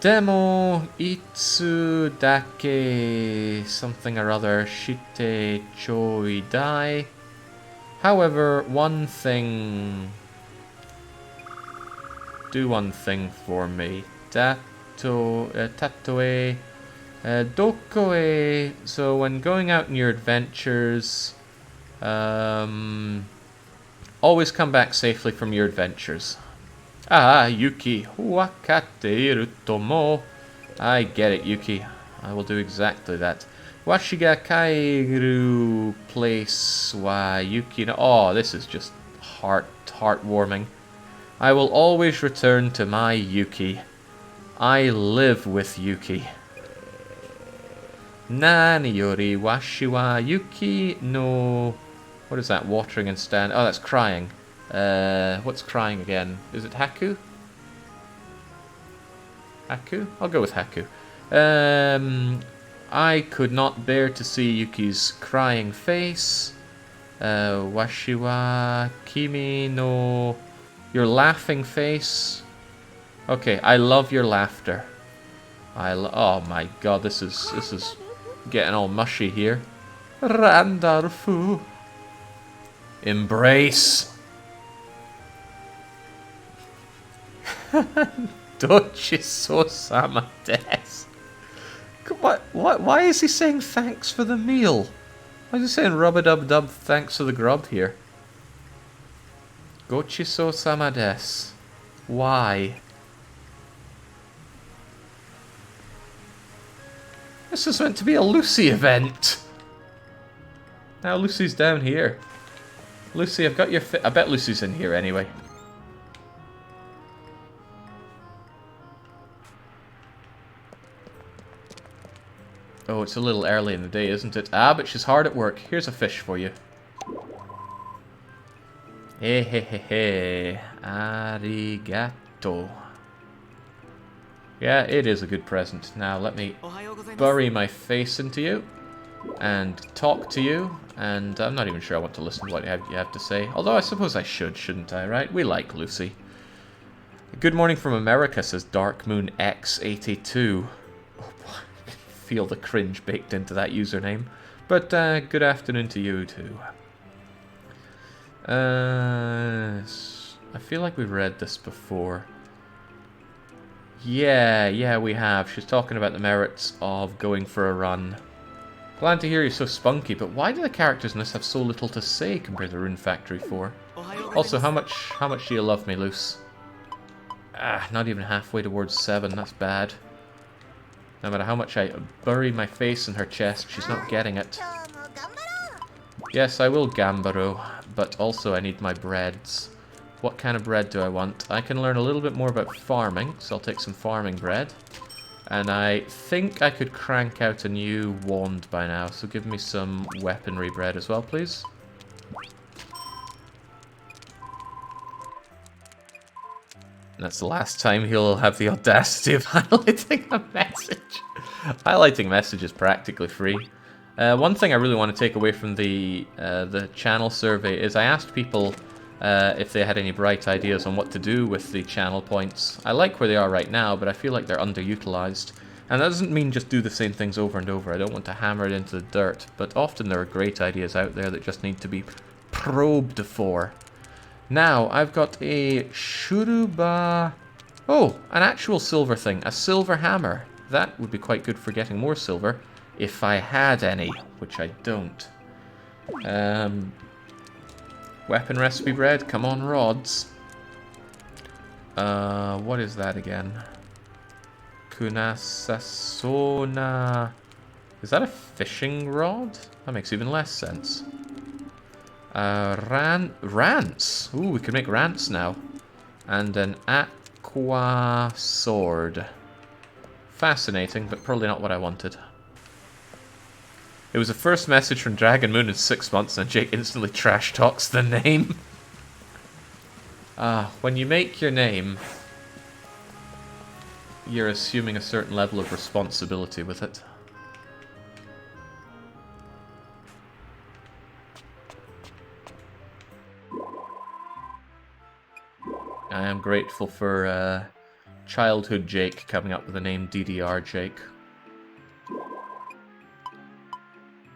Demo itsu dake something or other shite choi dai. However, do one thing for me. Tatoe dokoe. So when going out on your adventures, always come back safely from your adventures. Ah, Yuki. Wakateiru tomo. I get it, Yuki. I will do exactly that. Washiga kairu place wa Yuki no. Oh, this is just heartwarming. I will always return to my Yuki. I live with Yuki. Nani yori washi wa Yuki no. What is that? Watering and stand. Oh, that's crying. What's crying again? Is it Haku? Haku? I'll go with Haku. I could not bear to see Yuki's crying face. Washiwa kimi no. Your laughing face. Okay, I love your laughter. Oh my god, this is getting all mushy here. Randolphu. Embrace. Dochiso-sama des. What? Why is he saying thanks for the meal? Why is he saying rub-a-dub-dub thanks for the grub here? Gochiso-sama des. Why? This is meant to be a Lucy event. Now Lucy's down here. Lucy, I've got your I bet Lucy's in here anyway. Oh, it's a little early in the day, isn't it? Ah, but she's hard at work. Here's a fish for you. Hey, hey, hey, hey. Arigato. Yeah, it is a good present. Now, let me bury my face into you and talk to you. And I'm not even sure I want to listen to what you have to say. Although I suppose I should, shouldn't I, right? We like Lucy. Good morning from America, says Dark Moon X82. Oh boy, I can feel the cringe baked into that username. But good afternoon to you too. I feel like we've read this before. Yeah, we have. She's talking about the merits of going for a run. Glad to hear you're so spunky, but why do the characters in this have so little to say compared to Rune Factory 4? Also, how much do you love me, Luce? Ah, not even halfway towards 7, that's bad. No matter how much I bury my face in her chest, she's not getting it. Yes, I will gambaro, but also I need my breads. What kind of bread do I want? I can learn a little bit more about farming, so I'll take some farming bread. And I think I could crank out a new wand by now, so give me some weaponry bread as well, please. And that's the last time he'll have the audacity of highlighting a message. Highlighting message is practically free. One thing I really want to take away from the channel survey is I asked people if they had any bright ideas on what to do with the channel points. I like where they are right now, but I feel like they're underutilized. And that doesn't mean just do the same things over and over. I don't want to hammer it into the dirt, but often there are great ideas out there that just need to be probed for. Now, I've got a Shuruba... Oh, an actual silver thing. A silver hammer. That would be quite good for getting more silver. If I had any, which I don't. Weapon recipe bread, come on rods. What is that again? Kunasasona. Is that a fishing rod? That makes even less sense. Rants. Ooh, we can make rants now. And an aqua sword. Fascinating, but probably not what I wanted. It was the first message from Dragon Moon in 6 months, and Jake instantly trash talks the name. When you make your name, you're assuming a certain level of responsibility with it. I am grateful for childhood Jake coming up with the name DDR Jake.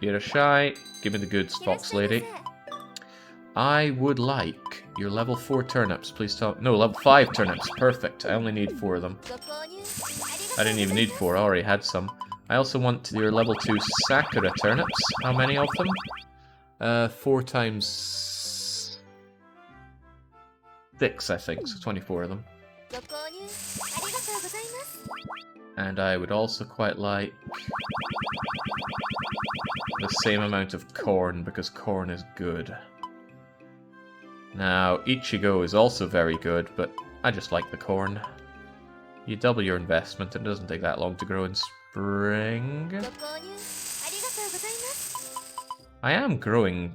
You're shy. Give me the goods, Fox Lady. I would like your level 4 turnips. Please tell... No, level 5 turnips. Perfect. I only need 4 of them. I didn't even need 4. I already had some. I also want your level 2 Sakura turnips. How many of them? 4 times 6, I think. So 24 of them. And I would also quite like the same amount of corn, because corn is good. Now, Ichigo is also very good, but I just like the corn. You double your investment, and it doesn't take that long to grow in spring. I am growing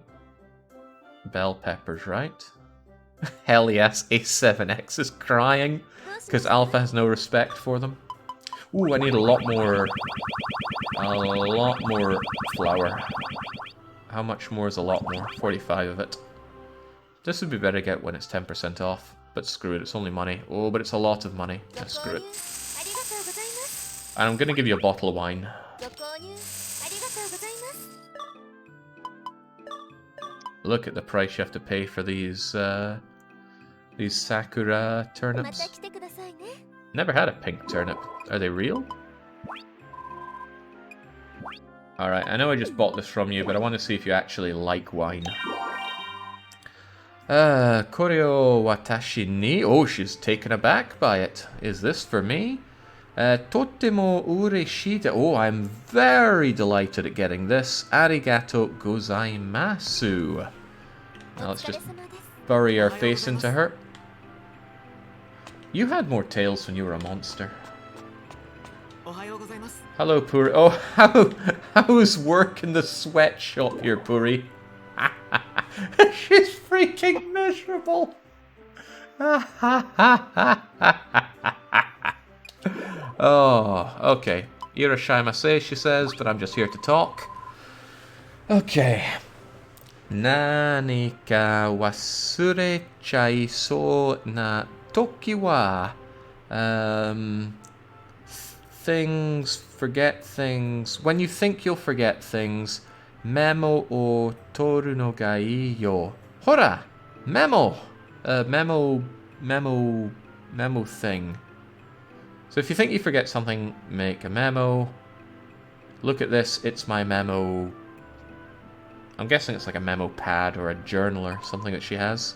bell peppers, right? Hell yes, A7X is crying, because Alpha has no respect for them. Ooh, I need a lot more flour. How much more is a lot more? 45 of it. This would be better to get when it's 10% off, but screw it, it's only money. Oh, but it's a lot of money. Screw it. And I'm gonna give you a bottle of wine. Look at the price you have to pay for these Sakura turnips. Never had a pink turnip. Are they real? Alright, I know I just bought this from you, but I want to see if you actually like wine. Koryo watashi ni... Oh, she's taken aback by it. Is this for me? Totemo ureshita... Oh, I'm very delighted at getting this. Arigato gozaimasu. Now let's just bury our face into her. You had more tails when you were a monster. Hello, Puri. Oh, how's work in the sweatshop here, Puri? She's freaking miserable. Oh, okay. Irashaimase, she says, but I'm just here to talk. Okay. Nani ka wasure chaiso na toki wa. Things, forget things. When you think you'll forget things, memo o toru no ga ii yo. Hora! Memo! Memo thing. So if you think you forget something, make a memo. Look at this, it's my memo. I'm guessing it's like a memo pad or a journal or something that she has.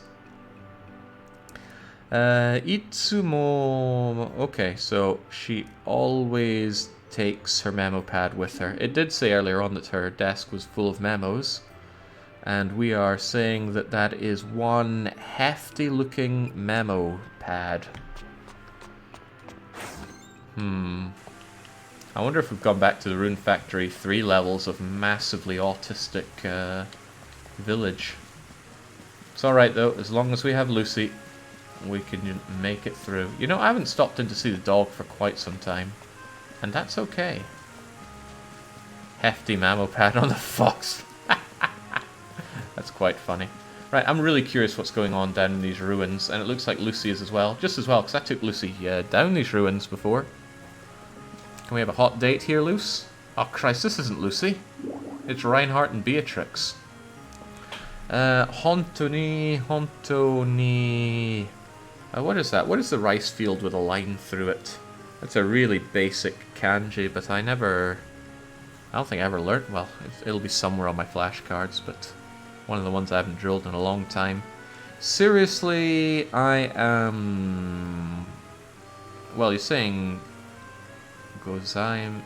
Itsumo... Okay, so she always takes her memo pad with her. It did say earlier on that her desk was full of memos. And we are saying that that is one hefty looking memo pad. I wonder if we've gone back to the Rune Factory 3 levels of massively autistic village. It's alright though, as long as we have Lucy, we can make it through. You know, I haven't stopped in to see the dog for quite some time. And that's okay. Hefty mammo pad on the fox. That's quite funny. Right, I'm really curious what's going on down in these ruins. And it looks like Lucy is as well. Just as well, because I took Lucy down these ruins before. Can we have a hot date here, Luce? Oh Christ, this isn't Lucy. It's Reinhardt and Beatrix. Hontoni. What is that? What is the rice field with a line through it? That's a really basic kanji, but I never I don't think I ever learned. Well, it'll be somewhere on my flashcards, but one of the ones I haven't drilled in a long time. Seriously, I am... Well, you're saying... Gozaimasen?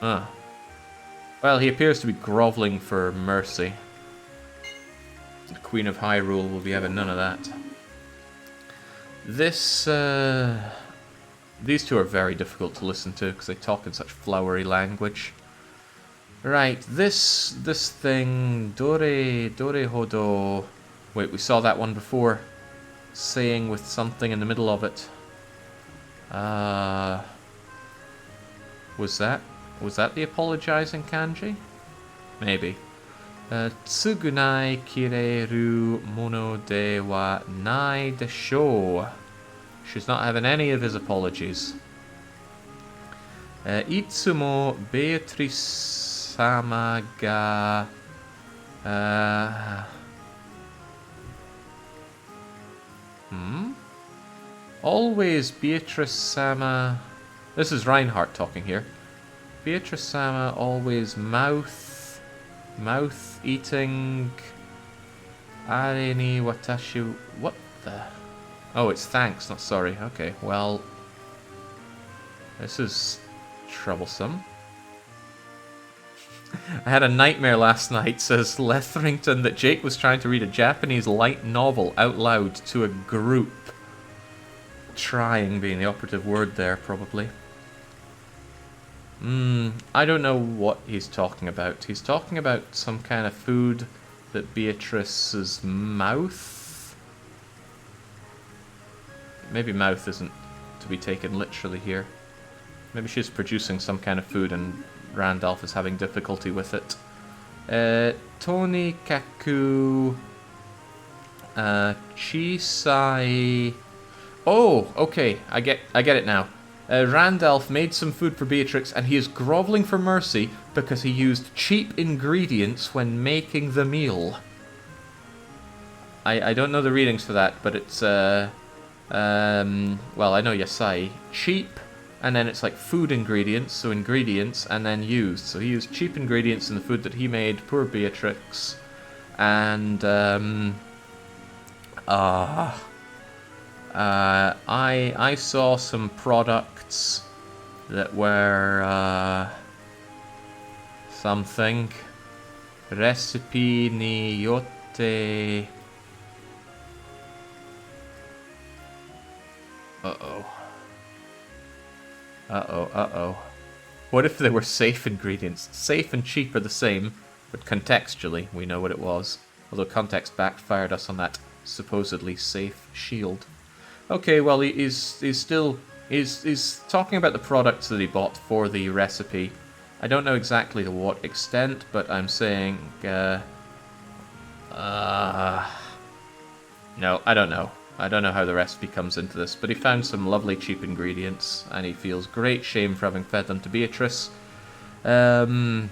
Well, he appears to be groveling for mercy. The Queen of Hyrule will be having none of that. This, these two are very difficult to listen to because they talk in such flowery language. Right, this thing, Dore Hodo... Wait, we saw that one before. Saying with something in the middle of it. Was that the apologizing kanji? Maybe. Tsugunai kireru mono de wa nai desho. She's not having any of his apologies. Itsumo Beatrice sama ga... Always Beatrice sama... This is Reinhardt talking here. Beatrice sama always mouth eating. Are ni watashi... What the... Oh, it's thanks, not sorry. Okay, well... This is troublesome. I had a nightmare last night, says Letherington, that Jake was trying to read a Japanese light novel out loud to a group. Trying being the operative word there, probably. I don't know what he's talking about. He's talking about some kind of food that Beatrice's mouth... Maybe mouth isn't to be taken literally here. Maybe she's producing some kind of food and Randolph is having difficulty with it. Tonikaku... Chisai... Oh, okay, I get it now. Randolph made some food for Beatrix and he is groveling for mercy because he used cheap ingredients when making the meal. I don't know the readings for that, but it's, well, I know yasai. Cheap, and then it's like food ingredients, so ingredients, and then used. So he used cheap ingredients in the food that he made, poor Beatrix. And, I saw some products that were something. Recipe ni yotte. Uh-oh. What if they were safe ingredients? Safe and cheap are the same, but contextually we know what it was. Although context backfired us on that supposedly safe shield. Okay, well he's talking about the products that he bought for the recipe. I don't know exactly to what extent, but I'm saying no, I don't know. I don't know how the recipe comes into this, but he found some lovely cheap ingredients, and he feels great shame for having fed them to Beatrice. Semete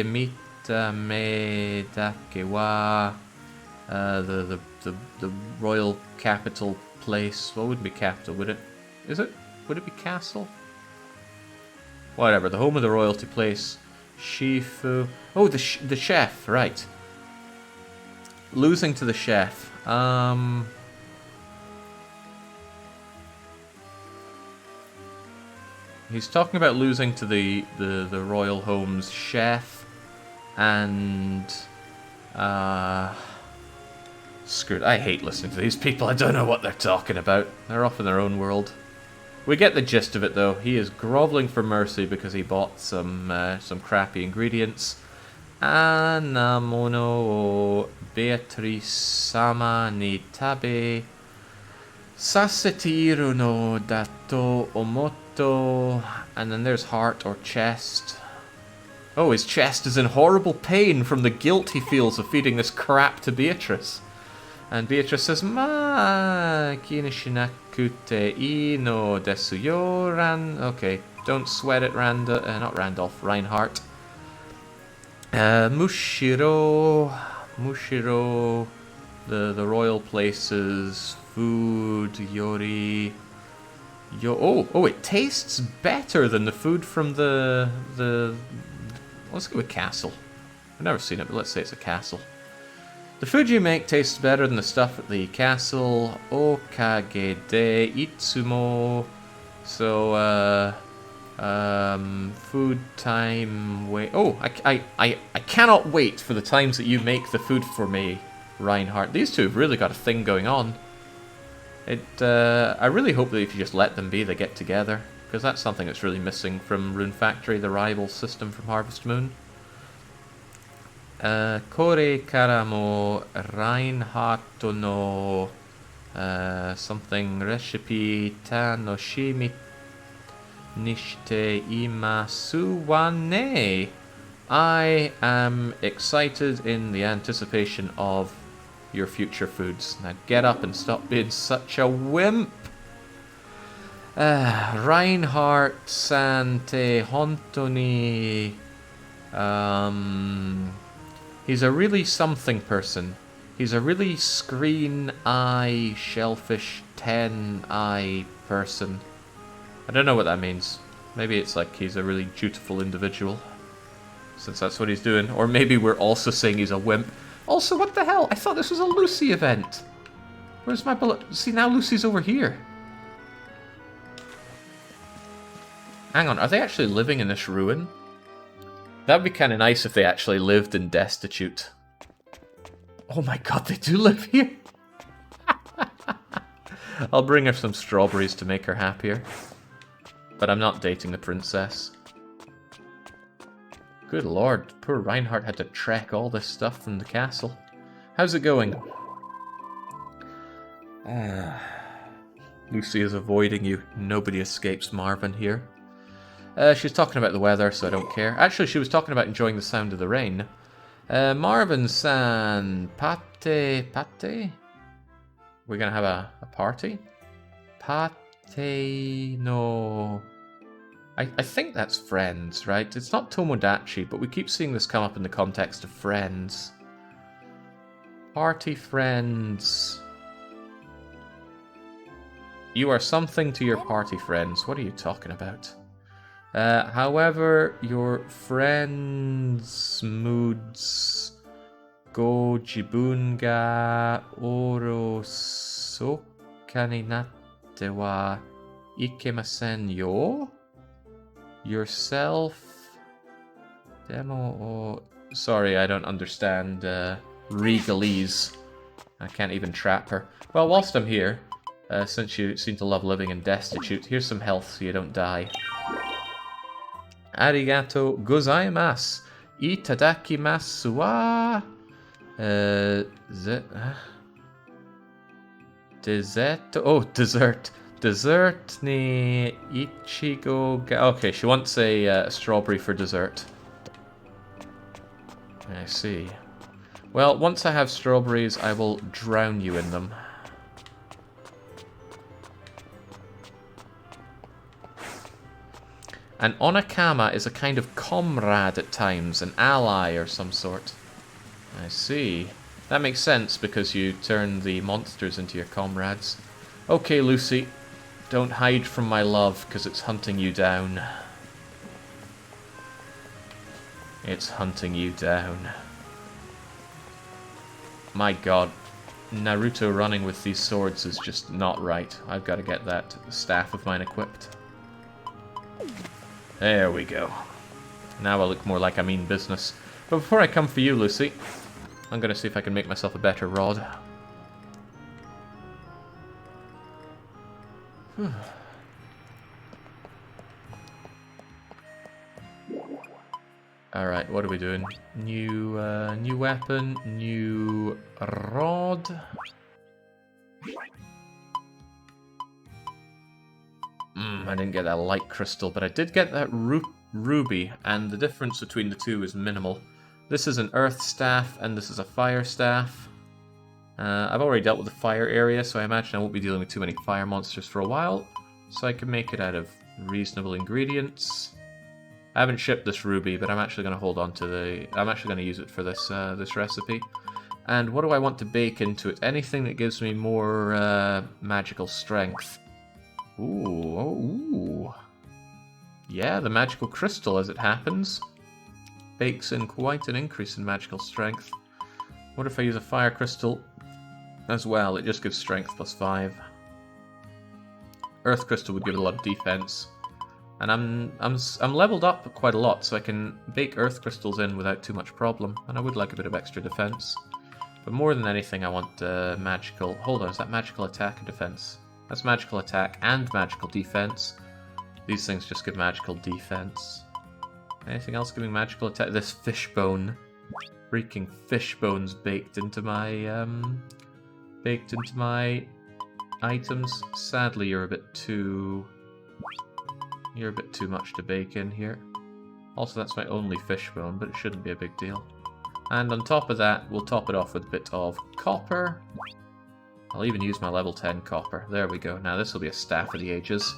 mita me dakewa. The royal capital place. What would be capital? Would it? Is it? Would it be castle? Whatever. The home of the royalty place. Shifu. Oh, the chef. Right. Losing to the chef. He's talking about losing to the royal home's chef, and screwed. I hate listening to these people. I don't know what they're talking about. They're off in their own world. We get the gist of it, though. He is groveling for mercy because he bought some crappy ingredients. Anamono Beatrice sama ni tabe sasetiru no dato omoto. And then there's heart or chest. Oh, his chest is in horrible pain from the guilt he feels of feeding this crap to Beatrice. And Beatrice says, Ma kinishinakute ino desu yo ran. Okay, don't sweat it, not Randolph, Reinhardt. Mushiro, the royal places, food, yori. Oh, it tastes better than the food from the... Let's go with castle. I've never seen it, but let's say it's a castle. The food you make tastes better than the stuff at the castle. Okage de Itsumo. So, food time wait. Oh, I cannot wait for the times that you make the food for me, Reinhardt. These two have really got a thing going on. I really hope that if you just let them be, they get together, because that's something that's really missing from Rune Factory, the rival system from Harvest Moon. Kore karamo Reinhardt no something recipe tanoshimi nishite imasu wa ne. I am excited in the anticipation of your future foods. Now get up and stop being such a wimp. Reinhardt Sante Hontoni. He's a really something person. He's a really screen eye, shellfish, 10 eye person. I don't know what that means. Maybe it's like he's a really dutiful individual, since that's what he's doing. Or maybe we're also saying he's a wimp. Also, what the hell? I thought this was a Lucy event. Where's my bullet? See, now Lucy's over here. Hang on, are they actually living in this ruin? That would be kind of nice if they actually lived in Destitute. Oh my god, they do live here? I'll bring her some strawberries to make her happier. But I'm not dating the princess. Good lord, poor Reinhardt had to trek all this stuff from the castle. How's it going? Lucy is avoiding you. Nobody escapes Marvin here. She's talking about the weather, so I don't care. Actually, she was talking about enjoying the sound of the rain. Marvin-san, pate? We're gonna have a party? Pate no... I think that's friends, right? It's not Tomodachi, but we keep seeing this come up in the context of friends. Party friends. You are something to your party friends. What are you talking about? However, your friends' moods go jibun ga orosoka ni natte wa ikemasen yo? Yourself? Demo? Sorry, I don't understand regalese. I can't even trap her. Well, whilst I'm here, since you seem to love living in Destitute, here's some health so you don't die. Arigato gozaimasu. Itadakimasu wa... Dessert? Oh, dessert. Dessert ni ichigo ga... Okay, she wants a strawberry for dessert. I see. Well, once I have strawberries, I will drown you in them. An onakama is a kind of comrade at times, an ally or some sort. I see. That makes sense because you turn the monsters into your comrades. Okay, Lucy. Don't hide from my love because it's hunting you down. It's hunting you down. My god. Naruto running with these swords is just not right. I've got to get that staff of mine equipped. There we go. Now I look more like I mean business. But before I come for you, Lucy, I'm going to see if I can make myself a better rod. Alright, what are we doing? New weapon, new rod. I didn't get that light crystal, but I did get that ruby, and the difference between the two is minimal. This is an earth staff, and this is a fire staff. I've already dealt with the fire area, so I imagine I won't be dealing with too many fire monsters for a while. So I can make it out of reasonable ingredients. I haven't shipped this ruby, but I'm actually going to hold on to the... I'm actually going to use it for this this recipe. And what do I want to bake into it? Anything that gives me more magical strength. Ooh, oh, ooh. Yeah, the magical crystal, as it happens, bakes in quite an increase in magical strength. What if I use a fire crystal as well? It just gives strength plus 5. Earth crystal would give it a lot of defense. And I'm leveled up quite a lot, so I can bake earth crystals in without too much problem. And I would like a bit of extra defense. But more than anything, I want magical... Hold on, is that magical attack or defense? That's magical attack and magical defense. These things just give magical defense. Anything else giving magical attack? This fishbone. Freaking fishbones baked into my items. Sadly, you're a bit too much to bake in here. Also, that's my only fishbone, but it shouldn't be a big deal. And on top of that, we'll top it off with a bit of copper. I'll even use my level 10 copper. There we go. Now this will be a Staff of the Ages.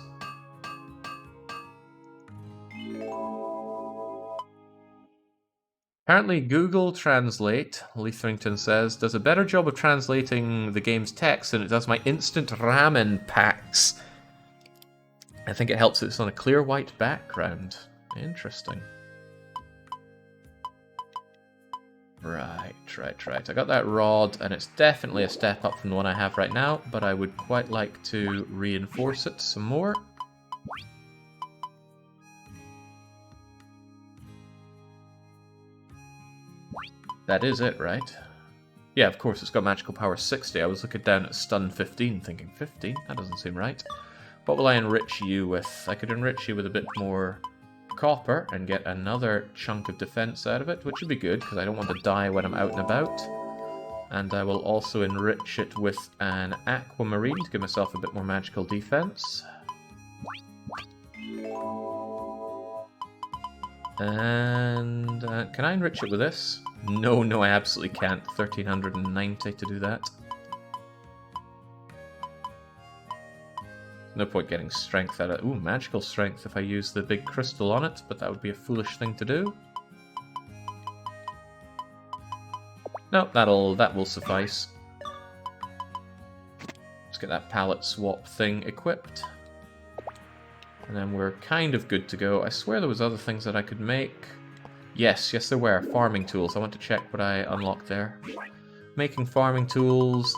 Apparently Google Translate, Leatherington says, does a better job of translating the game's text than it does my instant ramen packs. I think it helps that it's on a clear white background. Interesting. Right. I got that rod, and it's definitely a step up from the one I have right now, but I would quite like to reinforce it some more. That is it, right? Yeah, of course, it's got magical power 60. I was looking down at stun 15, thinking 15? That doesn't seem right. What will I enrich you with? I could enrich you with a bit more copper and get another chunk of defense out of it, which would be good, because I don't want to die when I'm out and about. And I will also enrich it with an aquamarine to give myself a bit more magical defense. And can I enrich it with this? No, I absolutely can't. 1390 to do that. No point getting strength out of it. Ooh, magical strength if I use the big crystal on it, but that would be a foolish thing to do. No, that will suffice. Let's get that palette swap thing equipped. And then we're kind of good to go. I swear there was other things that I could make. Yes, there were. Farming tools. I want to check what I unlocked there. Making farming tools.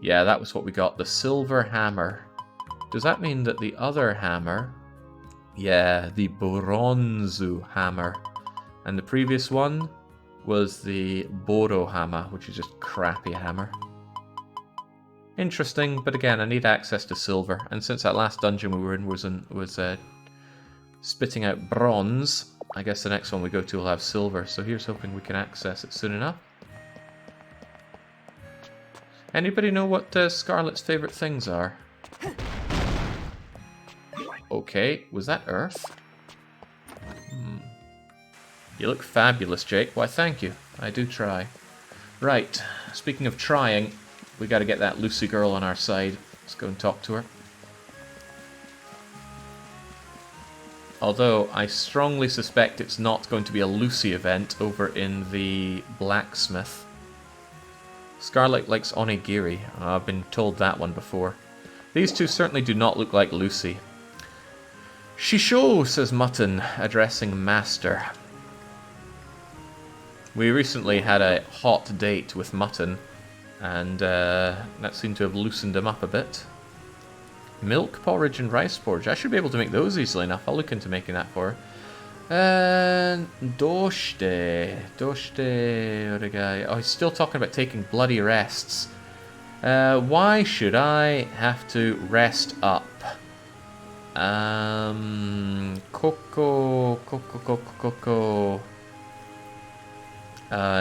Yeah, that was what we got. The silver hammer. Does that mean that the other hammer... Yeah, the bronzu hammer. And the previous one was the Boro hammer, which is just crappy hammer. Interesting, but again, I need access to silver. And since that last dungeon we were in was spitting out bronze, I guess the next one we go to will have silver. So here's hoping we can access it soon enough. Anybody know what Scarlet's favourite things are? Okay, was that Earth? You look fabulous, Jake. Why, thank you. I do try. Right, speaking of trying, we gotta get that Lucy girl on our side. Let's go and talk to her. Although, I strongly suspect it's not going to be a Lucy event over in the blacksmith. Scarlet likes onigiri. I've been told that one before. These two certainly do not look like Lucy. Shisho, says Mutton, addressing Master. We recently had a hot date with Mutton, and that seemed to have loosened him up a bit. Milk porridge and rice porridge. I should be able to make those easily enough. I'll look into making that for her. Doshite, Origai. Oh, he's still talking about taking bloody rests. Why should I have to rest up? Coco.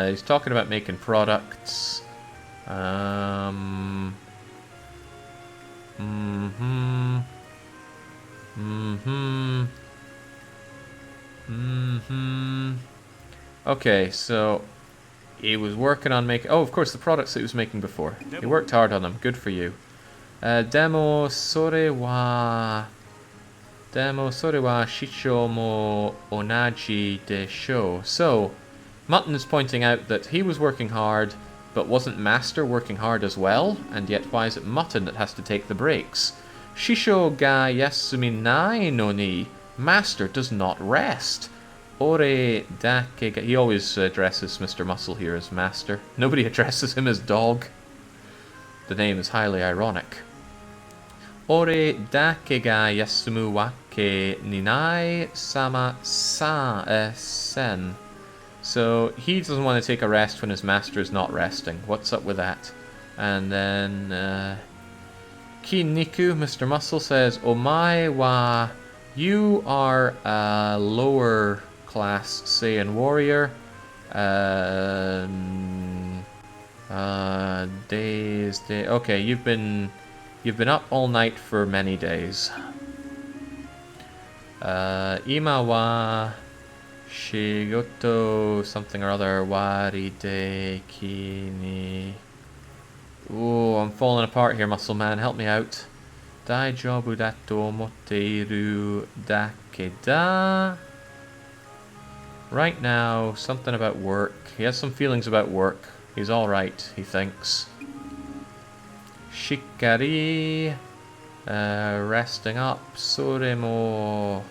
He's talking about making products. Okay, so he was working on making... Oh, of course, the products that he was making before. He worked hard on them. Good for you. Demo sore wa shicho mo onaji de sho. So, Mutton is pointing out that he was working hard But wasn't Master working hard as well? And yet why is it Mutton that has to take the breaks? Shisho ga yasumi nai no ni. Master does not rest. Ore dake ga... He always addresses Mr. Muscle here as Master. Nobody addresses him as Dog. The name is highly ironic. Ore dake ga yasumu wake ninai sama sen. So he doesn't want to take a rest when his master is not resting. What's up with that? And then Kiniku, Mr. Muscle, says, Omae wa, you are a lower class Saiyan warrior. Okay, you've been up all night for many days. Ima wa shigoto something or other wari de kini. Ooh, I'm falling apart here, Muscle Man. Help me out. Daijobu dato moteiru dakeda. Right now, something about work. He has some feelings about work. He's alright, he thinks. Shikari. Resting up. Soremo.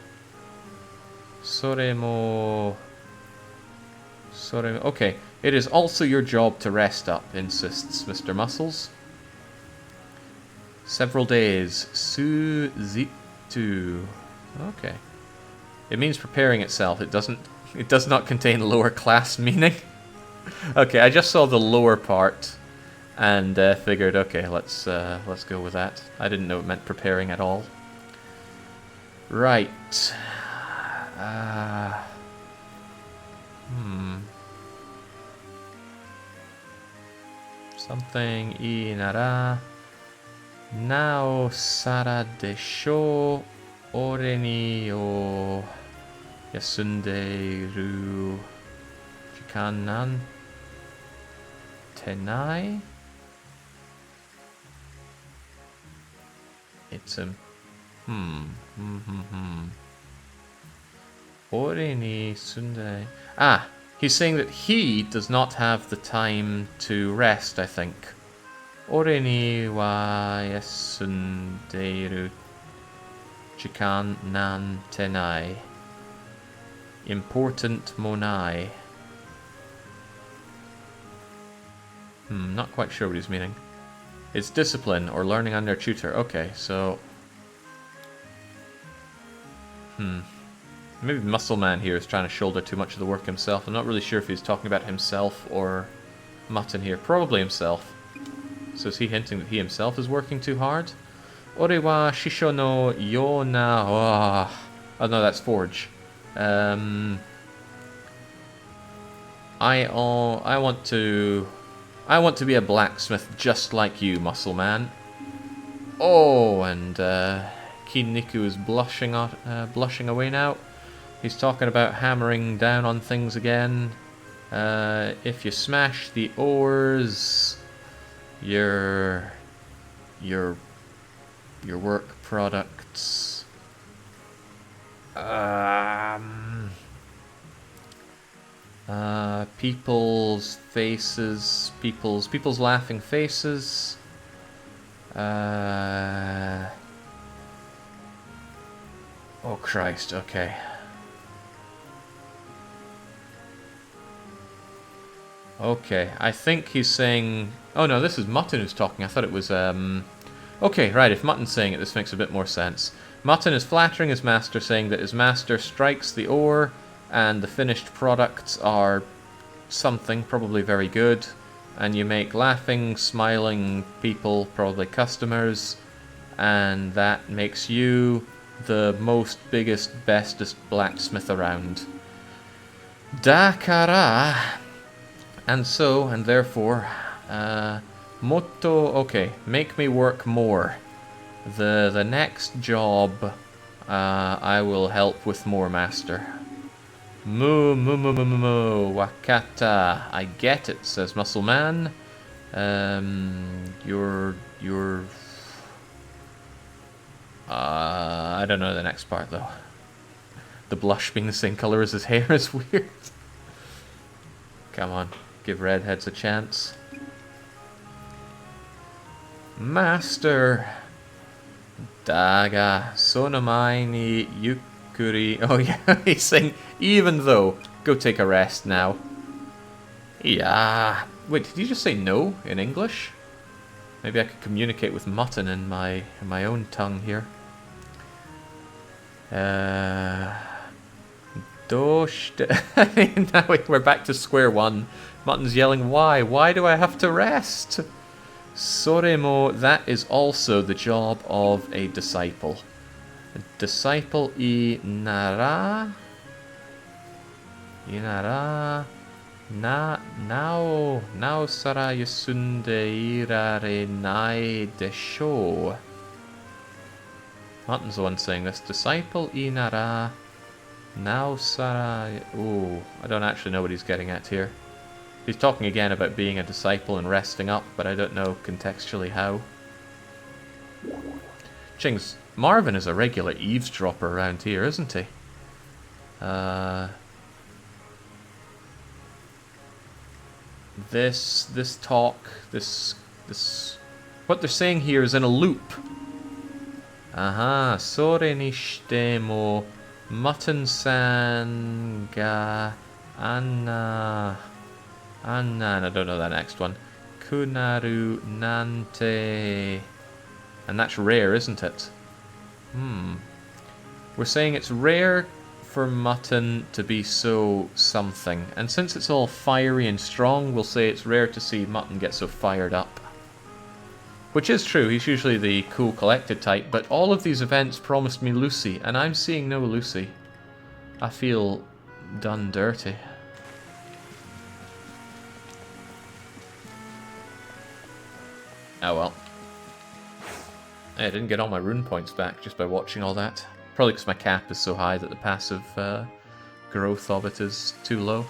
Okay, it is also your job to rest up, insists Mr. Muscles. Several days. Suzitu. Okay. It means preparing itself. It does not contain lower class meaning. Okay, I just saw the lower part and figured, okay, let's go with that. I didn't know it meant preparing at all. Right. Something inara. Nao sara desho ore ni o yasunderu jikanan tenai. It's a Ore ni sunde. Ah, he's saying that he does not have the time to rest, I think. Ore ni wa yasunderu jikan nan tenai. Important monai. Not quite sure what he's meaning. It's discipline or learning under tutor. Okay, so... Maybe Muscle Man here is trying to shoulder too much of the work himself. I'm not really sure if he's talking about himself or Mutton here. Probably himself. So is he hinting that he himself is working too hard? Ore wa shisho no yo na... Oh no, that's Forge. I want to be a blacksmith just like you, Muscle Man. Oh, and Kinniku is blushing away now. He's talking about hammering down on things again. If you smash the ores, your work products. People's faces, people's laughing faces. Oh Christ, okay. Okay, I think he's saying... Oh no, this is Mutton who's talking. I thought it was... Okay, right, if Mutton's saying it, this makes a bit more sense. Mutton is flattering his master, saying that his master strikes the ore, and the finished products are something, probably very good. And you make laughing, smiling people, probably customers. And that makes you the most, biggest, bestest blacksmith around. Dakara... And so, and therefore, motto, okay, make me work more. The next job, I will help with more, master. Mu, wakata. I get it, says Muscle Man. You're, I don't know the next part, though. The blush being the same color as his hair is weird. Come on. Give redheads a chance. Master. Daga. Sonomai ni yukuri. Oh yeah, he's saying, even though. Go take a rest now. Yeah. Wait, did you just say no in English? Maybe I could communicate with Mutton in my own tongue here. Now we're back to square one. Mutton's yelling, why? Why do I have to rest? Soremo, that is also the job of a disciple. A disciple inara? Inara? Now sara yasunde irare nai desho. Mutton's the one saying this. Disciple inara. Now sara. Ooh, I don't actually know what he's getting at here. He's talking again about being a disciple and resting up, but I don't know contextually how. Chings, Marvin is a regular eavesdropper around here, isn't he? This talk, this what they're saying here is in a loop. Aha, sore ni shite mo mutton-san ga anna, and I don't know that next one. Kunaru nante, and that's rare, isn't it? We're saying it's rare for Mutton to be so something, and since it's all fiery and strong, we'll say it's rare to see Mutton get so fired up. Which is true, he's usually the cool collected type, but all of these events promised me Lucy, and I'm seeing no Lucy. I feel done dirty. Oh well. I didn't get all my rune points back just by watching all that. Probably because my cap is so high that the passive growth of it is too low.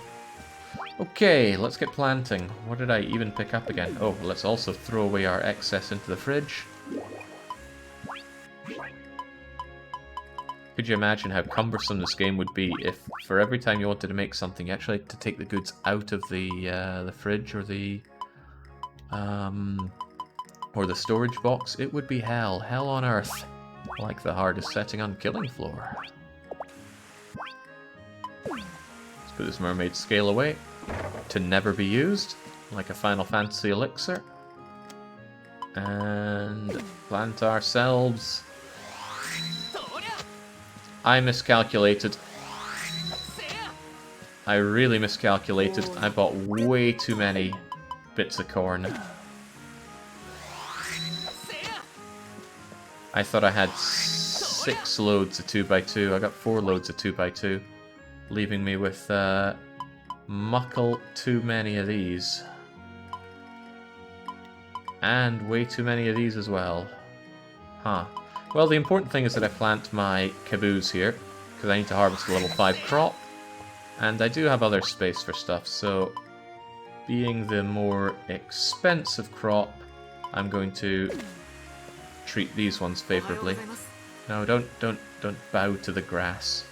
Okay, let's get planting. What did I even pick up again? Oh, let's also throw away our excess into the fridge. Could you imagine how cumbersome this game would be if for every time you wanted to make something, you actually had to take the goods out of the fridge or the storage box? It would be hell. Hell on earth. Like the hardest setting on Killing Floor. Let's put this mermaid scale away. To never be used. Like a Final Fantasy elixir. And plant ourselves. I miscalculated. I really miscalculated. I bought way too many bits of corn. I thought I had 6 loads of 2x2. I got 4 loads of 2x2, leaving me with muckle too many of these. And way too many of these as well. Huh. Well, the important thing is that I plant my caboose here, because I need to harvest a level 5 crop. And I do have other space for stuff, so being the more expensive crop, I'm going to treat these ones favorably. No, don't bow to the grass.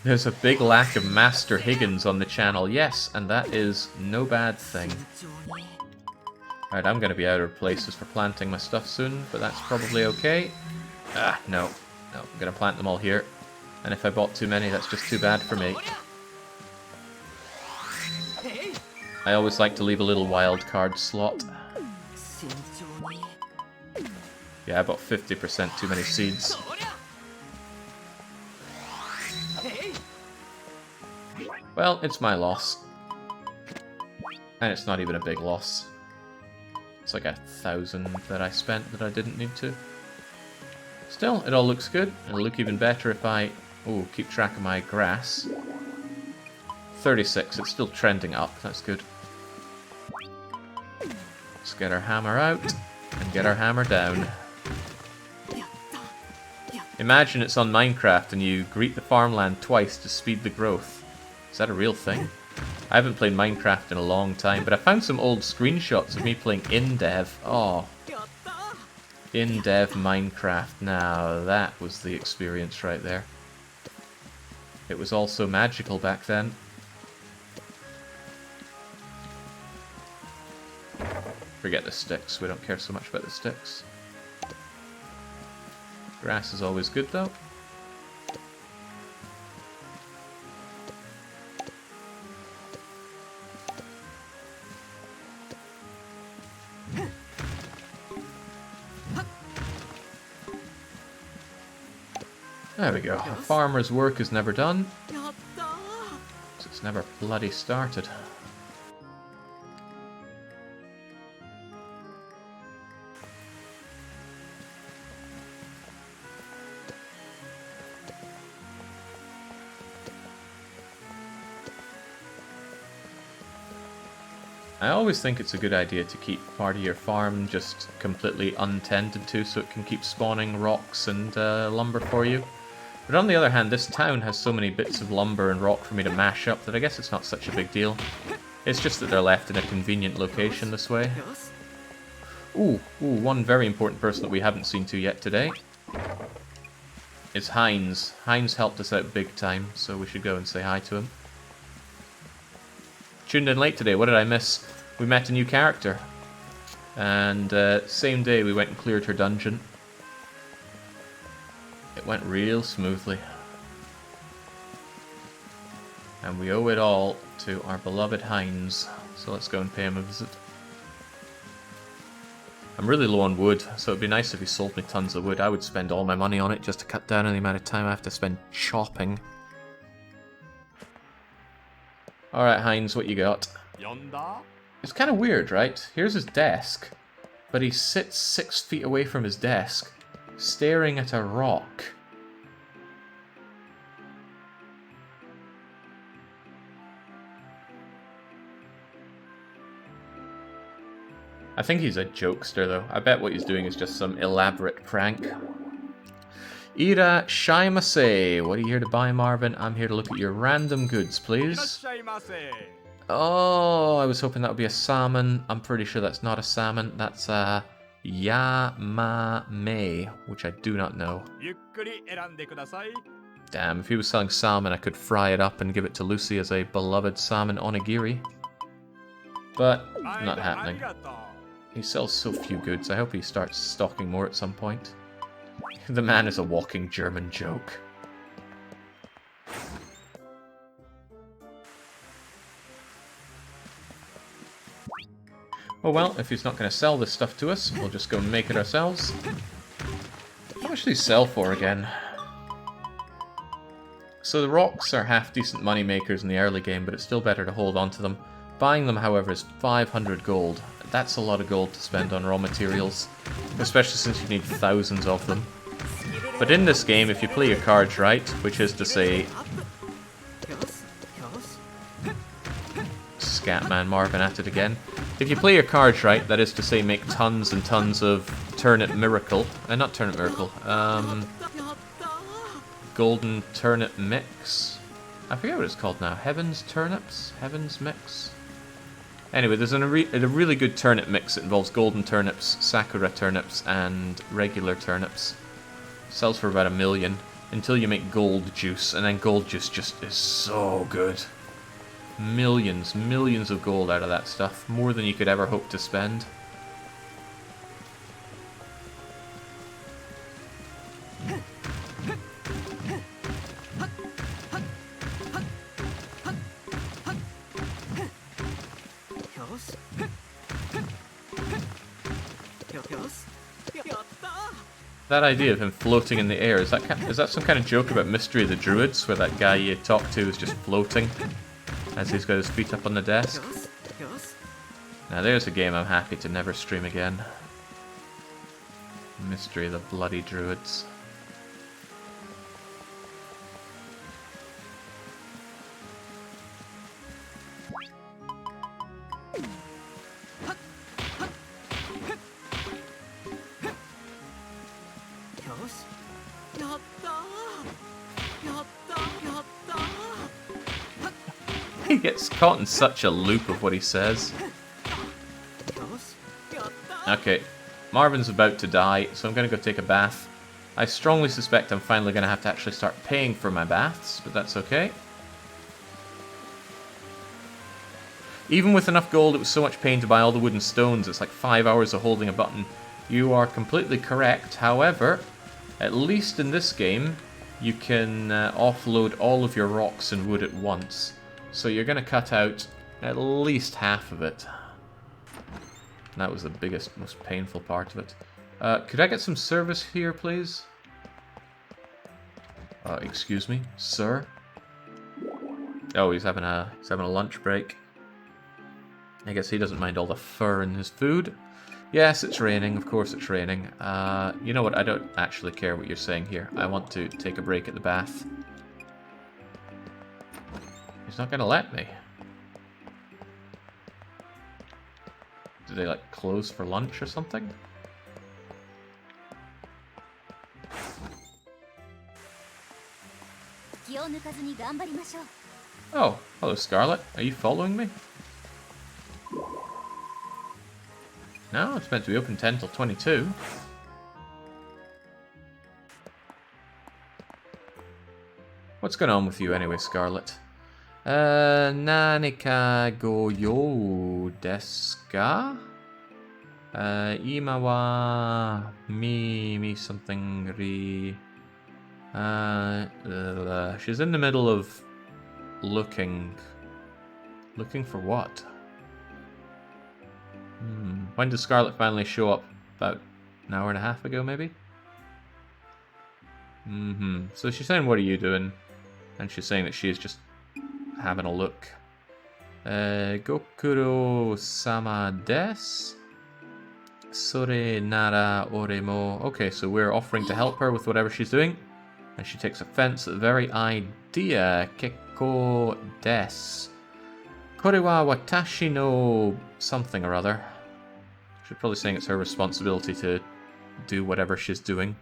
There's a big lack of Master Higgins on the channel, yes, and that is no bad thing. Alright, I'm going to be out of places for planting my stuff soon, but that's probably okay. Ah, no, I'm going to plant them all here. And if I bought too many, that's just too bad for me. I always like to leave a little wild card slot. Yeah, I bought 50% too many seeds. Well, it's my loss. And it's not even a big loss. It's like 1,000 that I spent that I didn't need to. Still, it all looks good. It'll look even better if I... Oh, keep track of my grass. 36, it's still trending up, that's good. Let's get our hammer out, and get our hammer down. Imagine it's on Minecraft and you greet the farmland twice to speed the growth. Is that a real thing? I haven't played Minecraft in a long time, but I found some old screenshots of me playing in-dev. Oh. In-dev Minecraft. Now, that was the experience right there. It was also magical back then. Forget the sticks, we don't care so much about the sticks. Grass is always good though. There we go. A farmer's work is never done. So it's never bloody started. I always think it's a good idea to keep part of your farm just completely untended to so it can keep spawning rocks and lumber for you. But on the other hand, this town has so many bits of lumber and rock for me to mash up that I guess it's not such a big deal. It's just that they're left in a convenient location this way. Ooh, one very important person that we haven't seen to yet today is Heinz. Heinz helped us out big time, so we should go and say hi to him. Tuned in late today, what did I miss? We met a new character. And same day we went and cleared her dungeon. It went real smoothly. And we owe it all to our beloved Heinz. So let's go and pay him a visit. I'm really low on wood, so it'd be nice if he sold me tons of wood. I would spend all my money on it just to cut down on the amount of time I have to spend chopping. Alright Heinz, what you got? It's kind of weird, right? Here's his desk, but he sits 6 feet away from his desk, staring at a rock. I think he's a jokester though. I bet what he's doing is just some elaborate prank. Ira Shaimase, what are you here to buy, Marvin? I'm here to look at your random goods, please. Oh, I was hoping that would be a salmon. I'm pretty sure that's not a salmon. That's a Yamame, which I do not know. Damn, if he was selling salmon, I could fry it up and give it to Lucy as a beloved salmon onigiri. But, not happening. He sells so few goods. I hope he starts stocking more at some point. The man is a walking German joke. Oh well, if he's not going to sell this stuff to us, we'll just go and make it ourselves. How much do these sell for again? So the rocks are half decent money makers in the early game, but it's still better to hold on to them. Buying them, however, is 500 gold. That's a lot of gold to spend on raw materials, especially since you need thousands of them. But in this game, if you play your cards right, which is to say... Scatman Marvin at it again. If you play your cards right, that is to say make tons and tons of turnip miracle. Not turnip miracle. Golden turnip mix. I forget what it's called now. Heaven's turnips? Heaven's mix? Anyway, there's a really good turnip mix that involves golden turnips, sakura turnips, and regular turnips. Sells for about 1 million until you make gold juice, and then gold juice just is so good. Millions of gold out of that stuff, more than you could ever hope to spend. That idea of him floating in the air, is that some kind of joke about Mystery of the Druids, where that guy you talk to is just floating as he's got his feet up on the desk? Now there's a game I'm happy to never stream again. Mystery of the Bloody Druids. He gets caught in such a loop of what he says. Okay, Marvin's about to die, so I'm gonna go take a bath. I strongly suspect I'm finally going to have to actually start paying for my baths, but that's okay. Even with enough gold, it was so much pain to buy all the wooden stones. It's like 5 hours of holding a button. You are completely correct. However, at least in this game, you can offload all of your rocks and wood at once. So you're going to cut out at least half of it. And that was the biggest, most painful part of it. Could I get some service here, please? Excuse me, sir? Oh, he's having a lunch break. I guess he doesn't mind all the fur in his food. Yes, it's raining. Of course it's raining. You know what? I don't actually care what you're saying here. I want to take a break at the bath. He's not going to let me. Do they, like, close for lunch or something? Oh, hello Scarlet. Are you following me? No, it's meant to be open 10 till 22. What's going on with you anyway, Scarlet? Nanika go yo desu ka? Ima wa mi something ri. She's in the middle of looking. Looking for what? When did Scarlet finally show up? About an hour and a half ago, maybe? So she's saying, what are you doing? And she's saying that she's just having a look. Gokuro sama desu? Sore nara ore mo. Okay, so we're offering to help her with whatever she's doing. And she takes offense at the very idea. Kekko desu. Kore wa watashi no something or other. She's probably saying it's her responsibility to do whatever she's doing.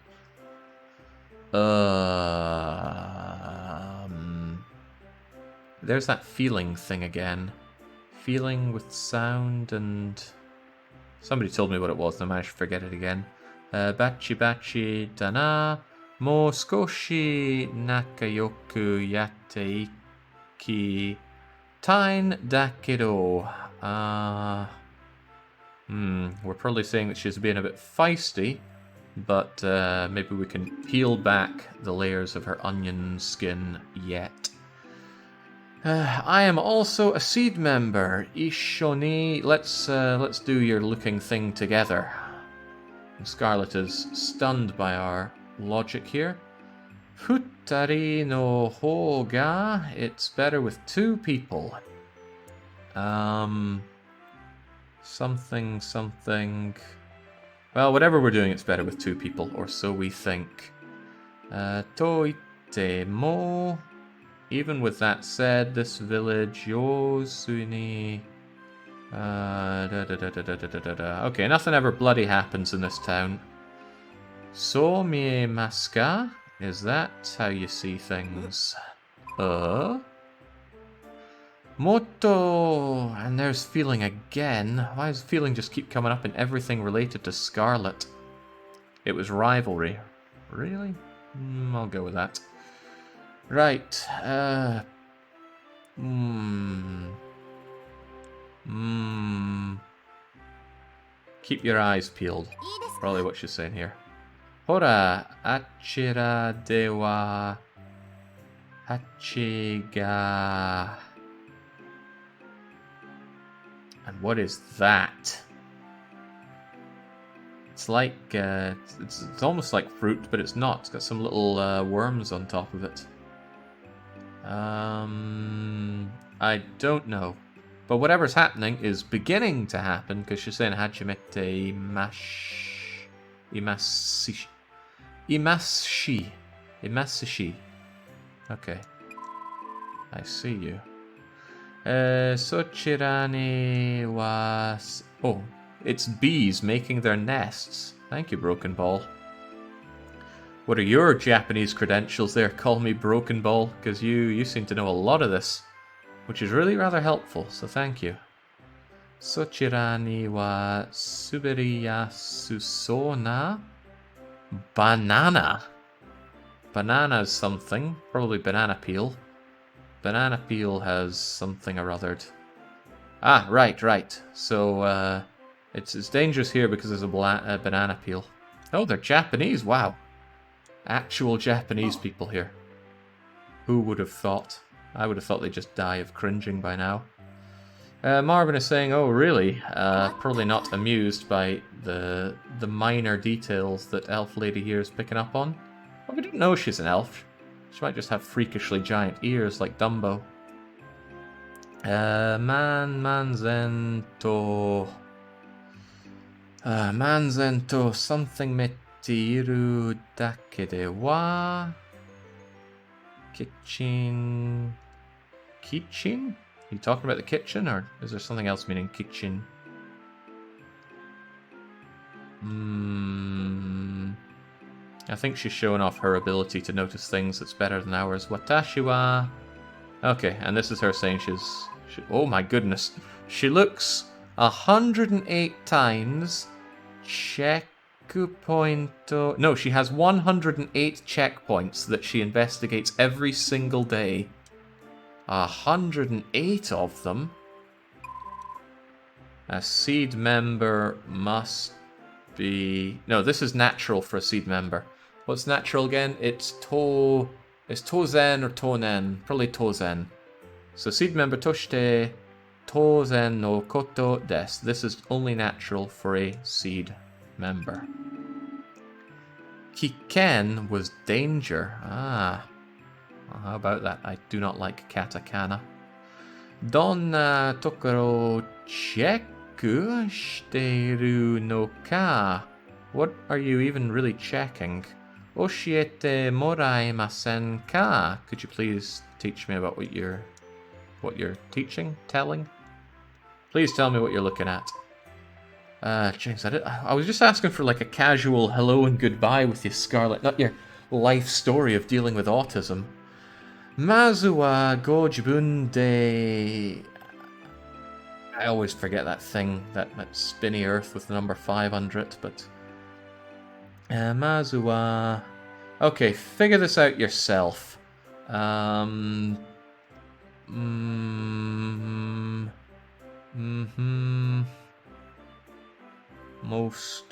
There's that feeling thing again. Feeling with sound and... Somebody told me what it was, and I managed to forget it again. Bachi bachi dana. Mo skoshi nakayoku yatte iki tain dakedo. We're probably saying that she's being a bit feisty, but maybe we can peel back the layers of her onion skin yet. I am also a seed member. Ishoni, let's do your looking thing together. And Scarlet is stunned by our logic here. Futari no hoga. It's better with two people. Something. Well, whatever we're doing, it's better with two people, or so we think. Toite mo. Even with that said, this village, Yosuni. Okay, nothing ever bloody happens in this town. So mie maska? Is that how you see things? Moto! And there's feeling again. Why does feeling just keep coming up in everything related to Scarlet? It was rivalry. Really? I'll go with that. Right. Keep your eyes peeled. Probably what she's saying here. Hora, achira dewa hachiga. And what is that? It's like it's almost like fruit, but it's not. It's got some little worms on top of it. I don't know. But whatever's happening is beginning to happen, because she's saying Hajimete Imashi. Okay. I see you. Sochirani was... Oh, it's bees making their nests. Thank you, Broken Ball. What are your Japanese credentials there? Call me Broken Ball, because you seem to know a lot of this, which is really rather helpful, so thank you. Sochirani wa suberiyasu sona Banana. Banana's something. Probably banana peel. Banana peel has something or othered. Ah, right. So, it's dangerous here because there's a banana peel. Oh, they're Japanese. Wow. Actual Japanese people here. Who would have thought? I would have thought they'd just die of cringing by now. Marvin is saying, oh really? Probably not amused by the minor details that Elf Lady here is picking up on. Well, we don't know she's an elf. She might just have freakishly giant ears like Dumbo. Manzento something metiru dakede wa kitchen. Kitchen? Are you talking about the kitchen, or is there something else meaning kitchen? I think she's showing off her ability to notice things that's better than ours. Watashi wa... Okay, and this is her saying oh my goodness. She looks 108 times checkpoint... No, she has 108 checkpoints that she investigates every single day. 108 of them. A seed member must be... No, this is natural for a seed member. What's natural again? It's Tozen or Tonen. Probably Tozen. So seed member Toshite Tozen no Koto des. This is only natural for a seed member. Kiken was danger. Ah. Well, how about that? I do not like katakana. Donna tokoro cheku shiteru no ka. What are you even really checking? Oshiete moraimasen ka. Could you please teach me about what you're teaching, telling? Please tell me what you're looking at. James, I was just asking for like a casual hello and goodbye with you, Scarlet, not your life story of dealing with autism. Mazu wa go jibun de... I always forget that thing, that spinny earth with the number 5 under it, but... Mazu wa... Okay, figure this out yourself.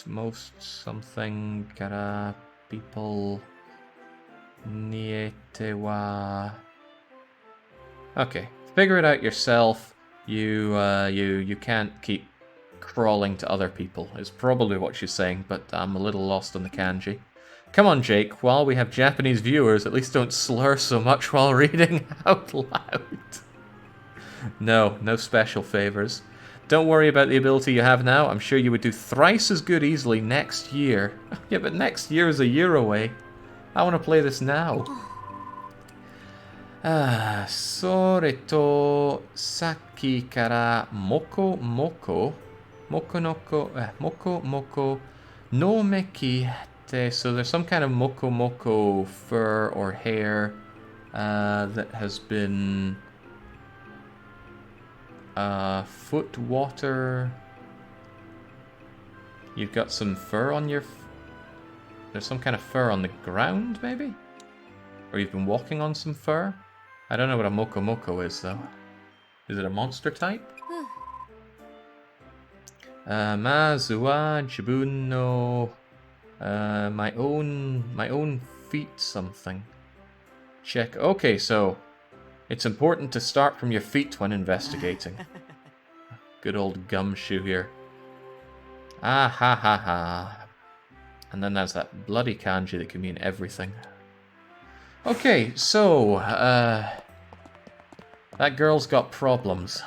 Most something kara people niete wa. Okay, figure it out yourself. You can't keep crawling to other people, is probably what she's saying, but I'm a little lost on the kanji. Come on, Jake, while we have Japanese viewers, at least don't slur so much while reading out loud. No special favors. Don't worry about the ability you have now. I'm sure you would do thrice as good easily next year. Yeah, but next year is a year away. I want to play this now. Soreto saki kara moko no meki. So there's some kind of moko fur or hair that has been foot water. You've got some fur on your... There's some kind of fur on the ground, maybe? Or you've been walking on some fur? I don't know what a moko is, though. Is it a monster type? Mazuwa jibun no... my own feet something. Check. Okay, so it's important to start from your feet when investigating. Good old gumshoe here. Ah ha ha ha. And then there's that bloody kanji that can mean everything. Okay, so that girl's got problems.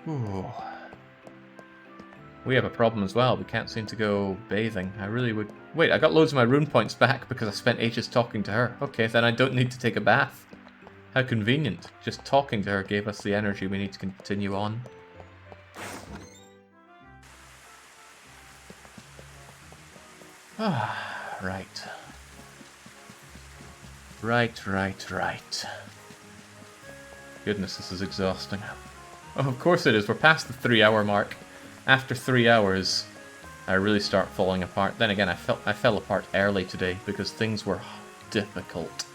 Ooh. We have a problem as well. We can't seem to go bathing. I really would... Wait, I got loads of my rune points back because I spent ages talking to her. Okay, then I don't need to take a bath. How convenient. Just talking to her gave us the energy we need to continue on. Ah, right. Right. Goodness, this is exhausting. Oh, of course it is. We're past the 3-hour mark. After 3 hours, I really start falling apart. Then again, I fell apart early today because things were difficult.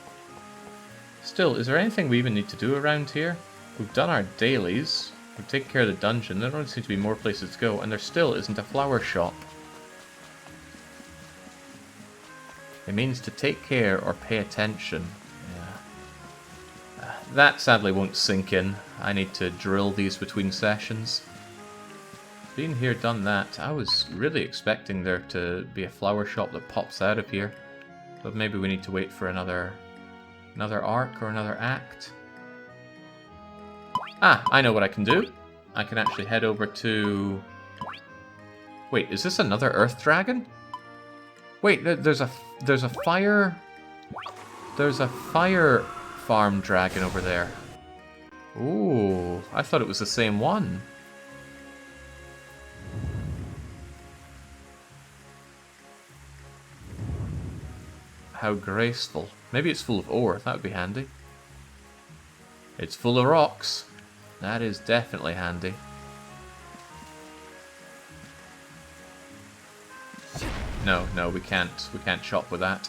Still, is there anything we even need to do around here? We've done our dailies. We've taken care of the dungeon. There don't seem to be more places to go, and there still isn't a flower shop. It means to take care or pay attention. Yeah. That sadly won't sink in. I need to drill these between sessions. Been here, done that. I was really expecting there to be a flower shop that pops out of here. But maybe we need to wait for another arc or another act. Ah, I know what I can do. I can actually head over to... Wait, is this another Earth Dragon? Wait, there's a fire... There's a fire farm dragon over there. Ooh, I thought it was the same one. How graceful. Maybe it's full of ore, that would be handy. It's full of rocks. That is definitely handy. No, we can't shop with that.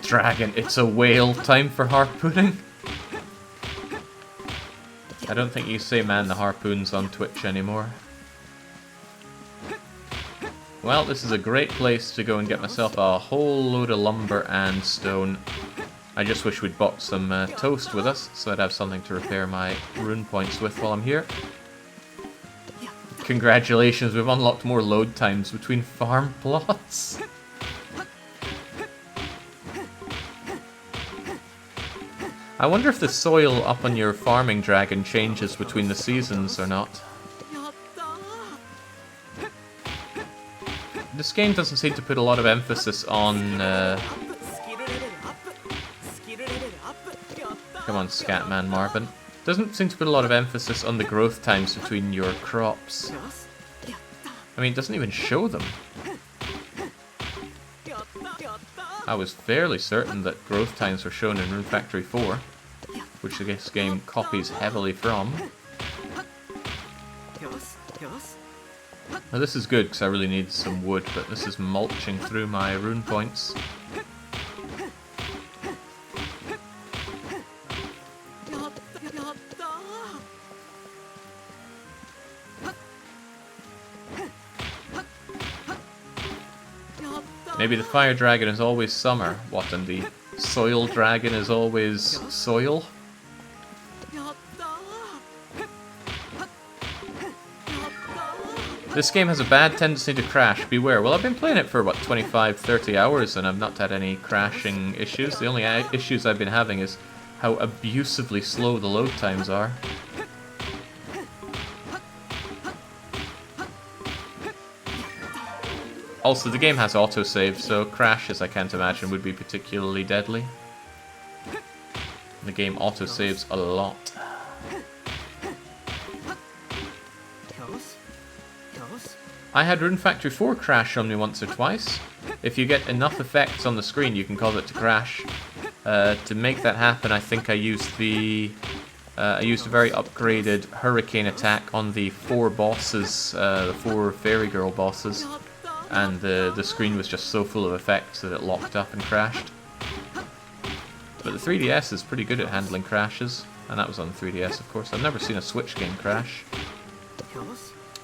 Dragon, it's a whale. Time for harpooning. I don't think you say man the harpoons on Twitch anymore. Well, this is a great place to go and get myself a whole load of lumber and stone. I just wish we'd bought some toast with us, so I'd have something to repair my rune points with while I'm here. Congratulations, we've unlocked more load times between farm plots. I wonder if the soil up on your farming dragon changes between the seasons or not. This game doesn't seem to put a lot of emphasis on... Come on, Scatman Marvin. Doesn't seem to put a lot of emphasis on the growth times between your crops. I mean, it doesn't even show them. I was fairly certain that growth times were shown in Rune Factory 4, which this game copies heavily from. Now this is good because I really need some wood, but this is mulching through my rune points. Maybe the fire dragon is always summer. What, and the soil dragon is always soil? This game has a bad tendency to crash, beware. Well, I've been playing it for about 25-30 hours and I've not had any crashing issues. The only issues I've been having is how abusively slow the load times are. Also, the game has autosave, so crashes I can't imagine would be particularly deadly. The game autosaves a lot. I had Rune Factory 4 crash on me once or twice. If you get enough effects on the screen, you can cause it to crash. To make that happen, I think I used a very upgraded hurricane attack on the 4 bosses, the 4 fairy girl bosses, and the screen was just so full of effects that it locked up and crashed. But the 3DS is pretty good at handling crashes, and that was on the 3DS, of course. I've never seen a Switch game crash.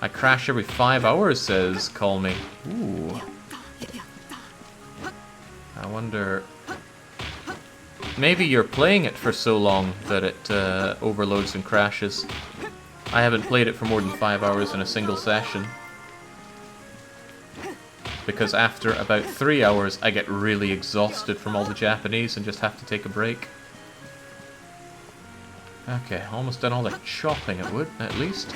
I crash every 5 hours, says Call Me. Ooh. I wonder... Maybe you're playing it for so long that it overloads and crashes. I haven't played it for more than 5 hours in a single session. Because after about 3 hours, I get really exhausted from all the Japanese and just have to take a break. Okay, almost done all the chopping it would, at least.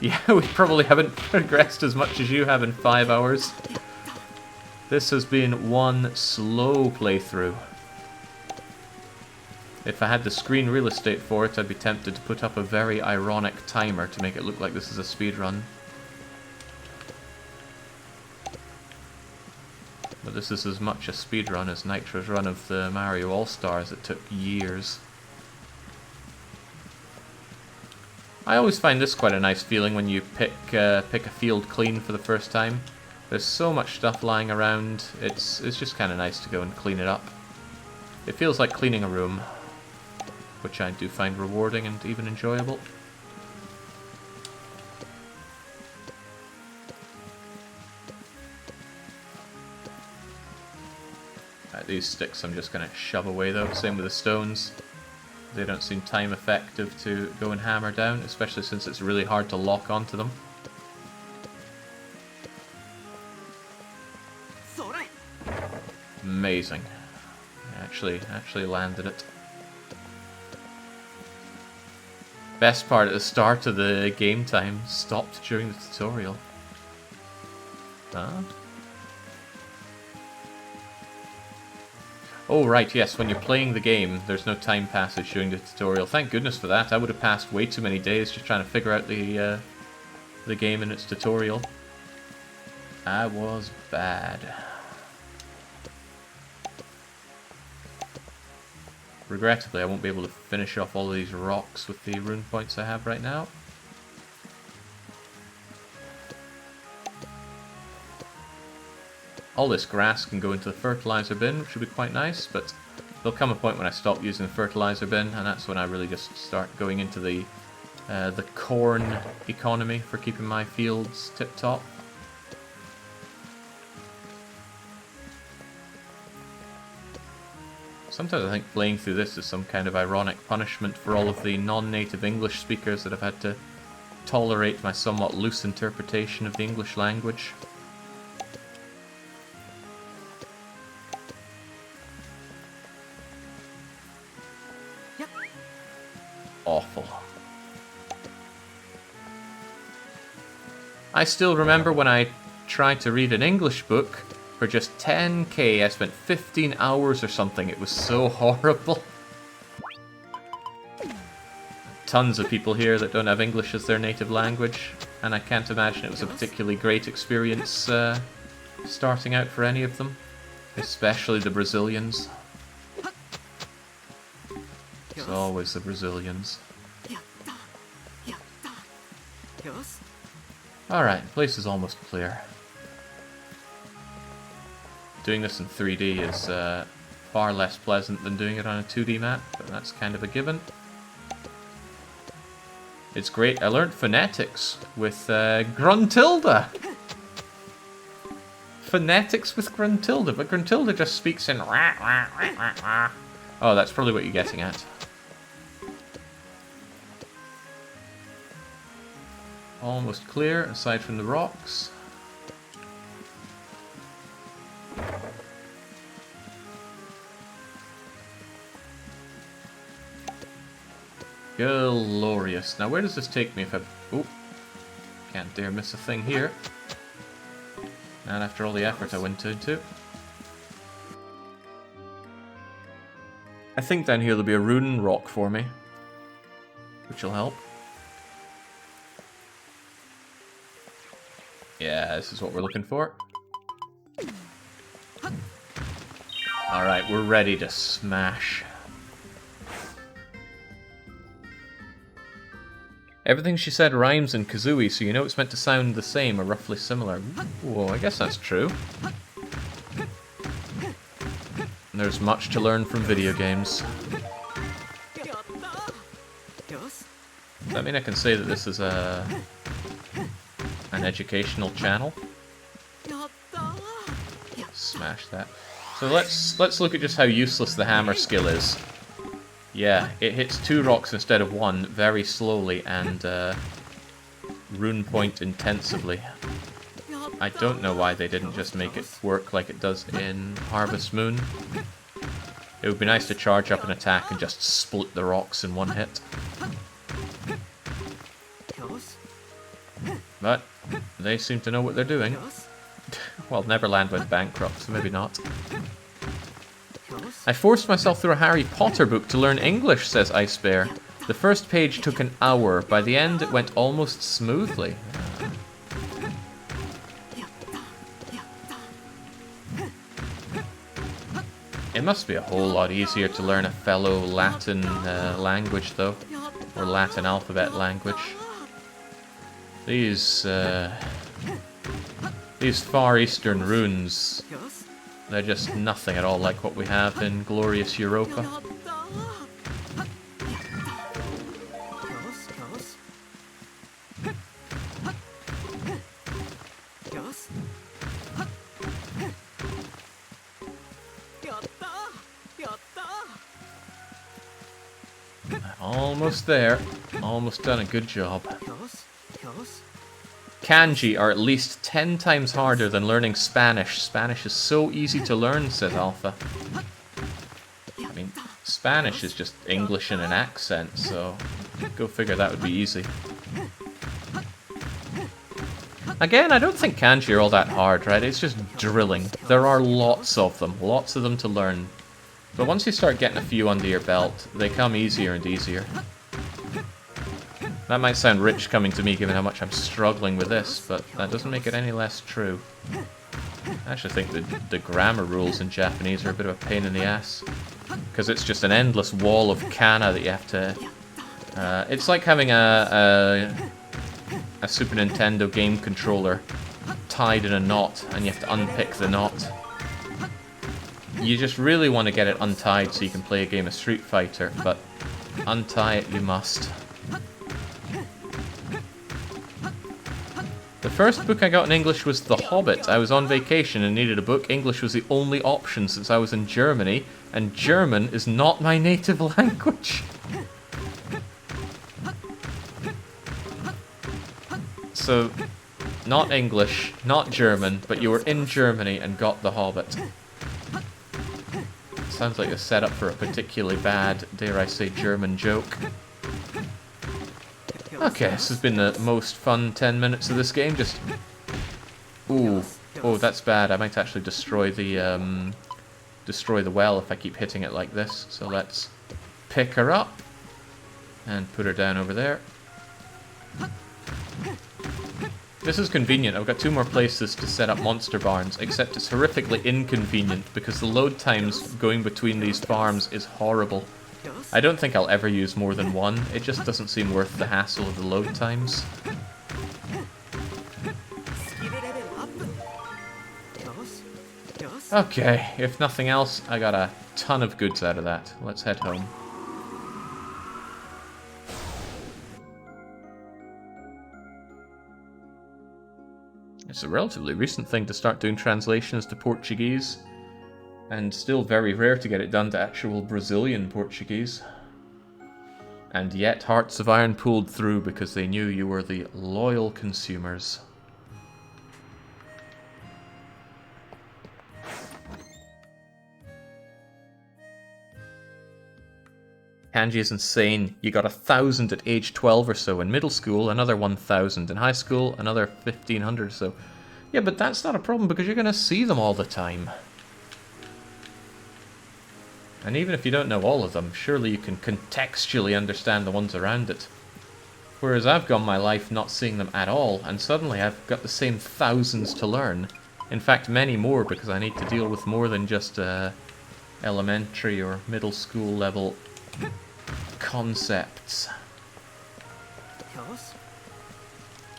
Yeah, we probably haven't progressed as much as you have in 5 hours. This has been one slow playthrough. If I had the screen real estate for it, I'd be tempted to put up a very ironic timer to make it look like this is a speedrun. But this is as much a speedrun as Nitro's run of the Mario All-Stars. It took years. I always find this quite a nice feeling when you pick a field clean for the first time. There's so much stuff lying around, it's just kind of nice to go and clean it up. It feels like cleaning a room, which I do find rewarding and even enjoyable. These sticks I'm just going to shove away though, same with the stones. They don't seem time effective to go and hammer down, especially since it's really hard to lock onto them. Amazing. Actually landed it. Best part at the start of the game time stopped during the tutorial. Huh? Oh right, yes, when you're playing the game, there's no time passage during the tutorial. Thank goodness for that. I would have passed way too many days just trying to figure out the game and its tutorial. I was bad. Regrettably, I won't be able to finish off all of these rocks with the rune points I have right now. All this grass can go into the fertilizer bin, which would be quite nice, but there'll come a point when I stop using the fertilizer bin, and that's when I really just start going into the corn economy for keeping my fields tip-top. Sometimes I think playing through this is some kind of ironic punishment for all of the non-native English speakers that have had to tolerate my somewhat loose interpretation of the English language. Awful. I still remember when I tried to read an English book for just 10k. I spent 15 hours or something. It was so horrible. Tons of people here that don't have English as their native language, and I can't imagine it was a particularly great experience starting out for any of them, especially the Brazilians. It's always the Brazilians. Alright, the place is almost clear. Doing this in 3D is far less pleasant than doing it on a 2D map, but that's kind of a given. It's great. I learned phonetics with Gruntilda. Phonetics with Gruntilda, but Gruntilda just speaks in... Oh, that's probably what you're getting at. Almost clear, aside from the rocks. Glorious. Now where does this take me if I... Oh, can't dare miss a thing here. And after all the effort I went into. I think down here there'll be a rune rock for me, which will help. Yeah, this is what we're looking for. Alright, we're ready to smash. Everything she said rhymes in Kazooie, so you know it's meant to sound the same or roughly similar. Whoa, I guess that's true. There's much to learn from video games. Does that mean I can say that this is an educational channel? Smash that. So let's look at just how useless the hammer skill is. Yeah, it hits 2 rocks instead of 1 very slowly and rune point intensively. I don't know why they didn't just make it work like it does in Harvest Moon. It would be nice to charge up an attack and just split the rocks in one hit. But they seem to know what they're doing. Well, Neverland went bankrupt, so maybe not. I forced myself through a Harry Potter book to learn English, says Ice Bear. The first page took an hour. By the end, it went almost smoothly. It must be a whole lot easier to learn a fellow Latin language, though. Or Latin alphabet language. These Far Eastern runes, they're just nothing at all like what we have in glorious Europa. Almost there. Almost done a good job. Kanji are at least 10 times harder than learning Spanish. Spanish is so easy to learn, says Alpha. I mean, Spanish is just English in an accent, so go figure that would be easy. Again, I don't think kanji are all that hard, right? It's just drilling. There are lots of them to learn. But once you start getting a few under your belt, they come easier and easier. That might sound rich coming to me given how much I'm struggling with this, but that doesn't make it any less true. I actually think the grammar rules in Japanese are a bit of a pain in the ass. Because it's just an endless wall of kana that you have to... it's like having a Super Nintendo game controller tied in a knot, and you have to unpick the knot. You just really want to get it untied so you can play a game of Street Fighter, but untie it you must. The first book I got in English was The Hobbit. I was on vacation and needed a book. English was the only option since I was in Germany, and German is not my native language. So, not English, not German, but you were in Germany and got The Hobbit. Sounds like a setup for a particularly bad, dare I say, German joke. Okay, this has been the most fun 10 minutes of this game, just... Ooh. Oh, that's bad. I might actually destroy the well if I keep hitting it like this. So let's pick her up and put her down over there. This is convenient. I've got 2 more places to set up monster barns, except it's horrifically inconvenient because the load times going between these farms is horrible. I don't think I'll ever use more than one. It just doesn't seem worth the hassle of the load times. Okay, if nothing else, I got a ton of goods out of that. Let's head home. It's a relatively recent thing to start doing translations to Portuguese, and still very rare to get it done to actual Brazilian Portuguese. And yet Hearts of Iron pulled through because they knew you were the loyal consumers. Kanji is insane. You got 1,000 at age 12 or so in middle school, another 1,000 in high school, another 1,500 or so. Yeah, but that's not a problem because you're going to see them all the time. And even if you don't know all of them, surely you can contextually understand the ones around it. Whereas I've gone my life not seeing them at all, and suddenly I've got the same thousands to learn. In fact, many more, because I need to deal with more than just elementary or middle school level concepts.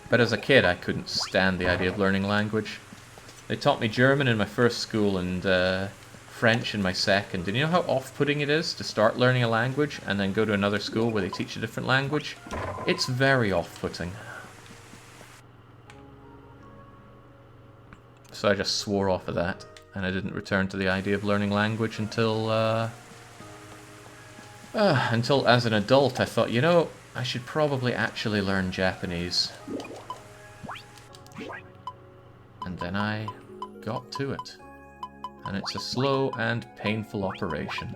But as a kid, I couldn't stand the idea of learning language. They taught me German in my first school and French in my second. And you know how off-putting it is to start learning a language and then go to another school where they teach a different language? It's very off-putting. So I just swore off of that, and I didn't return to the idea of learning language until as an adult I thought, you know, I should probably actually learn Japanese. And then I got to it. And it's a slow and painful operation.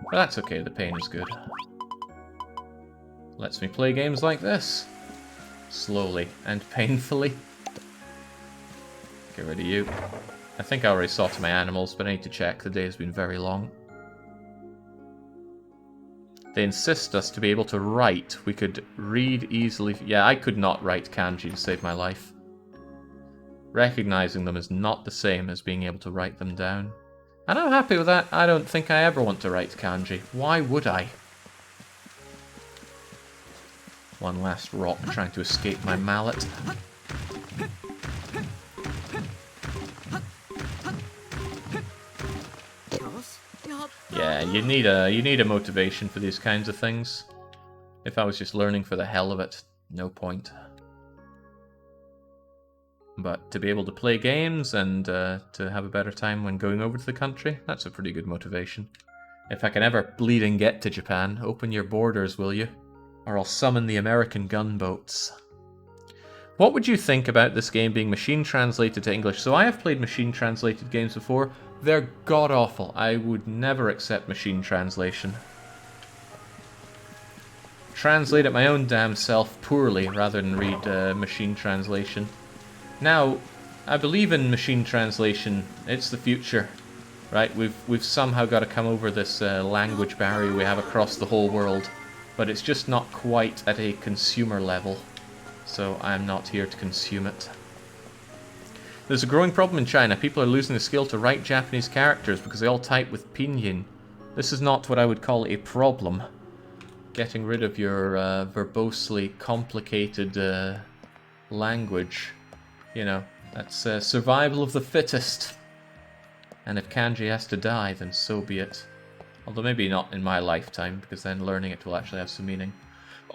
But that's okay, the pain is good. Lets me play games like this. Slowly and painfully. Get rid of you. I think I already saw to my animals, but I need to check. The day has been very long. They insist us to be able to write. We could read easily. Yeah, I could not write kanji to save my life. Recognizing them is not the same as being able to write them down. And I'm happy with that. I don't think I ever want to write kanji. Why would I? One last rock trying to escape my mallet. Yeah, you need a motivation for these kinds of things. If I was just learning for the hell of it, no point. But to be able to play games and to have a better time when going over to the country, that's a pretty good motivation. If I can ever bleed and get to Japan, open your borders, will you? Or I'll summon the American gunboats. What would you think about this game being machine translated to English? So I have played machine translated games before. They're god-awful. I would never accept machine translation. Translate it my own damn self poorly rather than read machine translation. Now, I believe in machine translation. It's the future, right? We've somehow got to come over this language barrier we have across the whole world. But it's just not quite at a consumer level. So I'm not here to consume it. There's a growing problem in China. People are losing the skill to write Japanese characters because they all type with pinyin. This is not what I would call a problem. Getting rid of your verbosely complicated language. You know, that's survival of the fittest. And if kanji has to die, then so be it. Although maybe not in my lifetime, because then learning it will actually have some meaning.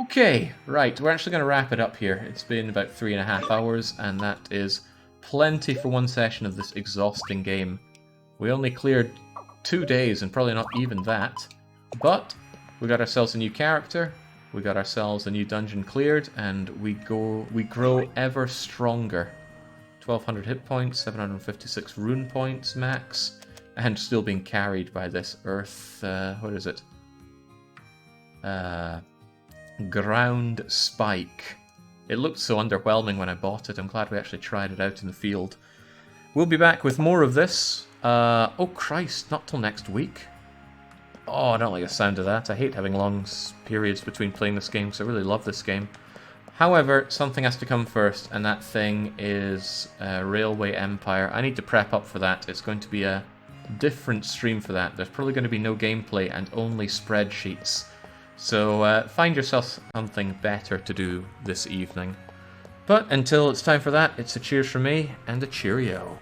Okay, right, we're actually going to wrap it up here. It's been about 3.5 hours, and that is plenty for one session of this exhausting game. We only cleared 2 days, and probably not even that. But we got ourselves a new character, we got ourselves a new dungeon cleared, and we grow ever stronger. 1200 hit points, 756 rune points max. And still being carried by this earth, what is it? Ground spike. It looked so underwhelming when I bought it. I'm glad we actually tried it out in the field. We'll be back with more of this. Oh Christ, not till next week. Oh, I don't like the sound of that. I hate having long periods between playing this game because I really love this game. However, something has to come first, and that thing is Railway Empire. I need to prep up for that. It's going to be a different stream for that. There's probably going to be no gameplay and only spreadsheets. So find yourself something better to do this evening. But until it's time for that, it's a cheers from me and a cheerio.